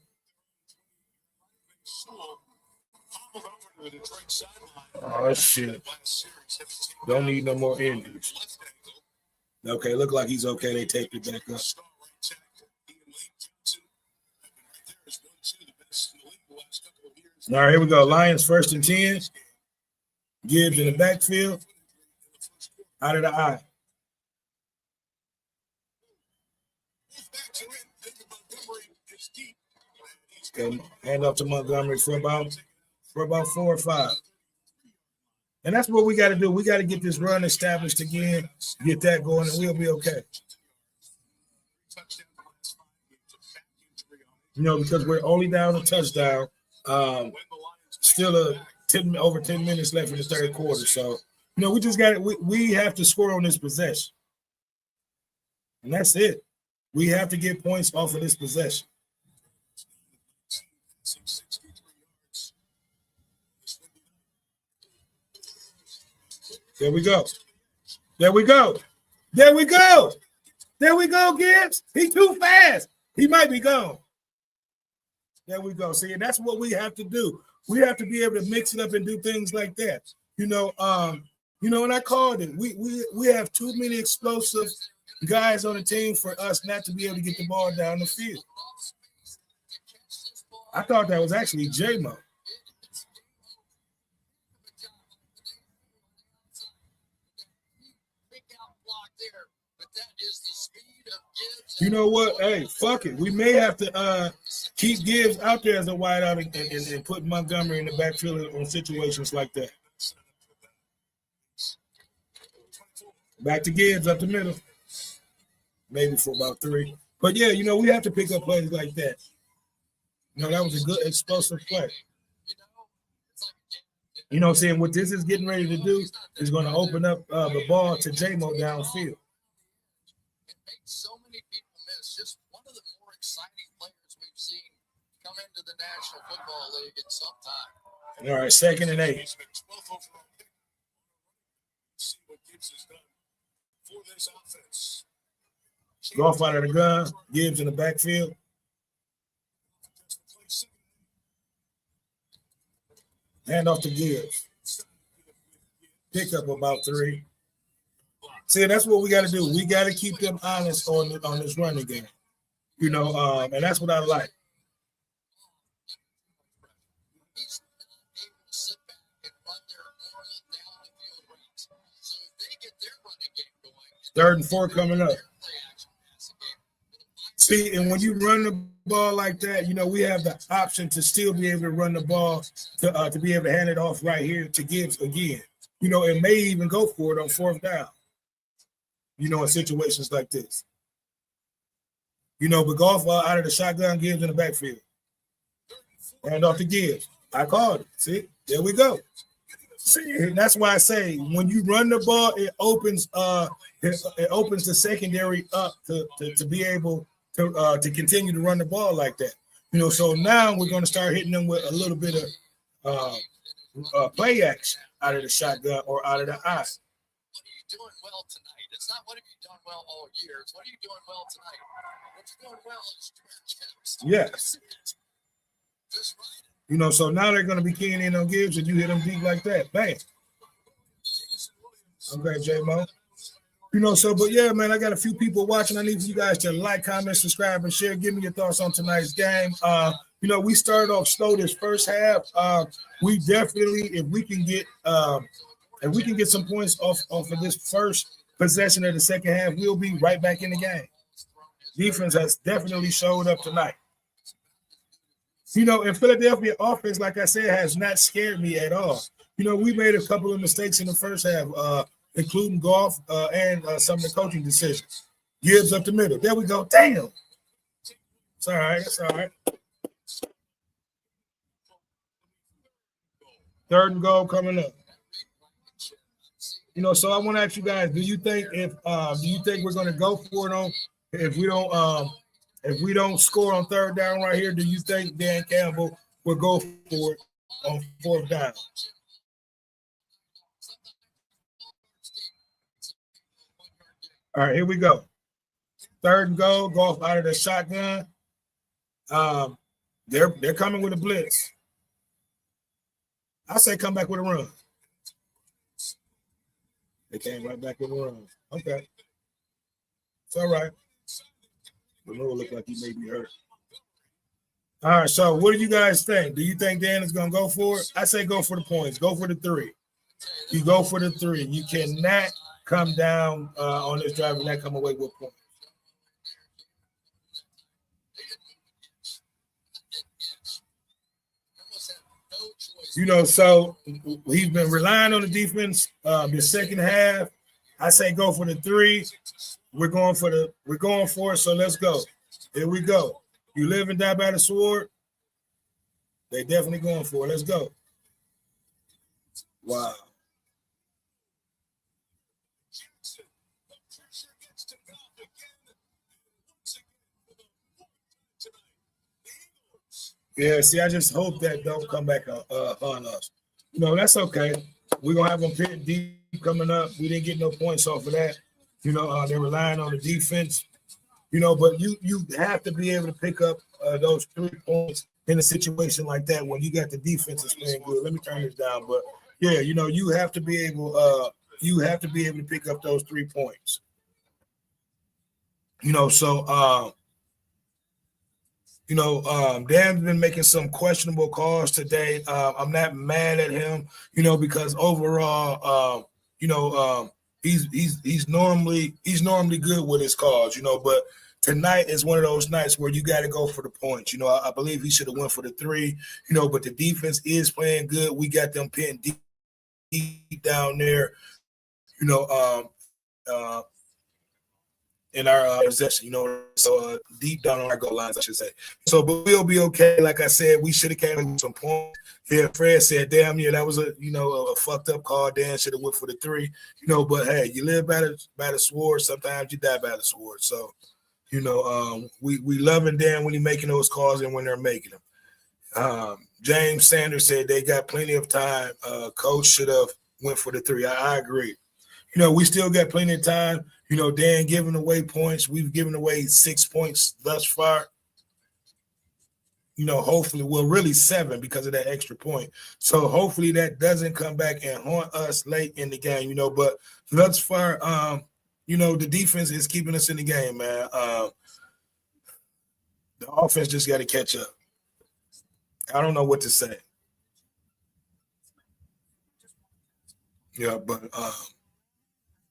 Oh shit! Don't need no more injuries. Okay, look like he's okay. They taped it back up. All right, here we go. Lions 1st and 10. Gibbs in the backfield. Out of the eye. Okay, hand off to Montgomery for about 4 or 5. And that's what we got to do. We got to get this run established again, get that going, and we'll be okay. You know, because we're only down a touchdown. Still over 10 minutes left in the third quarter. So, you know, we just got it. We have to score on this possession. And that's it. We have to get points off of this possession. There we go. There we go. There we go. There we go, Gibbs. He too fast. He might be gone. There we go. See, and that's what we have to do. We have to be able to mix it up and do things like that. You know, and I called it. We have too many explosive guys on the team for us not to be able to get the ball down the field. I thought that was actually J-Mo. You know what? Hey, fuck it. We may have to keep Gibbs out there as a wideout and put Montgomery in the backfield on situations like that. Back to Gibbs up the middle. Maybe for about 3. But yeah, you know, we have to pick up plays like that. You know, that was a good explosive play. You know what I'm saying? What this is getting ready to do is going to open up the ball to J-Mo downfield. It made so many people miss. Just one of the more exciting players we've seen come into the National Football League in some time. All right, 2nd and 8. He's been 12th overall pick. See what Gibbs has done for this offense. Goff out of the gun. Gibbs in the backfield. Hand off to Gibbs. Pick up about 3. See, that's what we got to do. We got to keep them honest on this running game. You know, and that's what I like. He's not able to sit back and run their normal down the field routes. So if they get their running game going, 3rd and 4 coming up. play action passing game. See, and when you run the ball like that, you know, we have the option to still be able to run the ball to be able to hand it off right here to Gibbs again. You know, it may even go for it on 4th down, you know, in situations like this. You know, but Goff out of the shotgun, Gibbs in the backfield. Hand off to Gibbs. I called it. See, there we go. See, and that's why I say when you run the ball, it opens the secondary up to be able to continue to run the ball like that. You know, so now we're going to start hitting them with a little bit of play action out of the shotgun or out of the eye. What are you doing well tonight? It's not what have you done well all year. It's what are you doing well tonight? What you're doing well is Yes. just right. You know, so now they're going to be keying in on Gibbs and you hit them deep like that. Bang. Okay, J-Mo. You know, so, but yeah, man, I got a few people watching. I need you guys to like, comment, subscribe, and share. Give me your thoughts on tonight's game. You know, we started off slow this first half. We definitely, if we can get some points off of this first possession of the second half, we'll be right back in the game. Defense has definitely showed up tonight. You know, in Philadelphia offense, like I said, has not scared me at all. You know, we made a couple of mistakes in the first half, including Goff and some of the coaching decisions. Gibbs up the middle. There we go. Damn. It's all right. It's all right. 3rd and goal coming up. You know, so I want to ask you guys: do you think we're going to go for it on if we don't score on 3rd down right here? Do you think Dan Campbell will go for it on 4th down? All right, here we go. 3rd and goal. Goff out of the shotgun. They're coming with a blitz. I say come back with a run. They came right back with a run. Okay. It's all right. Manure looked like he may be hurt. All right, so what do you guys think? Do you think Dan is going to go for it? I say go for the points. Go for the 3. You go for the 3. You cannot come down on this drive and not come away with points. You know, so he's been relying on the defense the second half. I say go for the 3. We're going for it, so let's go. Here we go. You live and die by the sword. They definitely going for it. Let's go. Wow. Yeah, see, I just hope that don't come back on us. You know, that's okay. We're going to have them pinned deep coming up. We didn't get no points off of that. You know, they're relying on the defense. You know, but you have to be able to pick up those 3 points in a situation like that when you got the defense is playing good. Let me turn this down. But, yeah, you know, you have to be able to pick up those 3 points. You know, so Dan's been making some questionable calls today. I'm not mad at him, you know, because overall, he's normally good with his calls, you know. But tonight is one of those nights where you got to go for the points. You know, I believe he should have went for the 3, you know. But the defense is playing good. We got them pinned deep down there, you know. in our possession, so deep down on our goal lines, I should say. So, but we'll be okay. Like I said, we should have came with some points. Yeah, Fred said, "Damn, yeah, that was a fucked up call. Dan should have went for the 3." But hey, you live by the sword. Sometimes you die by the sword. So, we loving Dan when he's making those calls and when they're making them. James Sanders said they got plenty of time. Coach should have went for the 3. I agree. We still got plenty of time. Dan giving away points. We've given away 6 points thus far. Hopefully, really 7 because of that extra point. So hopefully that doesn't come back and haunt us late in the game, But thus far, the defense is keeping us in the game, man. The offense just got to catch up. I don't know what to say. Yeah,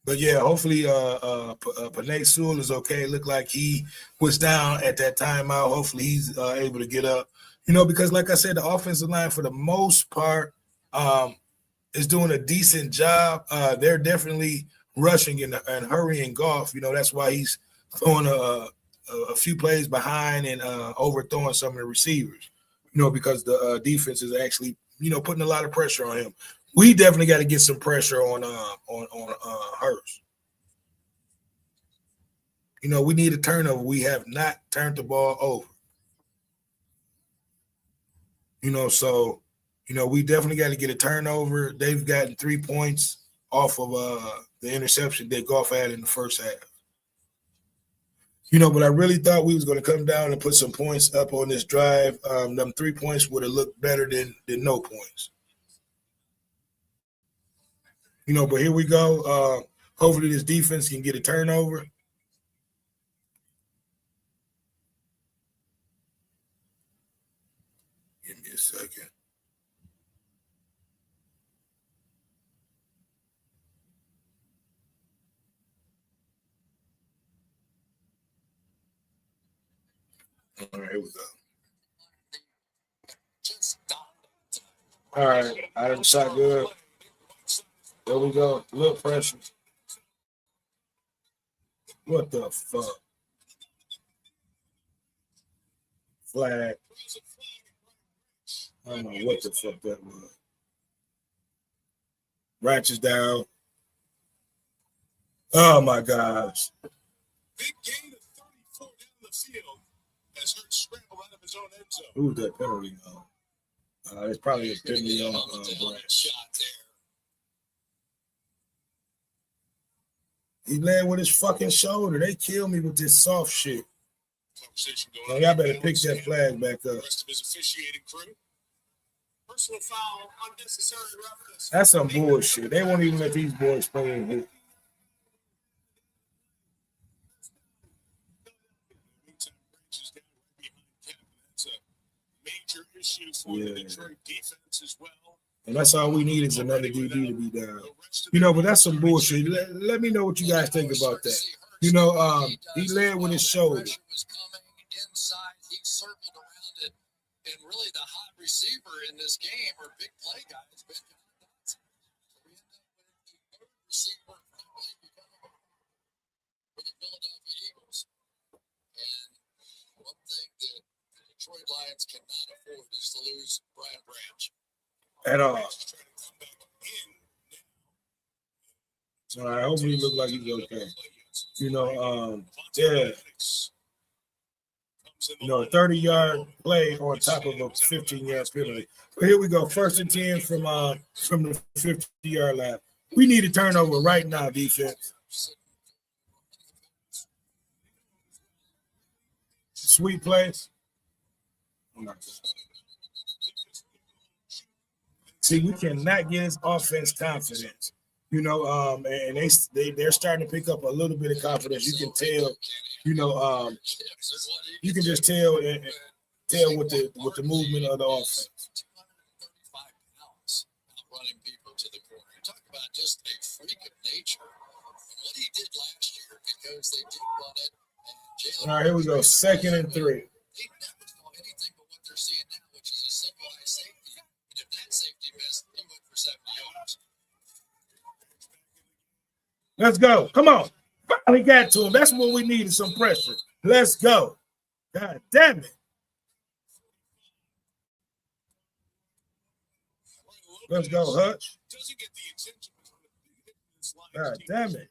but yeah, hopefully Panay Sewell is okay. Looked like he was down at that timeout. Hopefully he's able to get up. Because like I said, the offensive line for the most part is doing a decent job. They're definitely rushing and hurrying Goff. That's why he's throwing a few plays behind and overthrowing some of the receivers. Because the defense is actually putting a lot of pressure on him. We definitely got to get some pressure on Hurts. We need a turnover. We have not turned the ball over. So we definitely got to get a turnover. They've gotten 3 points off of the interception that Goff had in the first half. But I really thought we was going to come down and put some points up on this drive. Them 3 points would have looked better than no points. But here we go. Hopefully this defense can get a turnover. Give me a second. All right, here we go. All right, I done shot good. There we go. A little pressure. What the fuck? Flag. I don't know what the fuck that was. Ratchets down. Oh my gosh. Big gain of 34 down the field as Hurts scrambled out of his own end zone. Who's that penalty on? It's probably a penalty on Branch. He landed with his fucking shoulder. They kill me with this soft shit. Well, y'all better pick that flag back up. The rest of his officiating crew. Personal foul, unnecessary roughness. That's some bullshit. They won't even let these boys play in here. That's a major issue for the Detroit defense as well. And that's all we need is another DB to be down. But that's some bullshit. Let me know what you guys think about that. He led with his shoulder. Was coming inside. He circled around it. And really the hot receiver in this game or big play guy has been John Dodson. We end up with the third receiver for the Philadelphia Eagles. And one thing that the Detroit Lions cannot afford is to lose Brian Branch. At all. All right, hopefully he look like he's okay. Yeah. 30-yard play on top of a 15-yard penalty. But here we go. 1st and 10 from the 50-yard line. We need a turnover right now, defense. Sweet place. See, we cannot get his offense confidence. And they're starting to pick up a little bit of confidence. You can tell, you can just tell with the movement of the offense. 235 pounds running people to the corner. You talk about just a freak of nature. And what he did last year, because they did run it. And all right, here we go. 2nd and 3. They never saw anything but what they're seeing now, which is a single high safety. And if that safety missed, he went for 70 yards. Let's go. Come on. Finally got to him. That's what we needed, some pressure. Let's go. God damn it. Let's go, Hutch. God damn it.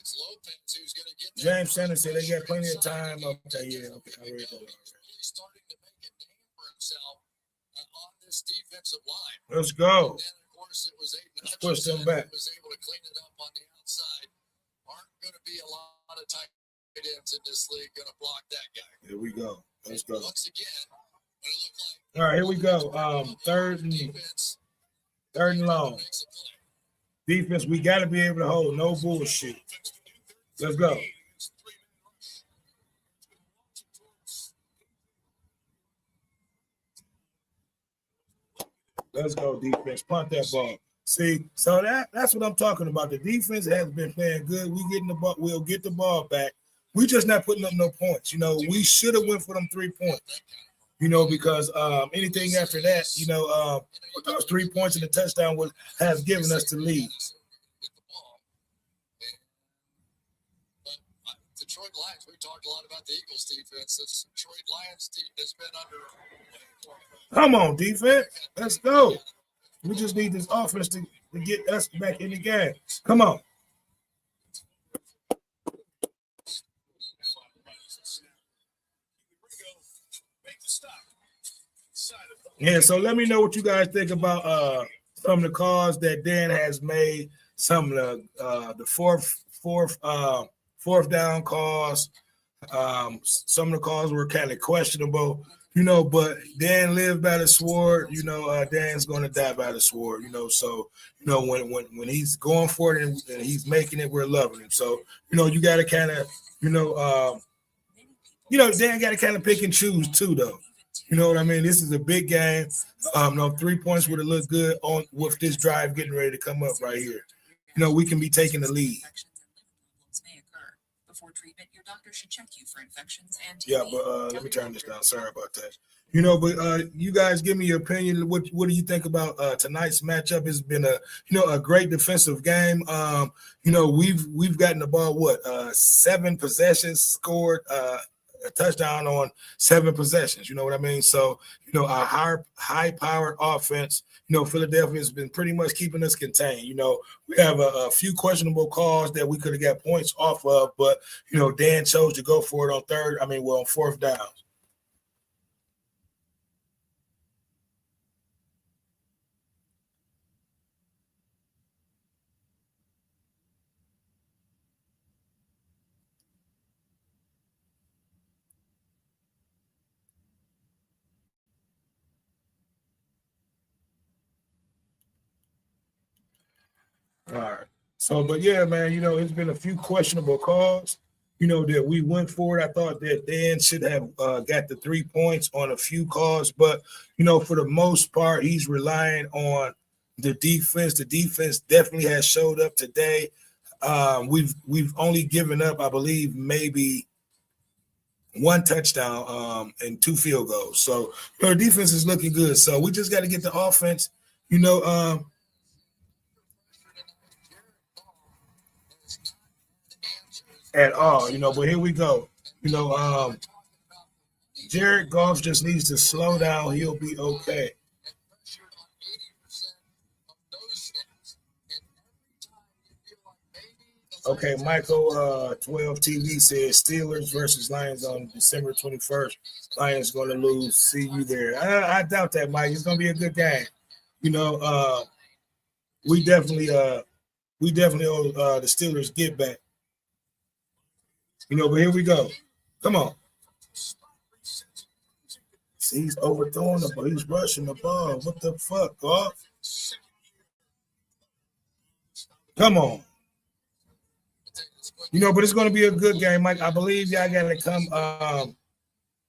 It's Lopez who's going to get that James Sanders said they got plenty of time. Okay, yeah, okay. I read that. really starting to make a name for himself on this defensive line. Let's go. And then, of course, it was Aiden Let's push them Hutchinson back. who was able to clean it up on the outside. Aren't going to be a lot of tight ends in this league going to block that guy. Here we go. Let's go. Once again, when it looked like All right, here we go. Third and long. Defense, we got to be able to hold. No bullshit. Let's go. Let's go, defense. Punt that ball. See, so that's what I'm talking about. The defense has been playing good. We getting the ball. We'll get the ball back. We just not putting up no points. You know, we should have went for them 3 points. You know, because anything after that, you know, those 3 points and the touchdown has given us the lead. Detroit Lions, we talked a lot about the Eagles defense. This Detroit Lions team has been under. Come on, defense. Let's go. We just need this offense to get us back in the game. Come on. Yeah, so let me know what you guys think about some of the calls that Dan has made. Some of the fourth down calls. Some of the calls were kind of questionable, you know, but Dan lived by the sword. You know, Dan's going to die by the sword, you know. So, you know, when he's going for it and he's making it, we're loving him. So, you know, you got to kind of, Dan got to kind of pick and choose too, though. You know what I mean? This is a big game. No 3 points would have looked good on with this drive getting ready to come up right here. You know, we can be taking the lead. Before treatment, your doctor should check you for infections and Yeah, but let me turn this down. Sorry about that. You know, but you guys give me your opinion. What do you think about tonight's matchup? It's been a great defensive game. You know, we've gotten the ball 7 possessions, scored a touchdown on 7 possessions. You know what I mean? So, you know, our high-powered offense, you know, Philadelphia has been pretty much keeping us contained. You know, we have a few questionable calls that we could have got points off of, but, you know, Dan chose to go for it on fourth down. All right. So, but yeah, man, you know, it's been a few questionable calls, you know, that we went for it. I thought that Dan should have got the 3 points on a few calls, but, you know, for the most part, he's relying on the defense. The defense definitely has showed up today. We've only given up, I believe, maybe 1 touchdown and 2 field goals. So, you know, the defense is looking good. So we just got to get the offense, you know, at all, you know, but here we go. You know, Jared Goff just needs to slow down. He'll be okay. Okay, Michael 12 TV says Steelers versus Lions on December 21st. Lions going to lose. See you there. I doubt that, Mike. It's going to be a good game. You know, we definitely owe the Steelers get back. You know, but here we go. Come on. See, he's overthrowing the ball. He's rushing the ball. What the fuck, Goff? Come on. You know, but it's going to be a good game, Mike. I believe y'all got to come.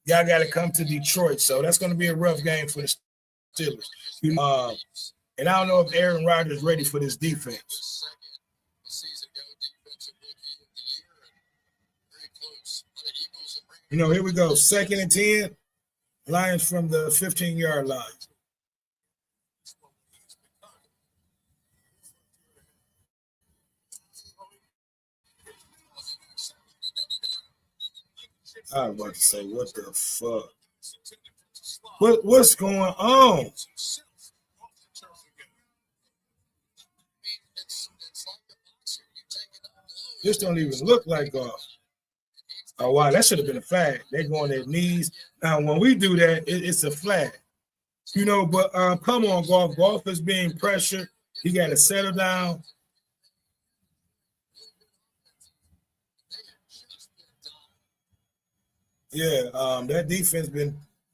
Y'all got to come to Detroit, so that's going to be a rough game for the Steelers. And I don't know if Aaron Rodgers is ready for this defense. You know, here we go. 2nd and 10. Lions from the 15-yard line. I was about to say, what the fuck? What's going on? This don't even look like golf. Oh, wow, that should have been a flag. They're going their knees. Now, when we do that, it's a flag. You know, but come on, golf. Golf is being pressured. You got to settle down. Yeah, that defense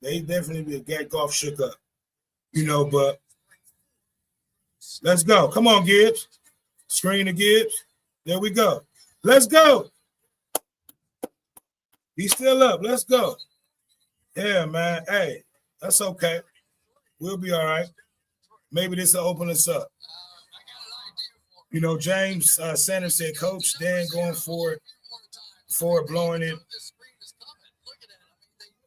they definitely got golf shook up. You know, but let's go. Come on, Gibbs. Screen to Gibbs. There we go. Let's go. He's still up. Let's go. Yeah, man. Hey, that's okay. We'll be all right. Maybe this will open us up. You know, James Sanders said, Coach Dan going for it, blowing it.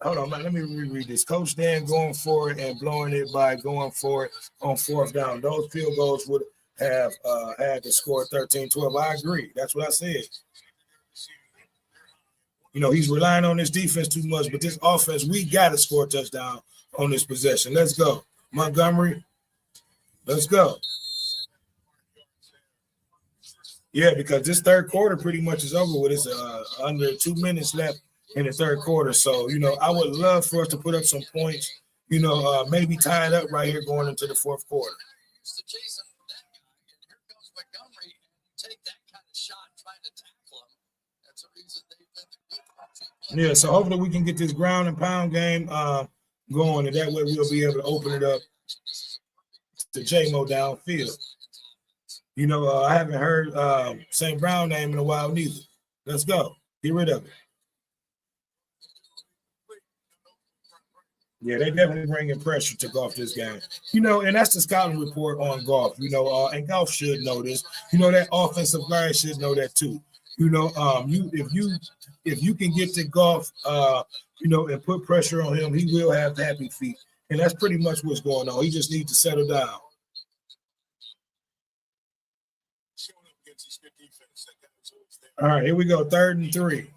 Hold on, man. Let me reread this. Coach Dan going for it and blowing it by going for it on fourth down. Those field goals would have had to score 13-12. I agree. That's what I said. You know, he's relying on this defense too much, but this offense, we got to score a touchdown on this possession. Let's go. Montgomery, let's go. Yeah, because this third quarter pretty much is over with. It's under 2 minutes left in the third quarter. So, you know, I would love for us to put up some points, you know, maybe tie it up right here going into the fourth quarter. Yeah, so hopefully we can get this ground and pound game going, and that way we'll be able to open it up to J-Mo downfield. You know, I haven't heard St. Brown name in a while neither. Let's go. Get rid of it. Yeah, they definitely bringing pressure to golf this game. You know, and that's the scouting report on golf. You know, and golf should know this. You know, that offensive line should know that too. You know, if you can get to golf, you know, and put pressure on him, he will have happy feet. And that's pretty much what's going on. He just needs to settle down. All right, here we go. 3rd and 3.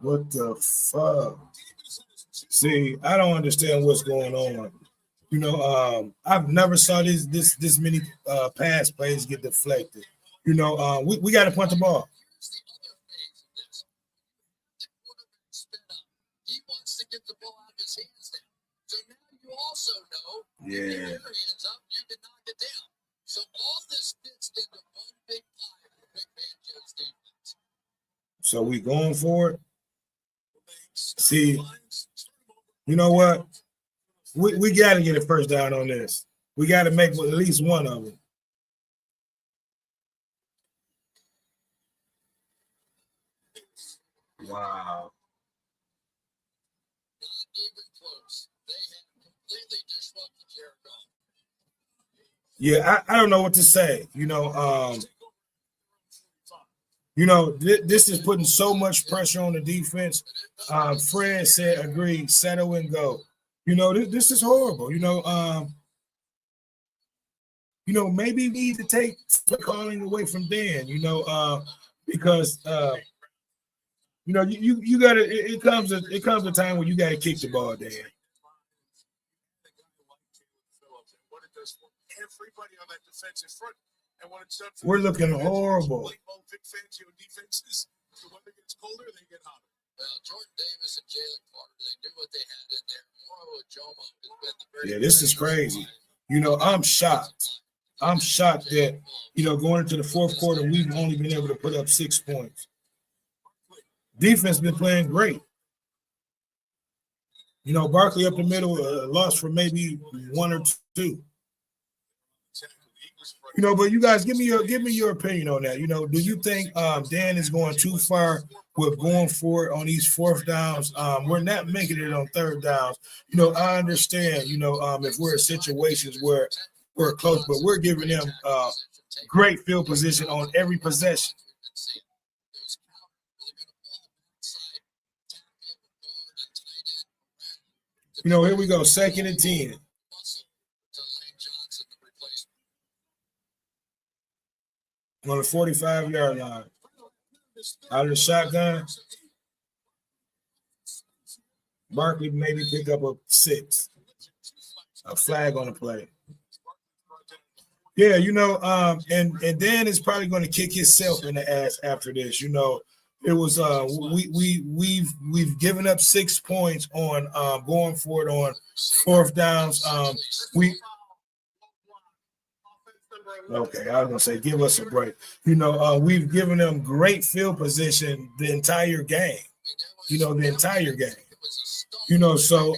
What the fuck? See, I don't understand what's going on. You know, I've never saw this many pass plays get deflected. You know, we got to punt the ball. He wants to get the ball out of his hands now. So now you also know, yeah, your hands up, you can knock it down. So all this fits into one big pie for Big Fangio's defense. So we going for it. See, you know what? We got to get a first down on this. We got to make at least one of them. Wow. Not even close. They have completely disrupted Jericho. Yeah, I don't know what to say. You know, this is putting so much pressure on the defense. Fred said, agreed, settle and go. You know, this is horrible. You know, maybe we need to take the calling away from Dan, you know, because you know, you gotta it comes a time when you gotta kick the ball, Dan. Everybody on that defensive front. And when it's we're looking horrible. Big Fangio defenses, so when it gets colder, they get hotter. Well, Jordan Davis and Jalen Carter, they knew what they had in there. Moro Ajomo has been the very this is crazy. You know, I'm shocked. I'm shocked that, you know, going into the fourth quarter, we've only been able to put up 6 points. Defense been playing great. You know, Barkley up the middle, lost for maybe 1 or 2. You know, but you guys give me your opinion on that. You know, do you think Dan is going too far with going for it on these fourth downs? We're not making it on third downs. You know, I understand, you know, if we're in situations where we're close, but we're giving them great field position on every possession. You know, here we go, 2nd and 10. Muscle to Lane Johnson, the replacement. On the 45-yard line. Out of the shotgun. Barkley maybe pick up a 6. A flag on the play. Yeah, you know, and Dan is probably going to kick himself in the ass after this. You know, it was we've given up 6 points on going for it on 4th downs. Okay, I was gonna say give us a break. You know, we've given them great field position the entire game. You know, the entire game. You know, so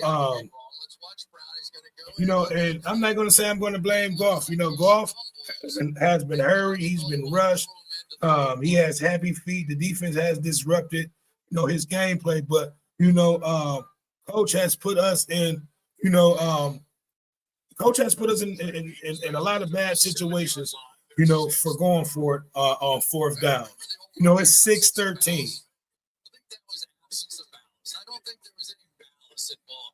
you know, and I'm not gonna say I'm gonna blame Goff. You know, Goff has been hurried, he's been rushed, he has happy feet, the defense has disrupted, you know, his gameplay, but you know, coach has put us in, you know, coach has put us in a lot of bad situations, you know, for going for it on 4th down. You know, it's 6-13.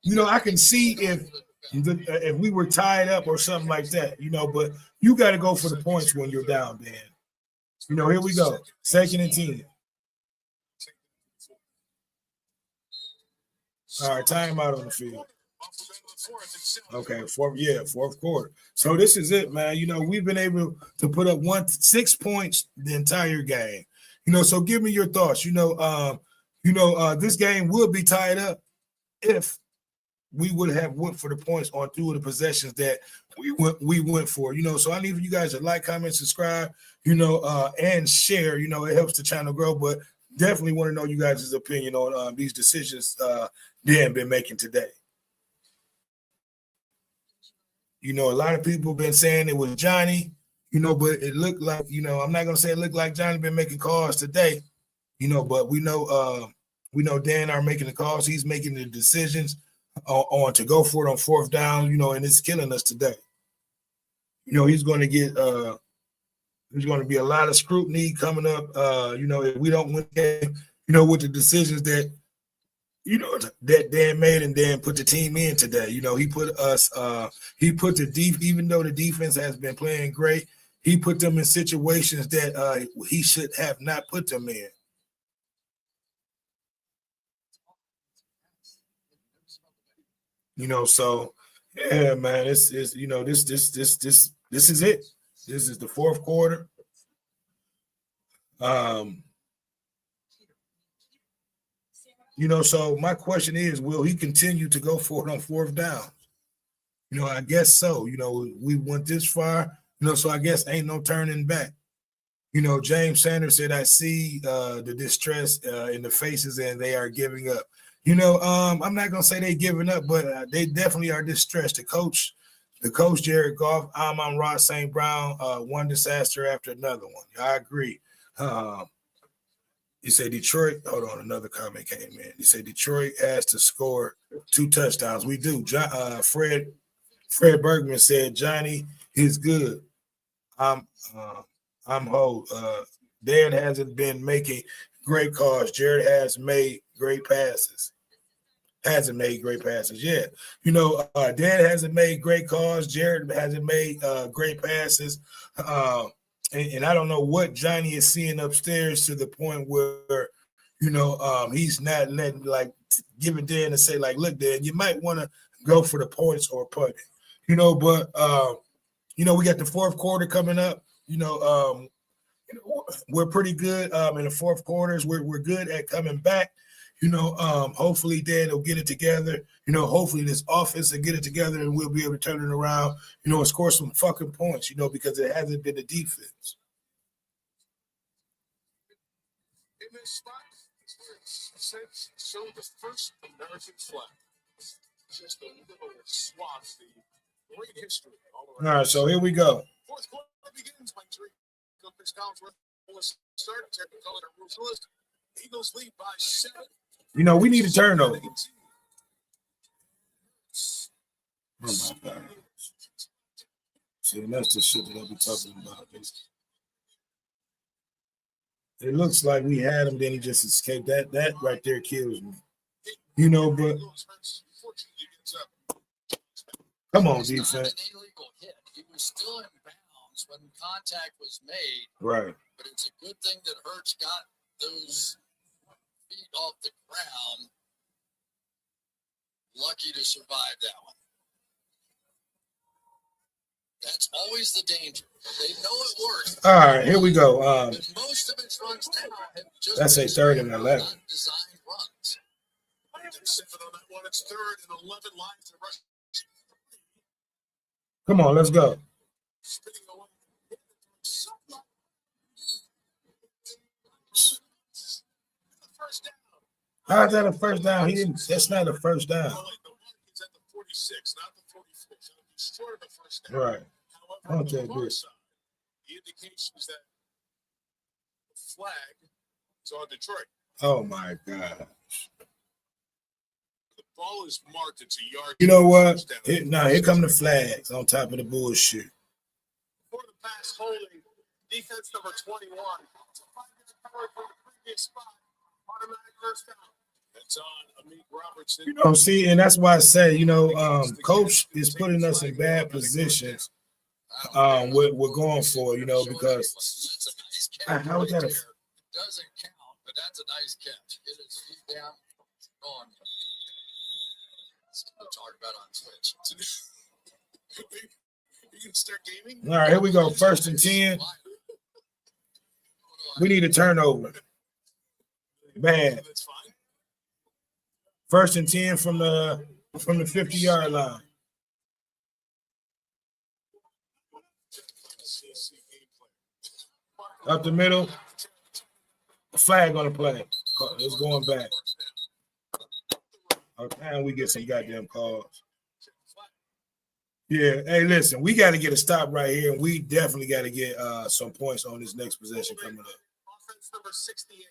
You know, I can see if we were tied up or something like that, you know, but you got to go for the points when you're down, Dan. You know, here we go. 2nd and 10. All right, timeout on the field. Okay, 4th quarter. So this is it, man. You know, we've been able to put up 6 points the entire game. You know, so give me your thoughts. You know, this game would be tied up if we would have went for the points on 2 of the possessions that we went for. You know, so I need for you guys to like, comment, subscribe, you know, and share. You know, it helps the channel grow, but definitely want to know you guys' opinion on these decisions Dan been making today. You know, a lot of people been saying it was Johnny, you know, but it looked like, you know, I'm not going to say it looked like Johnny been making calls today, you know, but we know Dan are making the calls. He's making the decisions on to go for it on 4th down, you know, and it's killing us today. You know, he's going to get there's going to be a lot of scrutiny coming up, you know, if we don't win the game, you know, with the decisions that, you know, that Dan made and Dan put the team in today. You know, he put even though the defense has been playing great, he put them in situations that he should have not put them in. You know, so yeah, man, it's you know, this is it. This is the 4th quarter. You know, so my question is, will he continue to go for it on 4th down? You know, I guess so. You know, we went this far, you know, so I guess ain't no turning back. You know, James Sanders said, I see the distress in the faces and they are giving up. You know, I'm not going to say they giving up, but they definitely are distressed. The coach, Jared Goff, Amon-Ra St. Brown, one disaster after another one. I agree. He said Detroit, hold on, another comment came in. He said Detroit has to score 2 touchdowns. We do. Fred Bergman said Johnny is good. I'm hold. Dan hasn't been making great calls. Jared has made great passes. Hasn't made great passes yet. You know, Dan hasn't made great calls. Jared hasn't made great passes. And I don't know what Johnny is seeing upstairs to the point where, you know, he's not letting, like, giving Dan to say, like, look, Dan, you might want to go for the points or punt it. You know, but, you know, we got the 4th quarter coming up. You know, we're pretty good in the 4th quarters. We're good at coming back. You know, hopefully Dan will get it together. You know, hopefully this offense will get it together and we'll be able to turn it around, you know, and score some fucking points, you know, because it hasn't been the defense. In this spot, show the first American flag. Just a little swath, the great history. All right, so here we go. 4th quarter begins by Drake. Chris Collinsworth will start. Technicolor Ruthless. Eagles lead by 7. You know, we need a turnover. Oh my God. See, that's the shit that I'll be talking about. It looks like we had him, then he just escaped. That right there kills me. You know, but Come on, It was not defense. an illegal hit. He was still in bounds when contact was made, Right. but it's a good thing that Hurts got those feet off the ground. Lucky to survive that one. That's always the danger. They know it works. All right, here we go. But most of its runs now have just That's a been third and straight 11. run, not designed runs. There's 7 on that one. It's 3rd and 11 lines to rush. Come on, let's go. Spinning away. First down. How's that a first down? He didn't. That's not a first down. The mark is at the 46, not the 44. So it'll be short of a first down. Right. However, Okay, on the far good. side, the indication is that the flag is on Detroit. Oh my God. The ball is marked. It's a yard. You know what? Touchdown. Here come the flags on top of the bullshit. For the pass holding, defense number 21. Covered from the previous spot. Automatic first down. That's on Amik Robertson. You know, see, and that's why I say, coach is putting us in bad positions. We're going for, because That's a nice catch. how is that? Right there. It doesn't count, but that's a nice catch. Get his feet down. On. Something to talk about on Twitch. You can start gaming. All right, here we go. 1st and 10. We need a turnover. Bad. That's fine. 1st and 10 from the 50-yard line. Up the middle. Flag on the play. It's going back. And we get some goddamn calls. Yeah. Hey, listen, we got to get a stop right here, and we definitely got to get some points on this next possession coming up. Offense number 68.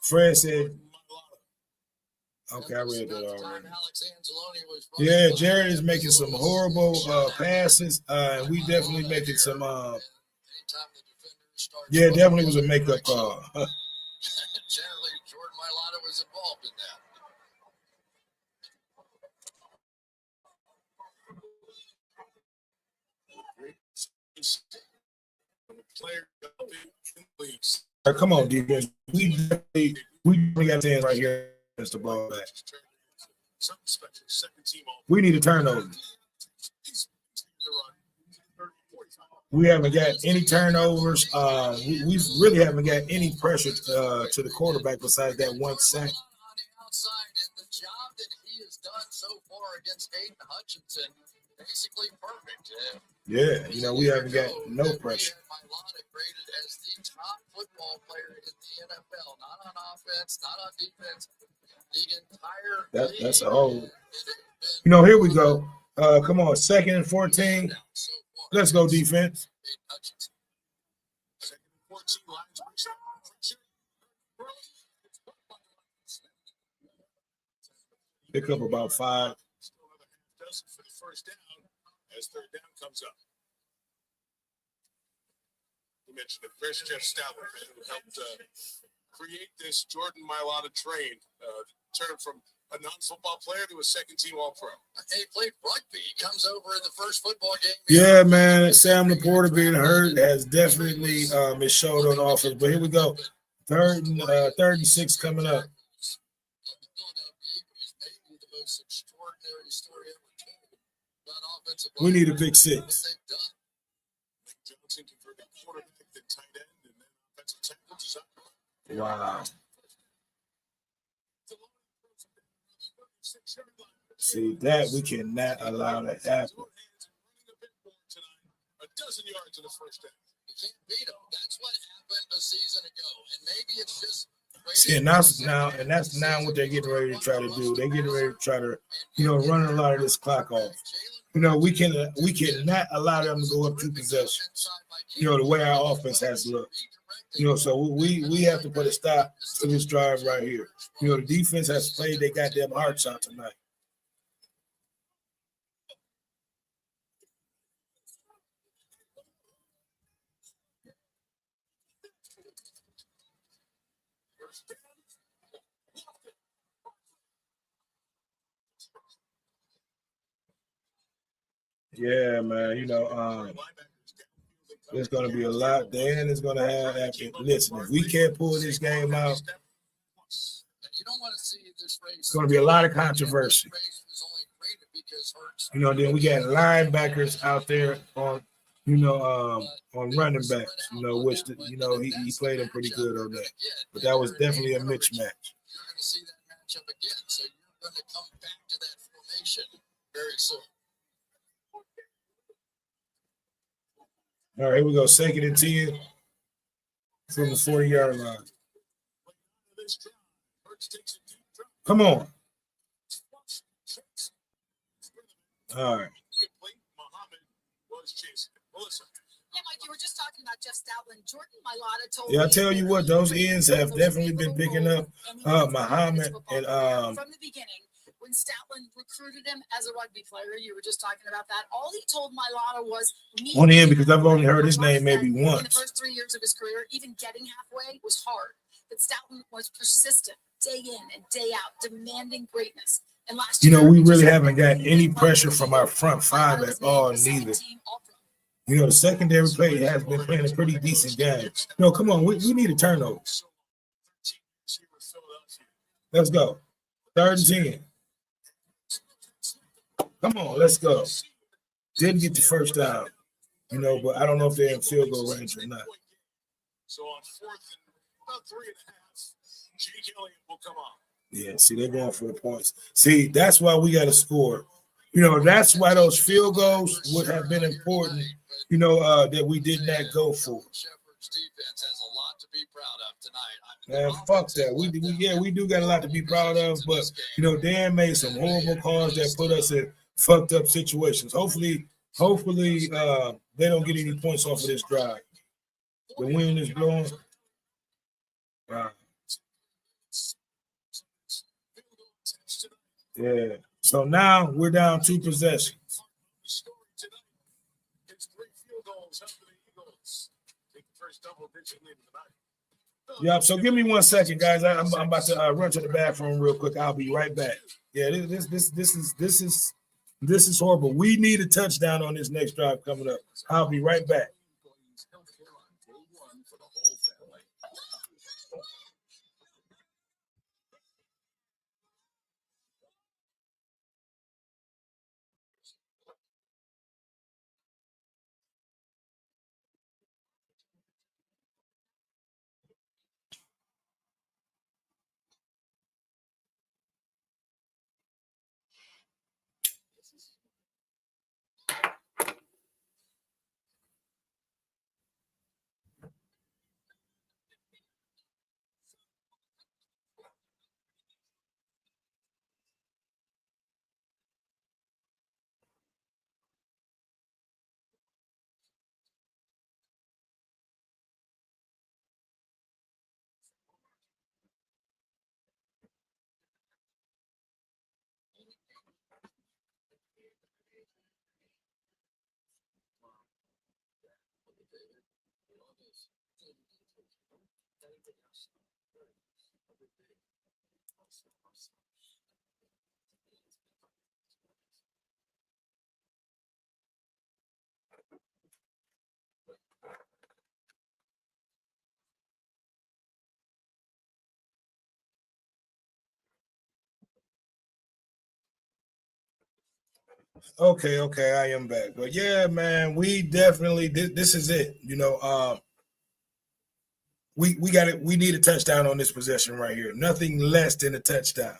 Fred said, okay, I read that already. Yeah, Jared is making some horrible passes. We definitely making some. Yeah, definitely was a makeup call. Generally, Jordan Mailata was involved in that. Player Come on, defense. We got 10 right here. That's the ball back. Something special. Second team all. We need a turnover. We haven't got any turnovers. We really haven't got any pressure to the quarterback besides that one sack. On the outside, and the job that he has done so far against Aiden Hutchinson, basically perfect. Yeah, we haven't got no pressure. Mailata graded as the top football player in the NFL, not on offense, not on defense. The entire That's a whole. Here we go. Come on, 2nd and 14. Let's go defense. Second and 14 lines. Pick up about 5. Still another half dozen for the first down as third down comes up. You mentioned it. There's Jeff Stoutland, man, who helped create this Jordan Mailata train, turn him from a non-football player to a second-team All-Pro. He played rugby. He comes over in the first football game. Yeah, man. Sam Laporta being hurt has definitely been showed on offense. But here we go. 3rd and 6 coming up. We need a big 6. Johnson converted quarterback, then tight end, and then offensive tackle design. Wow. See, that we cannot allow that to happen. A dozen yards in the first half. You can't beat them. That's what happened a season ago. And maybe it's just See, and that's now what they're getting ready to try to do. They're getting ready to try to, run a lot of this clock off. We cannot allow them to go up 2 possessions. The way our offense has looked. So we have to put a stop to this drive right here. The defense has played their goddamn hearts out tonight. Yeah, man. There's going to be a lot. Dan is going to have. Listen, if we can't pull this game out, You don't want to see this race. it's going to be a lot of controversy. Then we got linebackers out there on, on running backs. Which he played them pretty good on that. But that was definitely a mismatch. You're going to see that matchup again, so you're going to come back to that formation very soon. All right, here we go. 2nd and 10 from the 40-yard line. Come on. All right. Yeah, Mike, you were just talking about Jeff Stoutland. Jordan Mailata told Yeah, I me tell you what, those ends have definitely been picking up Muhammad and from the beginning. When Stoutland recruited him as a rugby player, you were just talking about that. All he told Mailata was on in, because I've only heard his name maybe in the once. first 3 years of his career, even getting halfway was hard. But Stoutland was persistent, day in and day out, demanding greatness. And last year, We really haven't got any pressure from our front five at all, neither. The secondary play has been playing a pretty decent game. No, come on, we need a turnover. Let's go. 3rd and 10. Come on, let's go. Didn't get the first down, but I don't know if they're in field goal range or not. So on 4th and about 3.5, Jake Elliott will come on. Yeah, see, they're going for the points. See, that's why we got to score. That's why those field goals would have been important, that we did not go for. Shepherd's defense has a lot to be proud of tonight. Man, fuck that. We do got a lot to be proud of, but Dan made some horrible calls that put us in fucked up situations. Hopefully, they don't get any points off of this drive. The wind is blowing. Yeah. So now we're down 2 possessions. Yep. So give me 1 second, guys. I'm about to run to the bathroom real quick. I'll be right back. Yeah, this is horrible. We need a touchdown on this next drive coming up. I'll be right back. Okay, I am back. But yeah, man, we definitely this is it. We got it. We need a touchdown on this possession right here. Nothing less than a touchdown.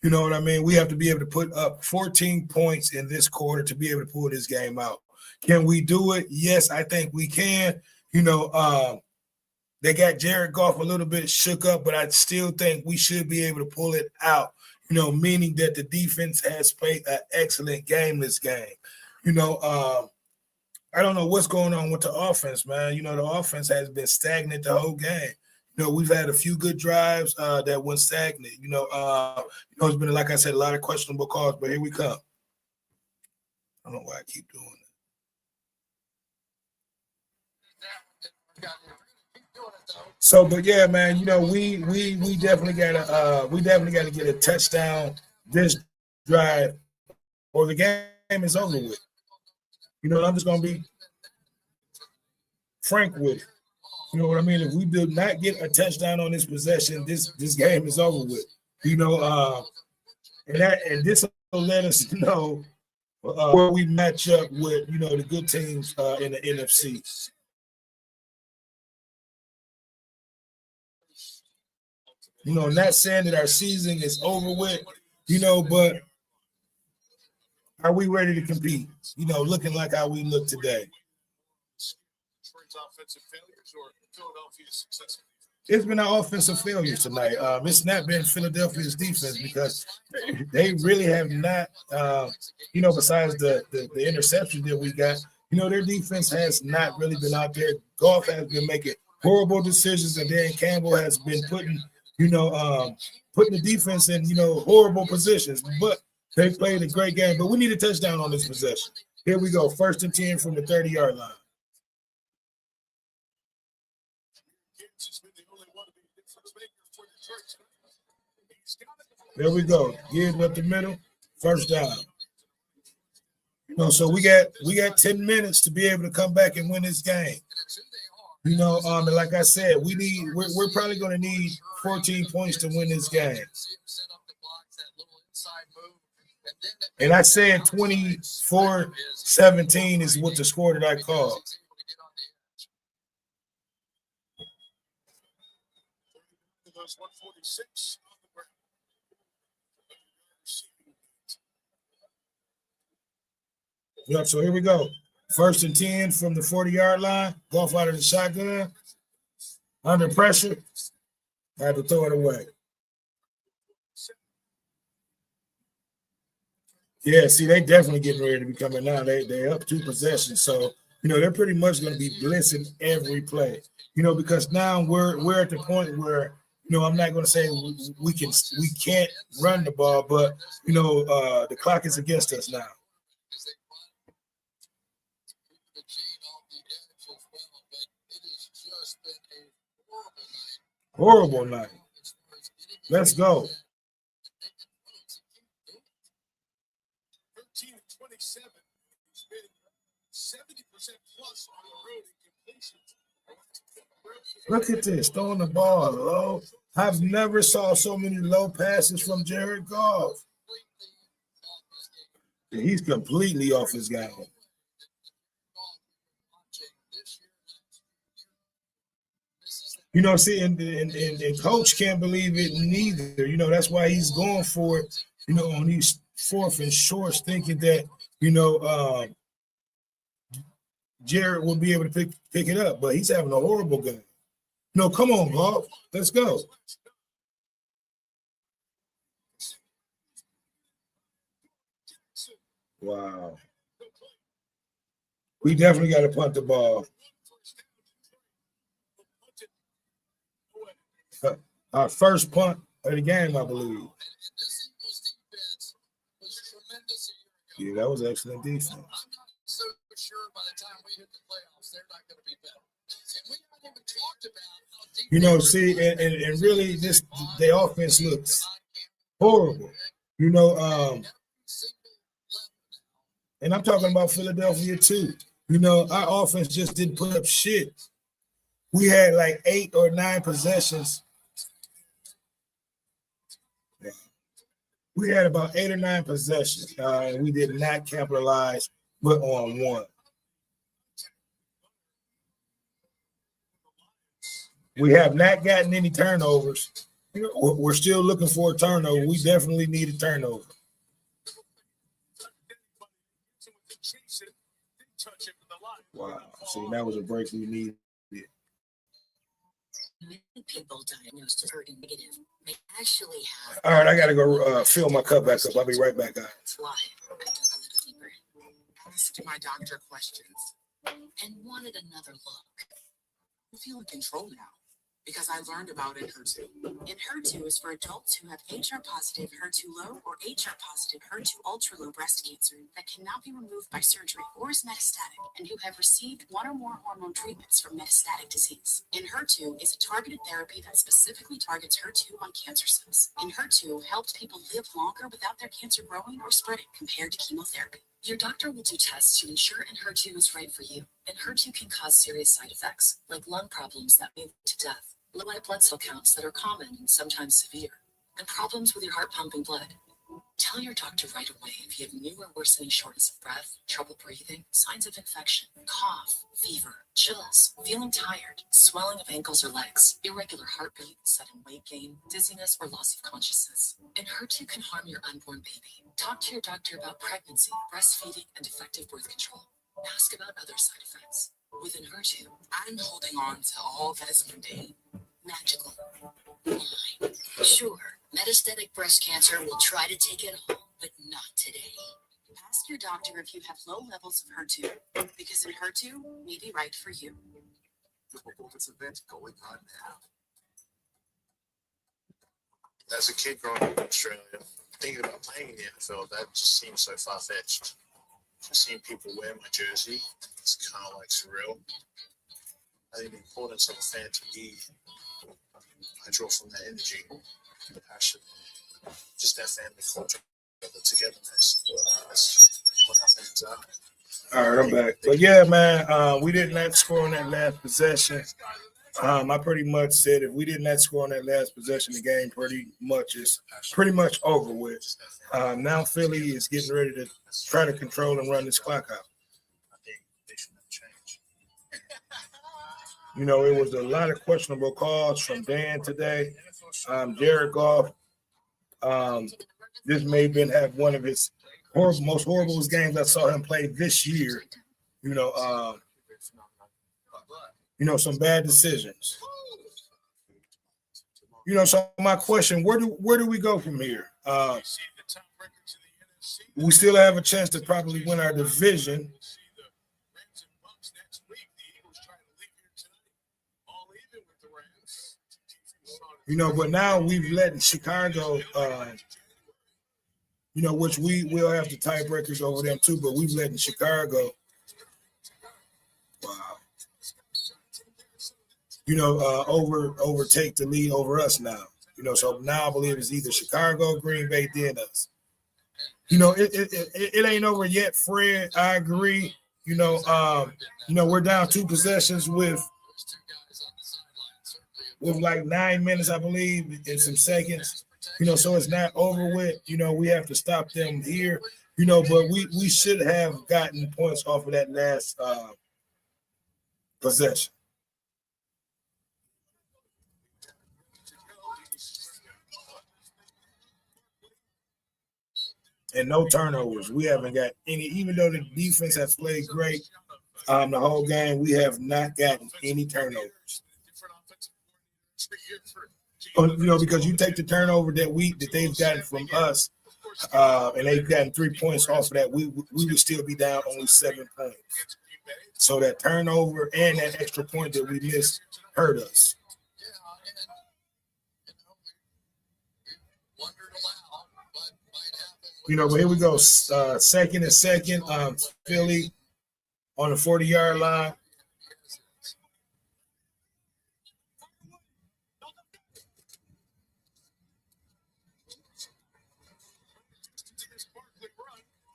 You know what I mean? We have to be able to put up 14 points in this quarter to be able to pull this game out. Can we do it? Yes, I think we can. They got Jared Goff a little bit shook up, but I still think we should be able to pull it out. Meaning that the defense has played an excellent game this game. I don't know what's going on with the offense, man. The offense has been stagnant the whole game. We've had a few good drives that went stagnant. It's been, like I said, a lot of questionable calls, but here we come. I don't know why I keep doing it. So, but yeah, man, we definitely gotta get a touchdown this drive, or the game is over with. You know, I'm just gonna be frank with it. You know what I mean? If we do not get a touchdown on this possession, this game is over with. You know, and this will let us know where we match up with, you know, the good teams in the NFC. You know, not saying that our season is over with, you know, but are we ready to compete? You know, looking like how we look today. Offensive failures or Philadelphia's success? It's been our offensive failures tonight. It's not been Philadelphia's defense because they really have not, you know, besides the interception that we got, you know, their defense has not really been out there. Goff has been making horrible decisions, and Dan Campbell has been putting, you know, putting the defense in, you know, horrible positions. But they played a great game. But we need a touchdown on this possession. Here we go. 1st and 10 from the 30-yard line. There we go. Get up the middle. 1st down. You know, so we got 10 minutes to be able to come back and win this game. You know, and like I said, we're probably going to need 14 points to win this game. And I said 24-17 is what the score that I called. Those 146 on the ground. Yep, so here we go. 1st and 10 from the 40-yard line. Goff out of the shotgun. Under pressure. I had to throw it away. Yeah, see, they definitely getting ready to be coming now. They're up 2 possessions. So, you know, they're pretty much going to be blitzing every play. You know, because now we're at the point where, you know, I'm not going to say we can't run the ball, but, you know, the clock is against us now. Horrible night. Let's go. 13-27. He's been 70% plus on the road in completions. Look at this, throwing the ball low. I've never saw so many low passes from Jared Goff. He's completely off his game. You know, see, and coach can't believe it neither. You know, that's why he's going for it, you know, on these 4th and shorts, thinking that, you know, Jared will be able to pick it up, but he's having a horrible game. No, come on, Goff. Let's go. Wow. We definitely got to punt the ball. Our first punt of the game, I believe. Yeah, that was excellent defense. I'm not so sure by the time we hit the playoffs, they're not going to be better. And we haven't even talked about how deep. You know, see, and really, the offense looks horrible. You know, and I'm talking about Philadelphia too. You know, our offense just didn't put up shit. We had like 8 or 9 possessions. We had about 8 or 9 possessions, and we did not capitalize but on 1. We have not gotten any turnovers. We're still looking for a turnover. We definitely need a turnover. Wow. See, that was a break we needed. Many people diagnosed as HER2 negative may actually have. All right, I got to go fill my cup back up. I'll be right back, guys. Why? I dug a little deeper. Asked my doctor questions and wanted another look. I feel in control now because I learned about Enhertu. Enhertu is for adults who have HR-positive, HER2-low, or HR-positive, HER2-ultra-low breast cancer that cannot be removed by surgery or is metastatic, and who have received 1 or more hormone treatments for metastatic disease. Enhertu is a targeted therapy that specifically targets HER2 on cancer cells. Enhertu helps people live longer without their cancer growing or spreading compared to chemotherapy. Your doctor will do tests to ensure Enhertu is right for you. Enhertu can cause serious side effects, like lung problems that may lead to death, low white blood cell counts that are common and sometimes severe, and problems with your heart pumping blood. Tell your doctor right away if you have new or worsening shortness of breath, trouble breathing, signs of infection, cough, fever, chills, feeling tired, swelling of ankles or legs, irregular heartbeat, sudden weight gain, dizziness, or loss of consciousness. Enhertu can harm your unborn baby. Talk to your doctor about pregnancy, breastfeeding, and effective birth control. Ask about other side effects. With Enhertu, I'm holding on to all that is mundane. Magical. Mine. Sure, metastatic breast cancer will try to take it all, but not today. Ask your doctor if you have low levels of HER2, because Enhertu may be right for you. The performance event going on now. As a kid growing up in Australia, thinking about playing in the NFL, that just seems so far-fetched. Seeing people wear my jersey, it's kind of like surreal. I think the importance of a fan to me, I draw from that energy, the passion, just that family culture, the togetherness. That's what our fans are. All right, I'm back. But yeah, man, we did not score on that last possession. I pretty much said if we did not score on that last possession, the game pretty much over with. Now Philly is getting ready to try to control and run this clock out. I think they should have changed. You know, it was a lot of questionable calls from Dan today. Jared Goff, this may have one of his most horrible games I saw him play this year. You know, some bad decisions. You know, so my question, where do we go from here? We still have a chance to probably win our division. You know, but now we've let Chicago, you know, which we will have the tiebreakers over them too, but we've let Chicago, you know, overtake the lead over us now. You know, so now I believe it's either Chicago, Green Bay, then us. You know, it ain't over yet, Fred. I agree. You know, we're down 2 possessions with like 9 minutes, I believe, in some seconds. You know, so it's not over with. You know, we have to stop them here. You know, but we should have gotten points off of that last possession. And no turnovers. We haven't got any, even though the defense has played great the whole game, we have not gotten any turnovers. You know, because you take the turnover that they've gotten from us, and they've gotten 3 points off of that, we would still be down only 7 points. So that turnover and that extra point that we missed hurt us. You know, but here we go. Second and second, Philly on the 40-yard line.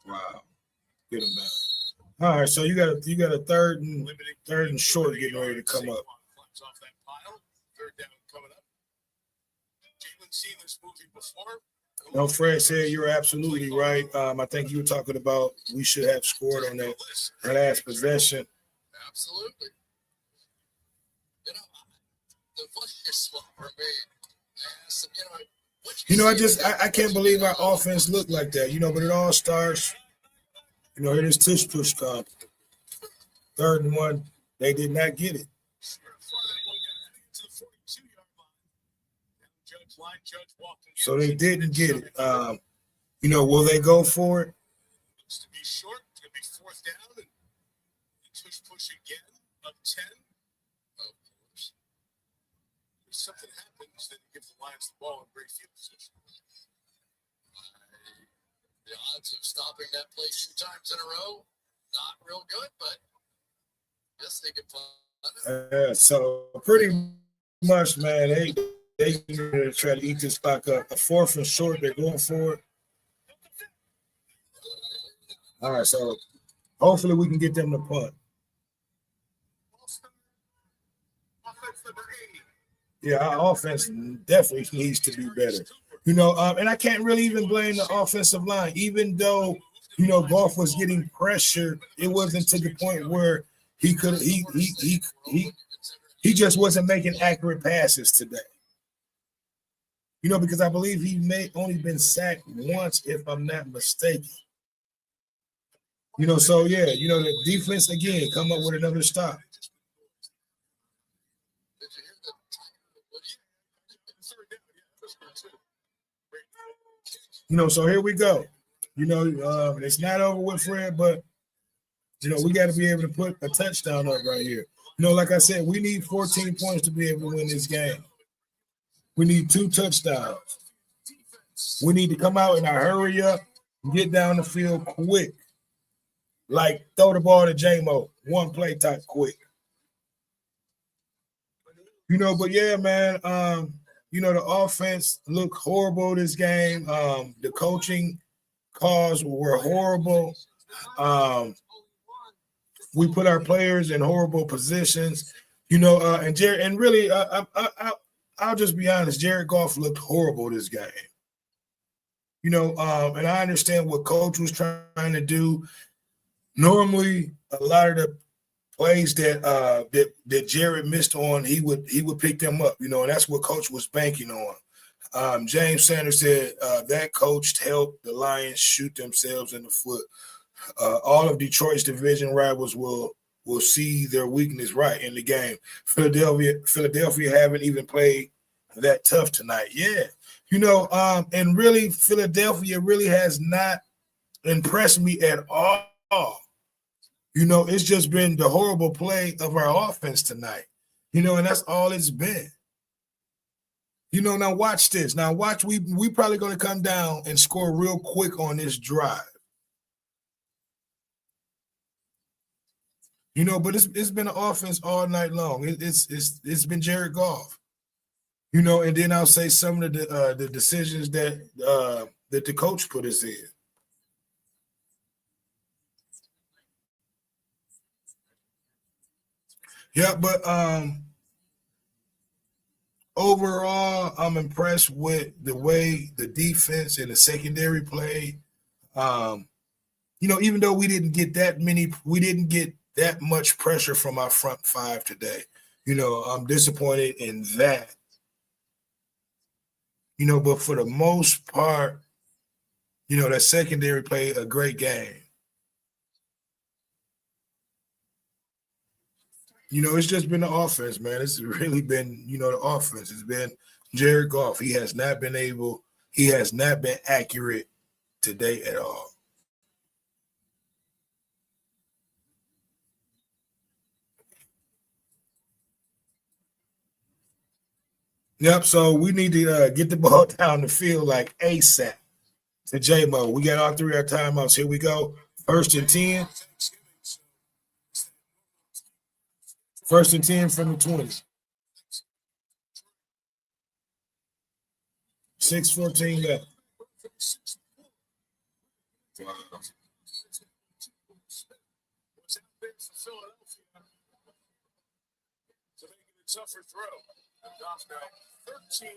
Wow, get him back. All right, so you got a third and short getting ready to come up. No, Fred said you're absolutely right. I think you were talking about we should have scored on that last possession. Absolutely. You know, the funniest one for me, you know, I can't believe our offense looked like that, you know, but it all starts, you know, it is tush push come. 3rd and 1, they did not get it. So they didn't get it. You know, will they go for it? Looks to be short. It's going to be 4th down and push again up 10. Of course. If something happens, then you give the Lions the ball in great field position. The odds of stopping that play 2 times in a row, not real good, but yes, they can find it. So pretty much, man, they try to eat this clock up. A 4th and short, they're going for it. All right, so hopefully we can get them to punt. Yeah, our offense definitely needs to be better. And I can't really even blame the offensive line, even though Goff was getting pressure. It wasn't to the point where he just wasn't making accurate passes today. Because I believe he may only been sacked once, if I'm not mistaken. So yeah, the defense again come up with another stop. So here we go. It's not over with, Fred, but we got to be able to put a touchdown up right here. Like I said, we need 14 points to be able to win this game. We need 2 touchdowns. We need to come out in a hurry up and get down the field quick. Like throw the ball to J-Mo, one play type quick. But yeah, man, the offense looked horrible this game. The coaching calls were horrible. We put our players in horrible positions, and Jared, and really, I'll just be honest, Jared Goff looked horrible this game. And I understand what coach was trying to do. Normally, a lot of the plays that Jared missed on, he would pick them up, and that's what coach was banking on. James Sanders said that coach helped the Lions shoot themselves in the foot. All of Detroit's division rivals will see their weakness right in the game. Philadelphia haven't even played that tough tonight. Yeah. And really Philadelphia really has not impressed me at all. It's just been the horrible play of our offense tonight. And that's all it's been. Now watch this. Now watch, we probably going to come down and score real quick on this drive. But it's been an offense all night long. It's been Jared Goff. And then I'll say some of the decisions that the coach put us in. Yeah, but overall, I'm impressed with the way the defense and the secondary played. Even though we didn't get that much pressure from our front five today. I'm disappointed in that. But for the most part, that secondary played a great game. It's just been the offense, man. It's really been, the offense. It's been Jared Goff. He has not been accurate today at all. Yep, so we need to get the ball down the field like ASAP to J-Mo. We got all 3 of our timeouts. Here we go. 1st and 10. 1st and 10 from the 20. 6:14 left. Wow. Tougher throw. Goff now 13-30.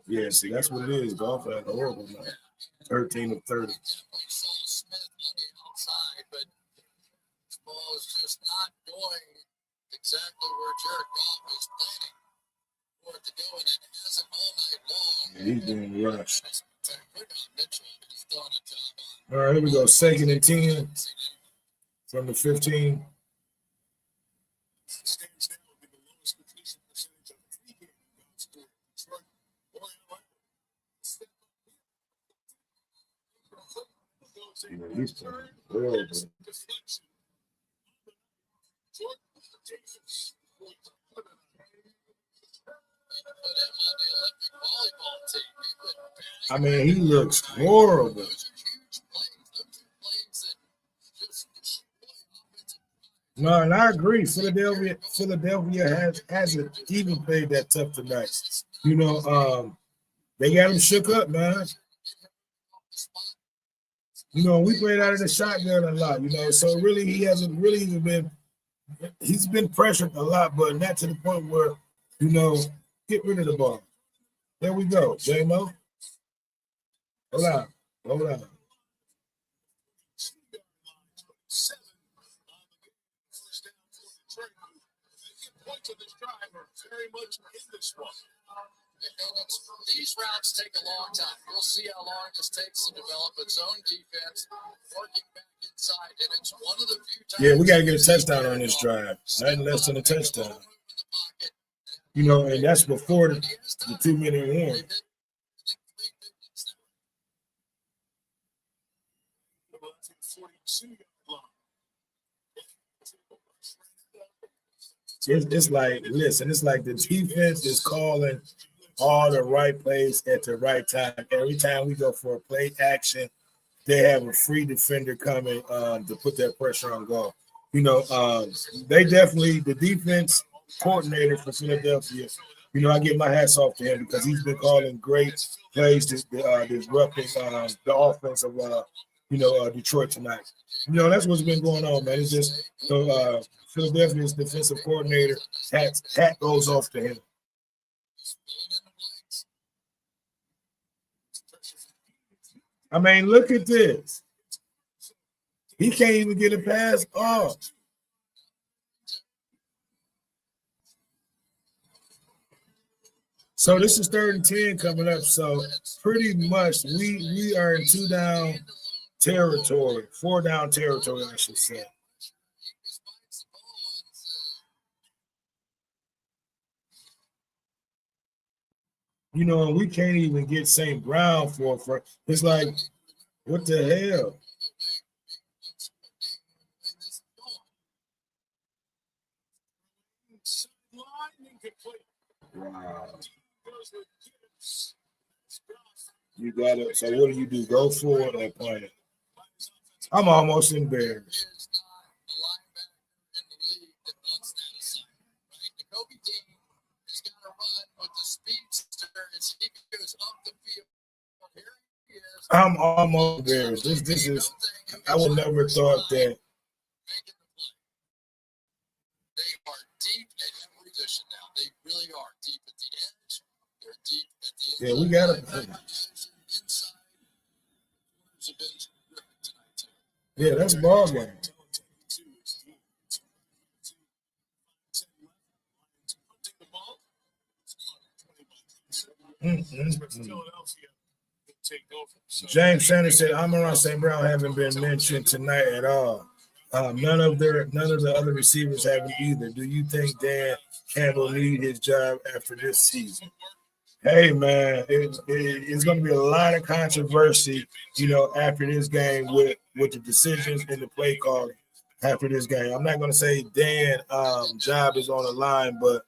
Yeah, see, that's what it is. Goff had a horrible night. 13 of 30. We saw Smith on the outside, but this ball is just not going exactly where Jared Goff was planning for it to go, and it hasn't all night long. Yeah, he's being rushed. Mitchell has done a job on. All right, here we go. 2nd and 10 from the 15. Stands down with the lowest completion percentage of any game in God's career. Detroit, He's playing well, but I mean, he looks horrible. No, and I agree. Philadelphia hasn't even played that tough tonight. They got him shook up, man. You know, we played out of the shotgun a lot, you know, so really he hasn't really even been, he's been pressured a lot, but not to the point where, you know, get rid of the ball. There we go, J-Mo. Hold on, hold on. To this drive are very much in this one. And these routes take a long time. We'll see how long this takes to develop its own defense, working back inside. And it's one of the few times. Yeah, we got to get a touchdown on this drive. Nothing less than a touchdown. You know, and that's before the 2-minute warning. It's like, listen, it's like the defense is calling all the right plays at the right time. Every time we go for a play action, they have a free defender coming to put that pressure on goal. You know, they definitely, the defense coordinator for Philadelphia, you know, I give my hats off to him because he's been calling great plays disrupting the offense of, Detroit tonight. You know, that's what's been going on, man. It's just Philadelphia's defensive coordinator, hat goes off to him. I mean, look at this. He can't even get a pass off. So this is 3rd and 10 coming up. So pretty much we are in 2-down territory, 4-down territory, I should say. You know, we can't even get St. Brown for it's like, what the hell? Wow. You got it. So what do? Go forward or play it? I'm almost embarrassed. I'm almost embarrassed. This is, I would never thought that. They are deep at every position now. They really are deep at the edge. They're deep at the Yeah, we got it. Yeah, that's ball game. James Sanders said, Amon-Ra St. Brown haven't been mentioned tonight at all. None of the other receivers haven't either. Do you think Dan Campbell need his job after this season? Hey, man, it's going to be a lot of controversy, you know, after this game with the decisions and the play calling after this game. I'm not going to say Dan job is on the line, but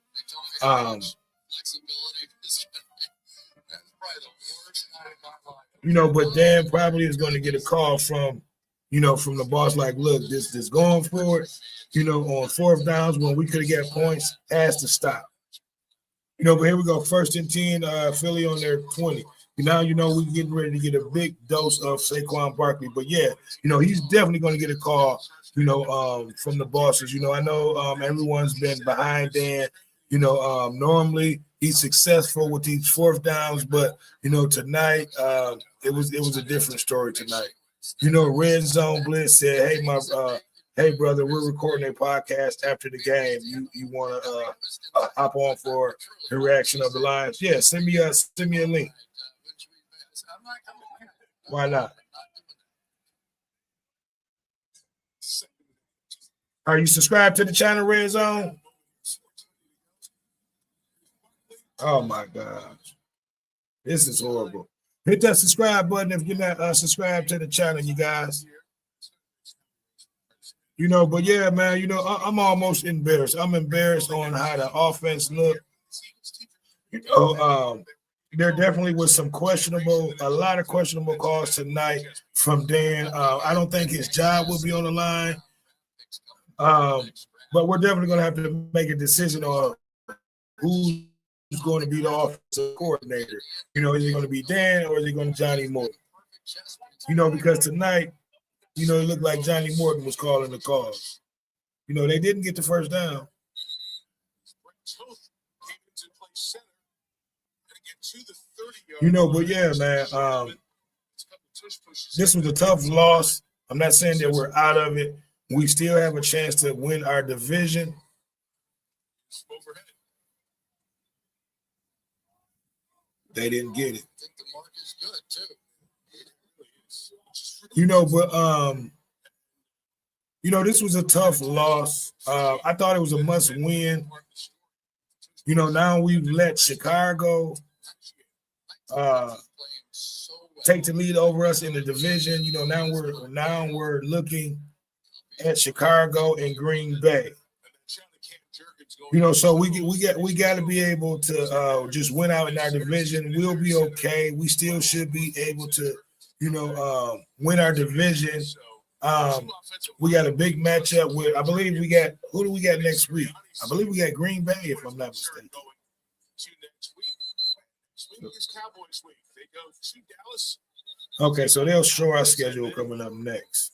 you know, but Dan probably is going to get a call from the boss, like, look, this going forward, you know, on 4th downs when we could have got points, has to stop. You know, but here we go, 1st and 10, Philly on their 20. Now, you know, we're getting ready to get a big dose of Saquon Barkley. But, yeah, you know, he's definitely going to get a call, you know, from the bosses. You know, I know everyone's been behind Dan. You know, normally he's successful with these 4th downs, but, you know, tonight it was a different story tonight. You know, Red Zone Blitz said, hey, brother, we're recording a podcast after the game. You want to hop on for the reaction of the Lions? Yeah, send me a link. Why not? Are you subscribed to the channel, Red Zone? Oh, my gosh. This is horrible. Hit that subscribe button if you're not subscribed to the channel, you guys. You know, but yeah, man, you know, I'm almost embarrassed. I'm embarrassed on how the offense looked. You know, there definitely was a lot of questionable calls tonight from Dan. I don't think his job will be on the line. But we're definitely going to have to make a decision on who's going to be the offensive coordinator. You know, is it going to be Dan or is it going to be Johnny Moore? You know, because tonight, you know, it looked like Johnny Morton was calling the calls. You know, they didn't get the first down. You know, but yeah, man, this was a tough loss. I'm not saying that we're out of it. We still have a chance to win our division. They didn't get it. I think the mark is good too. You know, but you know, this was a tough loss. I thought it was a must win. You know, now we've let Chicago take the lead over us in the division. You know, now we're looking at Chicago and Green Bay. You know, so we got to be able to just win out in our division. We'll be okay. We still should be able to, you know, win our division. We got a big matchup with, I believe we got, who do we got next week? I believe we got Green Bay, if I'm not mistaken. Okay, so they'll show our schedule coming up next.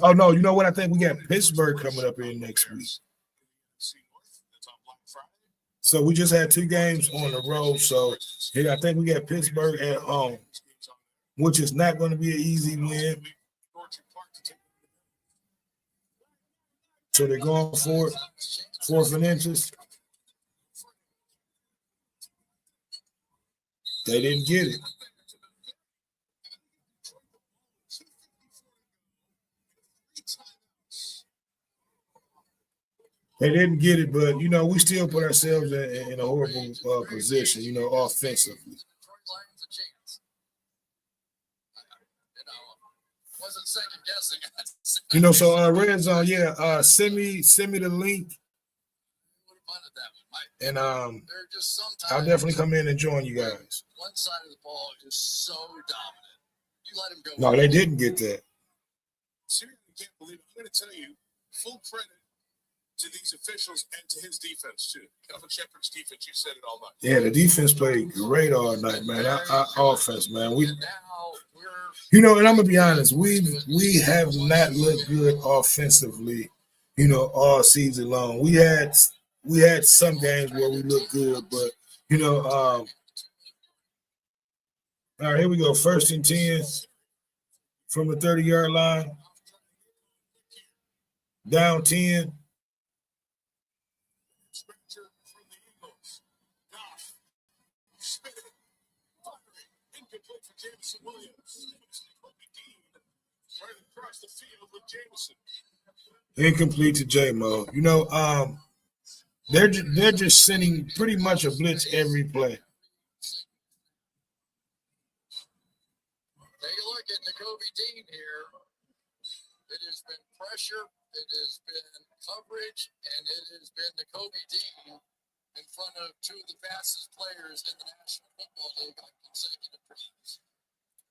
Oh, no, you know what? I think we got Pittsburgh coming up here next week. So we just had 2 games on the road. So yeah, I think we got Pittsburgh at home, which is not going to be an easy win. So they're going for it, 4th and inches. They didn't get it. They didn't get it, but, you know, we still put ourselves in a horrible position, you know, offensively. Wasn't second guessing. You know, so Red Zone, yeah, send me the link, and I'll definitely come in and join you guys. One side of the ball is so dominant. You let him go. No, they didn't get that. Seriously, can't believe it. I'm going to tell you, full credit to these officials and to his defense too. Calvin Shepard's defense, you said it all night. Yeah, the defense played great all night, man. Our offense, man. You know, and I'm gonna be honest, we have not looked good offensively, you know, all season long. We had some games where we looked good, but you know, all right, here we go. 1st and 10 from the 30-yard line. Down 10. Incomplete to J-Mo. You know, they're just sending pretty much a blitz every play. Take a look at Nakobe Dean here. It has been pressure, it has been coverage, and it has been Nakobe Dean in front of 2 of the fastest players in the National Football League on consecutive drives.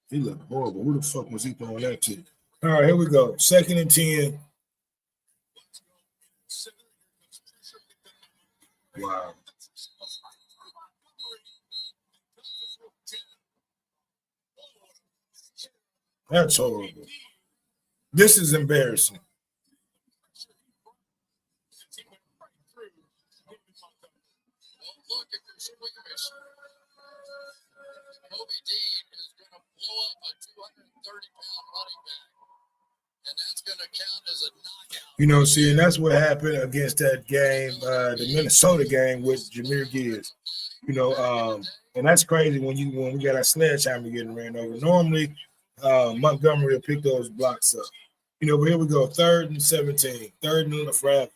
He looked horrible. Who the fuck was he throwing that to? All right, here we go. 2nd and 10. Wow. That's horrible. This is embarrassing. Look at this squeamish. Kobe Dean is going to blow up a 230-pound running back, and that's going to count as a knockout. You know, see, and that's what happened against that game, the Minnesota game with Jahmyr Gibbs. You know, and that's crazy when we got our sledgehammer getting ran over. Normally, Montgomery will pick those blocks up. You know, but here we go, 3rd and 17, 3rd and the forever.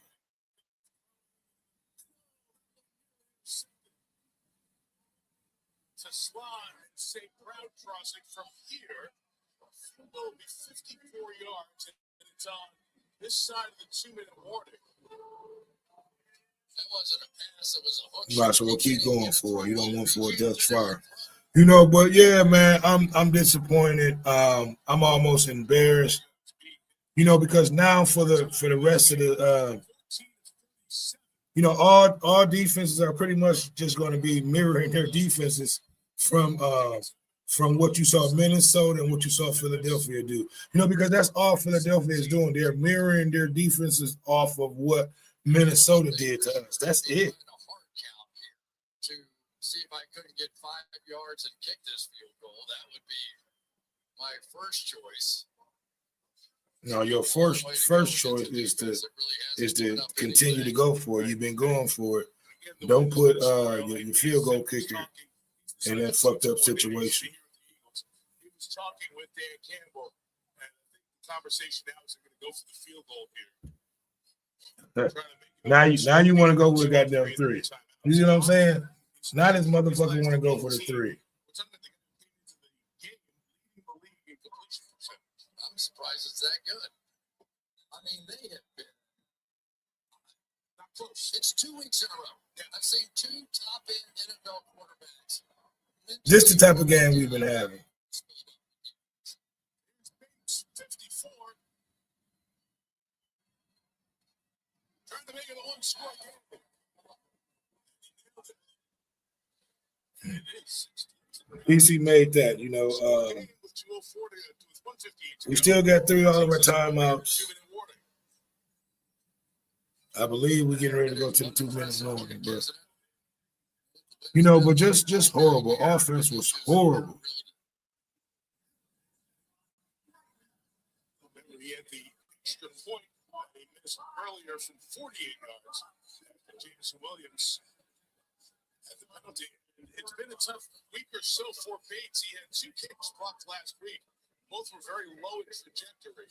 To slide St. Brown crossing from here, it will be 54 yards, and it's on this side of the 2-minute warning. That wasn't a pass, it was a hook. Right, so we'll keep going for it. You don't want for a Dutch fire. You know, but yeah, man, I'm disappointed. I'm almost embarrassed. You know, because now for the rest of the you know, all defenses are pretty much just going to be mirroring their defenses from from what you saw Minnesota and what you saw Philadelphia do. You know, because that's all Philadelphia is doing. They're mirroring their defenses off of what Minnesota did to us. That's it. To see if I couldn't get 5 yards and kick this field goal. That would be my first choice. No, your first choice is to continue to go for it. You've been going for it. Don't put your field goal kicker in that fucked up situation. He was talking with Dan Campbell, and I think the conversation now is they're going to go for the field goal here. Now you want to go with a goddamn 3. You see what I'm saying? Now this motherfucker want to go for the 3. I'm surprised it's that good. I mean, they have been not close. It's 2 weeks in a row. I've seen 2 top-end NFL quarterbacks. Just the type of game we've been having. 54. Trying to make it a one-score game. PC made that, you know. We still got 3 all of our timeouts. I believe we're getting ready to go to the 2-minute warning, but you know, but just horrible. Offense was horrible. He had the extra point he missed earlier from 48 yards. Jameson Williams had the penalty. It's been a tough week or so for Bates. He had 2 kicks blocked last week. Both were very low in trajectory.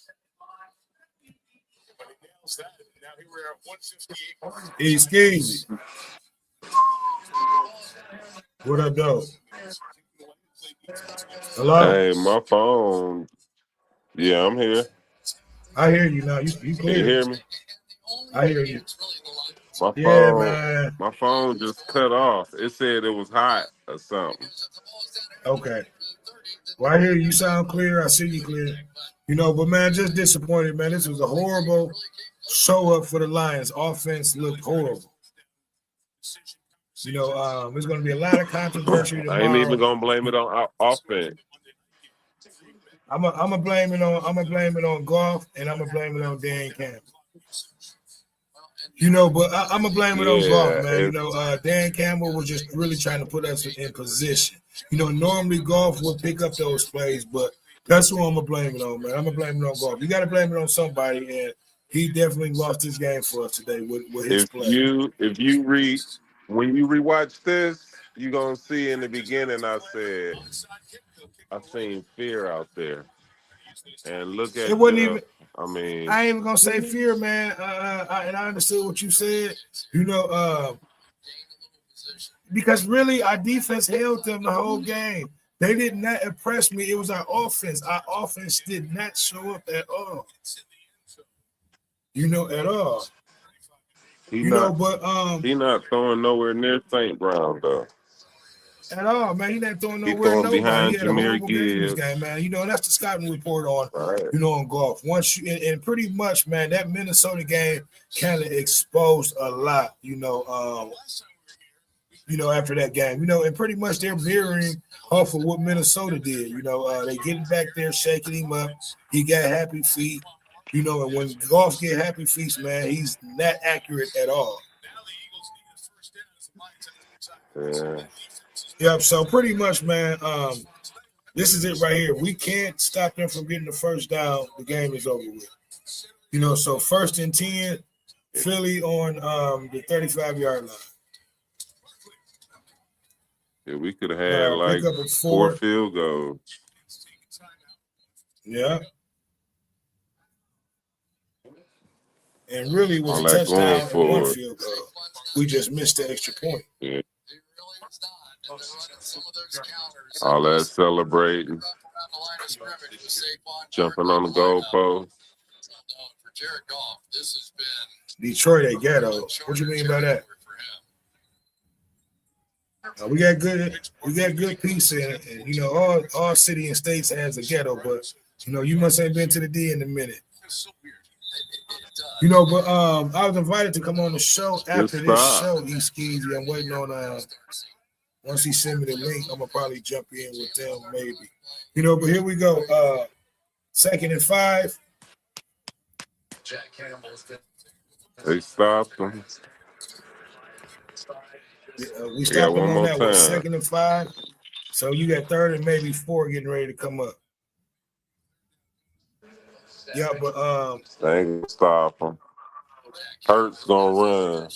But he nails that. Now here we're at 158. He's skeezy. What up, though? Hello? Hey, my phone. Yeah, I'm here. I hear you now. You Can you hear me? I hear you. My phone just cut off. It said it was hot or something. Okay. Well, I hear you. You sound clear. I see you clear. You know, but man, just disappointed, man. This was a horrible show up for the Lions. Offense looked horrible. You know, there's going to be a lot of controversy tomorrow. I ain't even gonna blame it on offense. I'm gonna blame it on Goff, and I'm gonna blame it on Dan Campbell. You know, but I'm gonna blame it on Goff, man. You know, Dan Campbell was just really trying to put us in position. You know, normally Goff would pick up those plays, but that's who I'm gonna blame it on, man. I'm gonna blame it on Goff. You got to blame it on somebody, and he definitely lost this game for us today with his play. When you rewatch this, you're gonna see in the beginning I said I seen fear out there. And look at it wasn't even I mean I ain't even gonna say fear, man. And I understood what you said, you know, because really our defense held them the whole game. They did not impress me. It was our offense. Our offense did not show up at all. You know, at all. He's not throwing nowhere near St. Brown though. At all, man. He not throwing nowhere. Throwing behind Jahmyr Gibbs game, man. You know, that's the scouting report on you know, on Goff. Once you and pretty much, man, that Minnesota game kind of exposed a lot, you know, after that game. You know, and pretty much they're mirroring off of what Minnesota did. You know, they getting back there, shaking him up. He got happy feet. You know, and when Goff get happy feet, man, he's not accurate at all. Yeah. Yep. So pretty much, man, this is it right here. We can't stop them from getting the first down. The game is over with. You know, so 1st and 10, Philly on the 35-yard line. Yeah, we could have had like 4 field goals. Yeah. And really was a touchdown and 1 field goal. We just missed the extra point. Yeah. All that celebrating, jumping on the goalpost. Detroit a ghetto. What you mean by that? We got good peace in it, and you know all city and states has a ghetto, but you know you must ain't been to the D in a minute. You know, but I was invited to come on the show after this show. East Skeezy, I'm waiting on Once he send me the link, I'm gonna probably jump in with them, maybe. You know, but here we go. 2nd and 5. They stopped him. We stopped one him on more that one, time. 2nd and 5. So you got 3rd and maybe 4 getting ready to come up. Yeah, but They ain't gonna stop him. Hurts gonna run.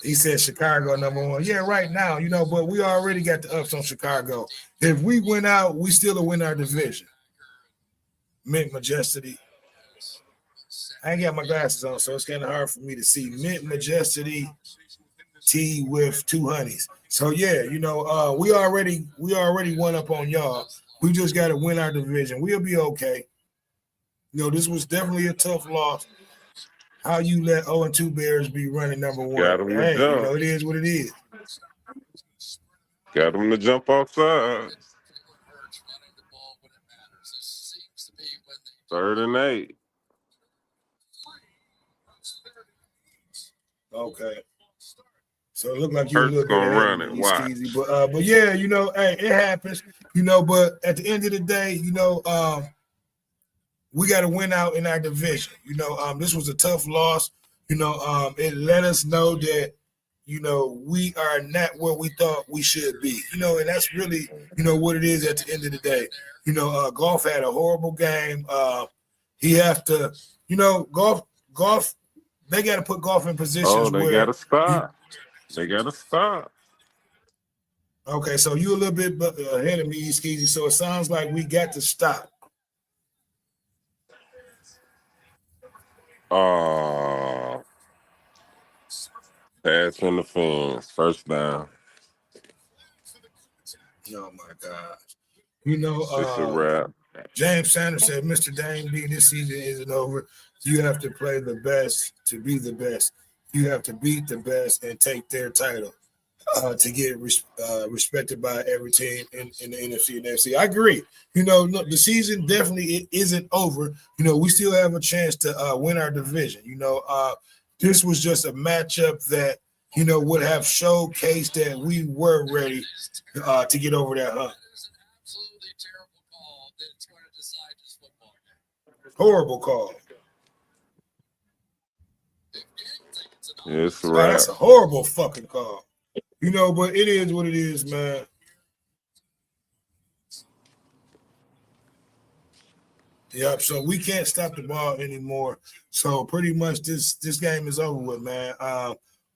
he said Chicago #1. Yeah, right now, you know, but we already got the ups on Chicago. If we win out, we still will win our division. Mint Majesty. I ain't got my glasses on, so it's kind of hard for me to see. Mint Majesty tea with 2 honeys. So yeah, you know, we already won up on y'all. We just got to win our division. We'll be okay. You know, this was definitely a tough loss. How you let 0-2 Bears be running #1? Got 'em to Hey, you jump. know, it is what it is. Got him to jump offside. 3rd and 8. Okay. So it looked like you were a Hurts little bit gonna ahead run of it. me, Watch. Skeezy. But yeah, you know, hey, it happens, you know, but at the end of the day, you know, we got to win out in our division. You know, this was a tough loss. You know, it let us know that, you know, we are not where we thought we should be. You know, and that's really, you know, what it is at the end of the day. You know, Golf had a horrible game. He have to, you know, golf. They got to put Golf in positions Oh, they where gotta stop. They gotta stop. Okay, so you a little bit ahead of me, Skeezy. So it sounds like we got to stop. Oh, pass interference. 1st down. Oh my God. You know, It's a wrap. James Sanders said, Mr. Dame D, this season isn't over. You have to play the best to be the best. You have to beat the best and take their title to get respected by every team in the NFC and NFC. I agree. You know, look, the season definitely isn't over. You know, we still have a chance to win our division. You know, this was just a matchup that, you know, would have showcased that we were ready to get over that hump. Horrible call. It's a Oh, wrap. that's a horrible fucking call. You know, but it is what it is, man. Yep. So we can't stop the ball anymore. So pretty much this game is over with, man.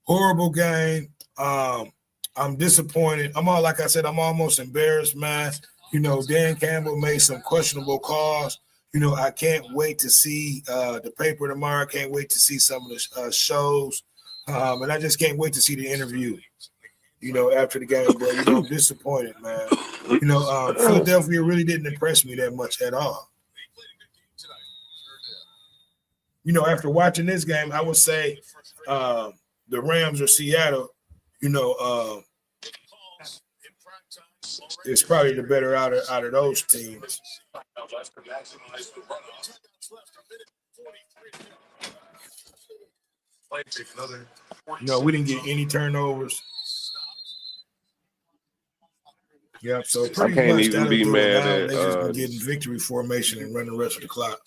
Horrible game. I'm disappointed. Like I said, I'm almost embarrassed, man. You know, Dan Campbell made some questionable calls. You know, I can't wait to see the paper tomorrow. I can't wait to see some of the shows. And I just can't wait to see the interview, you know, after the game. But, you know, I'm disappointed, man. You know, Philadelphia really didn't impress me that much at all. You know, after watching this game, I would say the Rams or Seattle, you know, it's probably the better out of those teams. No, we didn't get any turnovers. Yep, so pretty can't much even that'll be do it. mad Now at, they just be getting victory formation and run the rest of the clock.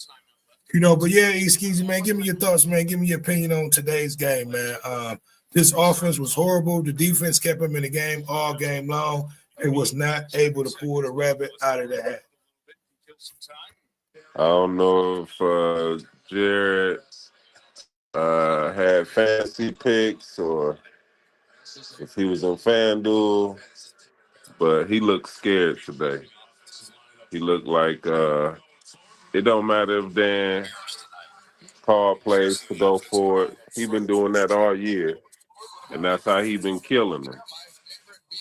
You know, but yeah, Skeezy, man, give me your thoughts, man. Give me your opinion on today's game, man. This offense was horrible. The defense kept them in the game all game long. It was not able to pull the rabbit out of the hat. I don't know if Jared had fantasy picks or if he was in FanDuel, but he looked scared today. He looked like it don't matter if Dan called plays to go for it. He been doing that all year, and that's how he been killing them.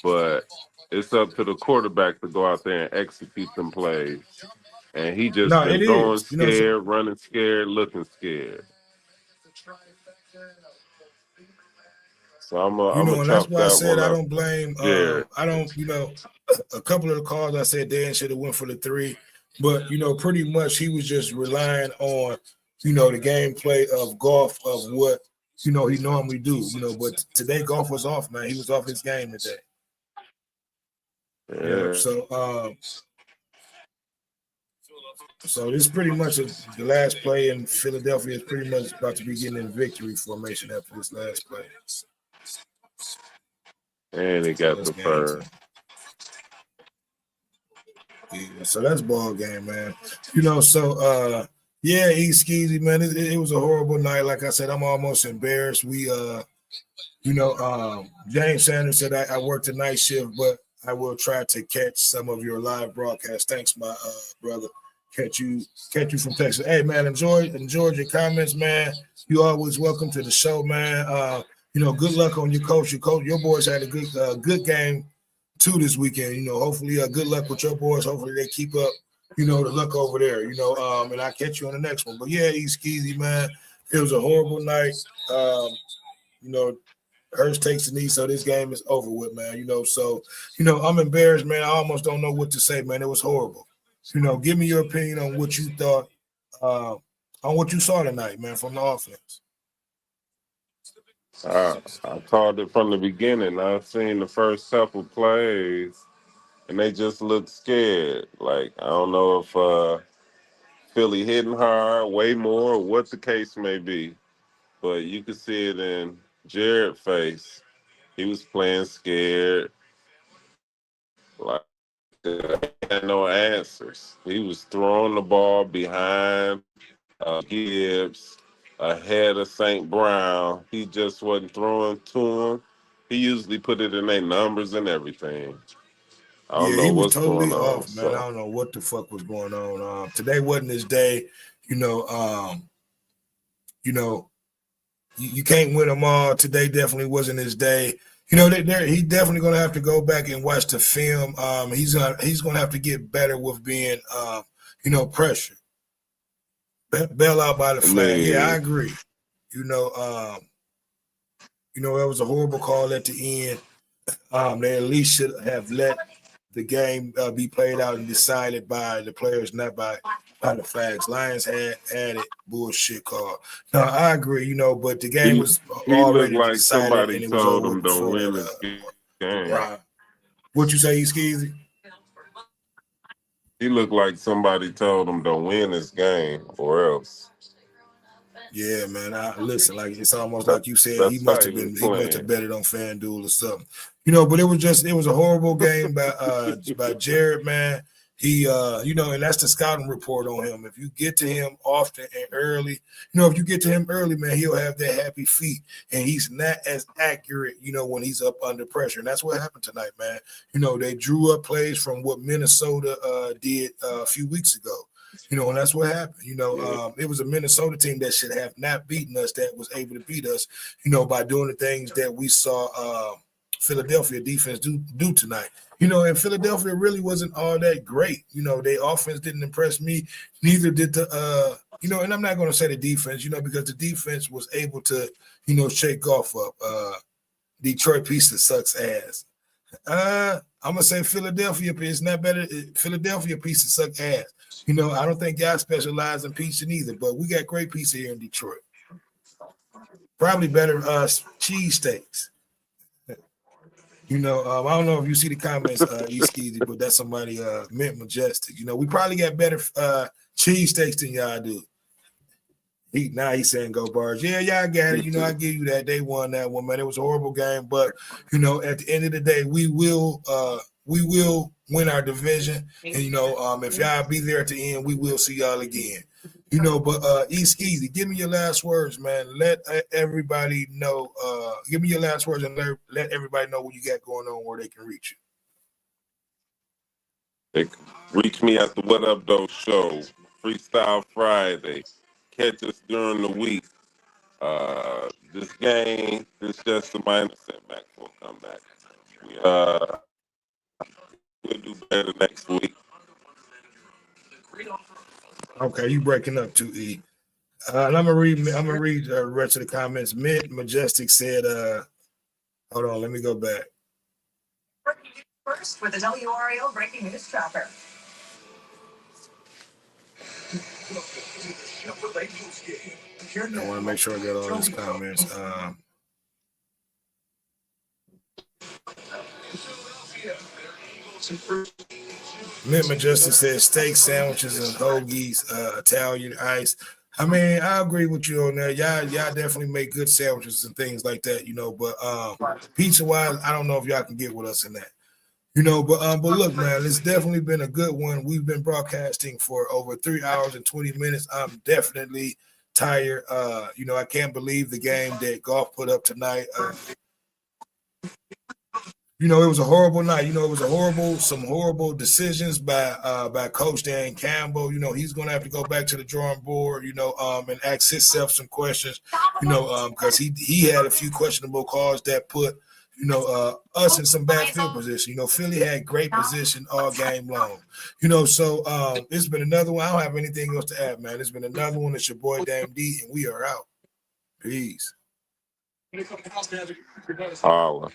But it's up to the quarterback to go out there and execute them plays. And he just been going scared, running scared, looking scared. So I'm and that's chalk why I that said one I up. don't blame. I don't, you know, a couple of the calls I said Dan should have went for the 3, but you know, pretty much he was just relying on, you know, the gameplay of Golf of what, you know, he normally do. You know, but today Golf was off, man. He was off his game today. Yeah. Yeah. So this is pretty much the last play in Philadelphia is pretty much about to be getting in victory formation after this last play. And he got the first. Yeah, so that's ball game, man. Yeah, East Skeezy, man. It was a horrible night. Like I said, I'm almost embarrassed. James Sanders said I worked a night shift, but I will try to catch some of your live broadcasts. Thanks, my brother. Catch you from Texas. Hey, man, enjoyed your comments, man. You always welcome to the show, man. Good luck on your coach. Your boys had a good game too this weekend. Hopefully, good luck with your boys. Hopefully, they keep up. The luck over there. And I'll catch you on the next one. But yeah, East Skeezy, man. It was a horrible night. Hurst takes the knee, so this game is over with, man. I'm embarrassed, man. I almost don't know what to say, man. It was horrible. Give me your opinion on what you thought, on what you saw tonight, man, from the offense. I called it from the beginning. I've seen the first couple plays, and they just looked scared. Like, I don't know if Philly hitting hard, way more, or what the case may be. But you could see it in Jared's face. He was playing scared. Like, he had no answers. He was throwing the ball behind Gibbs, ahead of St. Brown. He just wasn't throwing to him. He usually put it in their numbers and everything. I don't know he was what's totally going on. off, man. I don't know what the fuck was going on. Today wasn't his day. You can't win them all. Today definitely wasn't his day. He definitely gonna have to go back and watch the film. He's gonna have to get better with being, pressured. Bail out by the flag. Yeah, I agree. That was a horrible call at the end. They at least should have let the game be played out and decided by the players, not by the flags. Lions had it bullshit call. No, I agree, but the game was already looked like decided somebody and it was told over him don't before win that, this game. What you say, Skeezy? He looked like somebody told him don't win this game or else. Yeah, man. Listen, like it's almost like you said, he must have bet it on FanDuel or something. But it was a horrible game by Jared, man. He and that's the scouting report on him. If you get to him often and early, if you get to him early, man, he'll have that happy feet. And he's not as accurate, when he's up under pressure. And that's what happened tonight, man. They drew up plays from what Minnesota did a few weeks ago. And that's what happened. It was a Minnesota team that should have not beaten us that was able to beat us, by doing the things that we saw Philadelphia defense do tonight. And Philadelphia really wasn't all that great. Their offense didn't impress me. Neither did the, and I'm not going to say the defense, because the defense was able to, shake off a Detroit piece that sucks ass. I'm going to say Philadelphia is not better. Philadelphia piece that suck ass. I don't think y'all specialize in pizza either, but we got great pizza here in Detroit. Probably better cheesesteaks. I don't know if you see the comments, Skeezy, but that's somebody Mint Majestic. We probably got better cheesesteaks than y'all do. He's saying go Bars. Yeah, y'all got it. I give you that. They won that one, man. It was a horrible game, but at the end of the day, we will win our division. And if y'all be there at the end, we will see y'all again. But East Skeezy, give me your last words, man. Let everybody know. Give me your last words and let everybody know what you got going on, where they can reach you. They can reach me at the What Up Though show, Freestyle Friday. Catch us during the week. This game is just a minor setback for a comeback. We'll do better next week. Okay, you breaking up too, E. And I'm gonna read the rest of the comments. Mint Majestic said, hold on, let me go back. First with the WRAL breaking news tracker. I want to make sure I got all these comments. Mint Majestic says steak sandwiches and hoagies, Italian ice. I mean, I agree with you on that. Y'all definitely make good sandwiches and things like that, you know. But pizza wise, I don't know if y'all can get with us in that, you know. But look, man, it's definitely been a good one. We've been broadcasting for over 3 hours and 20 minutes. I'm definitely tired. You know, I can't believe the game that golf put up tonight. You know, it was a horrible night. You know, it was some horrible decisions by Coach Dan Campbell. You know, he's going to have to go back to the drawing board, you know, and ask himself some questions, you know, because he had a few questionable calls that put, you know, us in some bad field position. You know, Philly had great position all game long. You know, so it's been another one. I don't have anything else to add, man. It's been another one. It's your boy, Dame D, and we are out. Peace. Holla.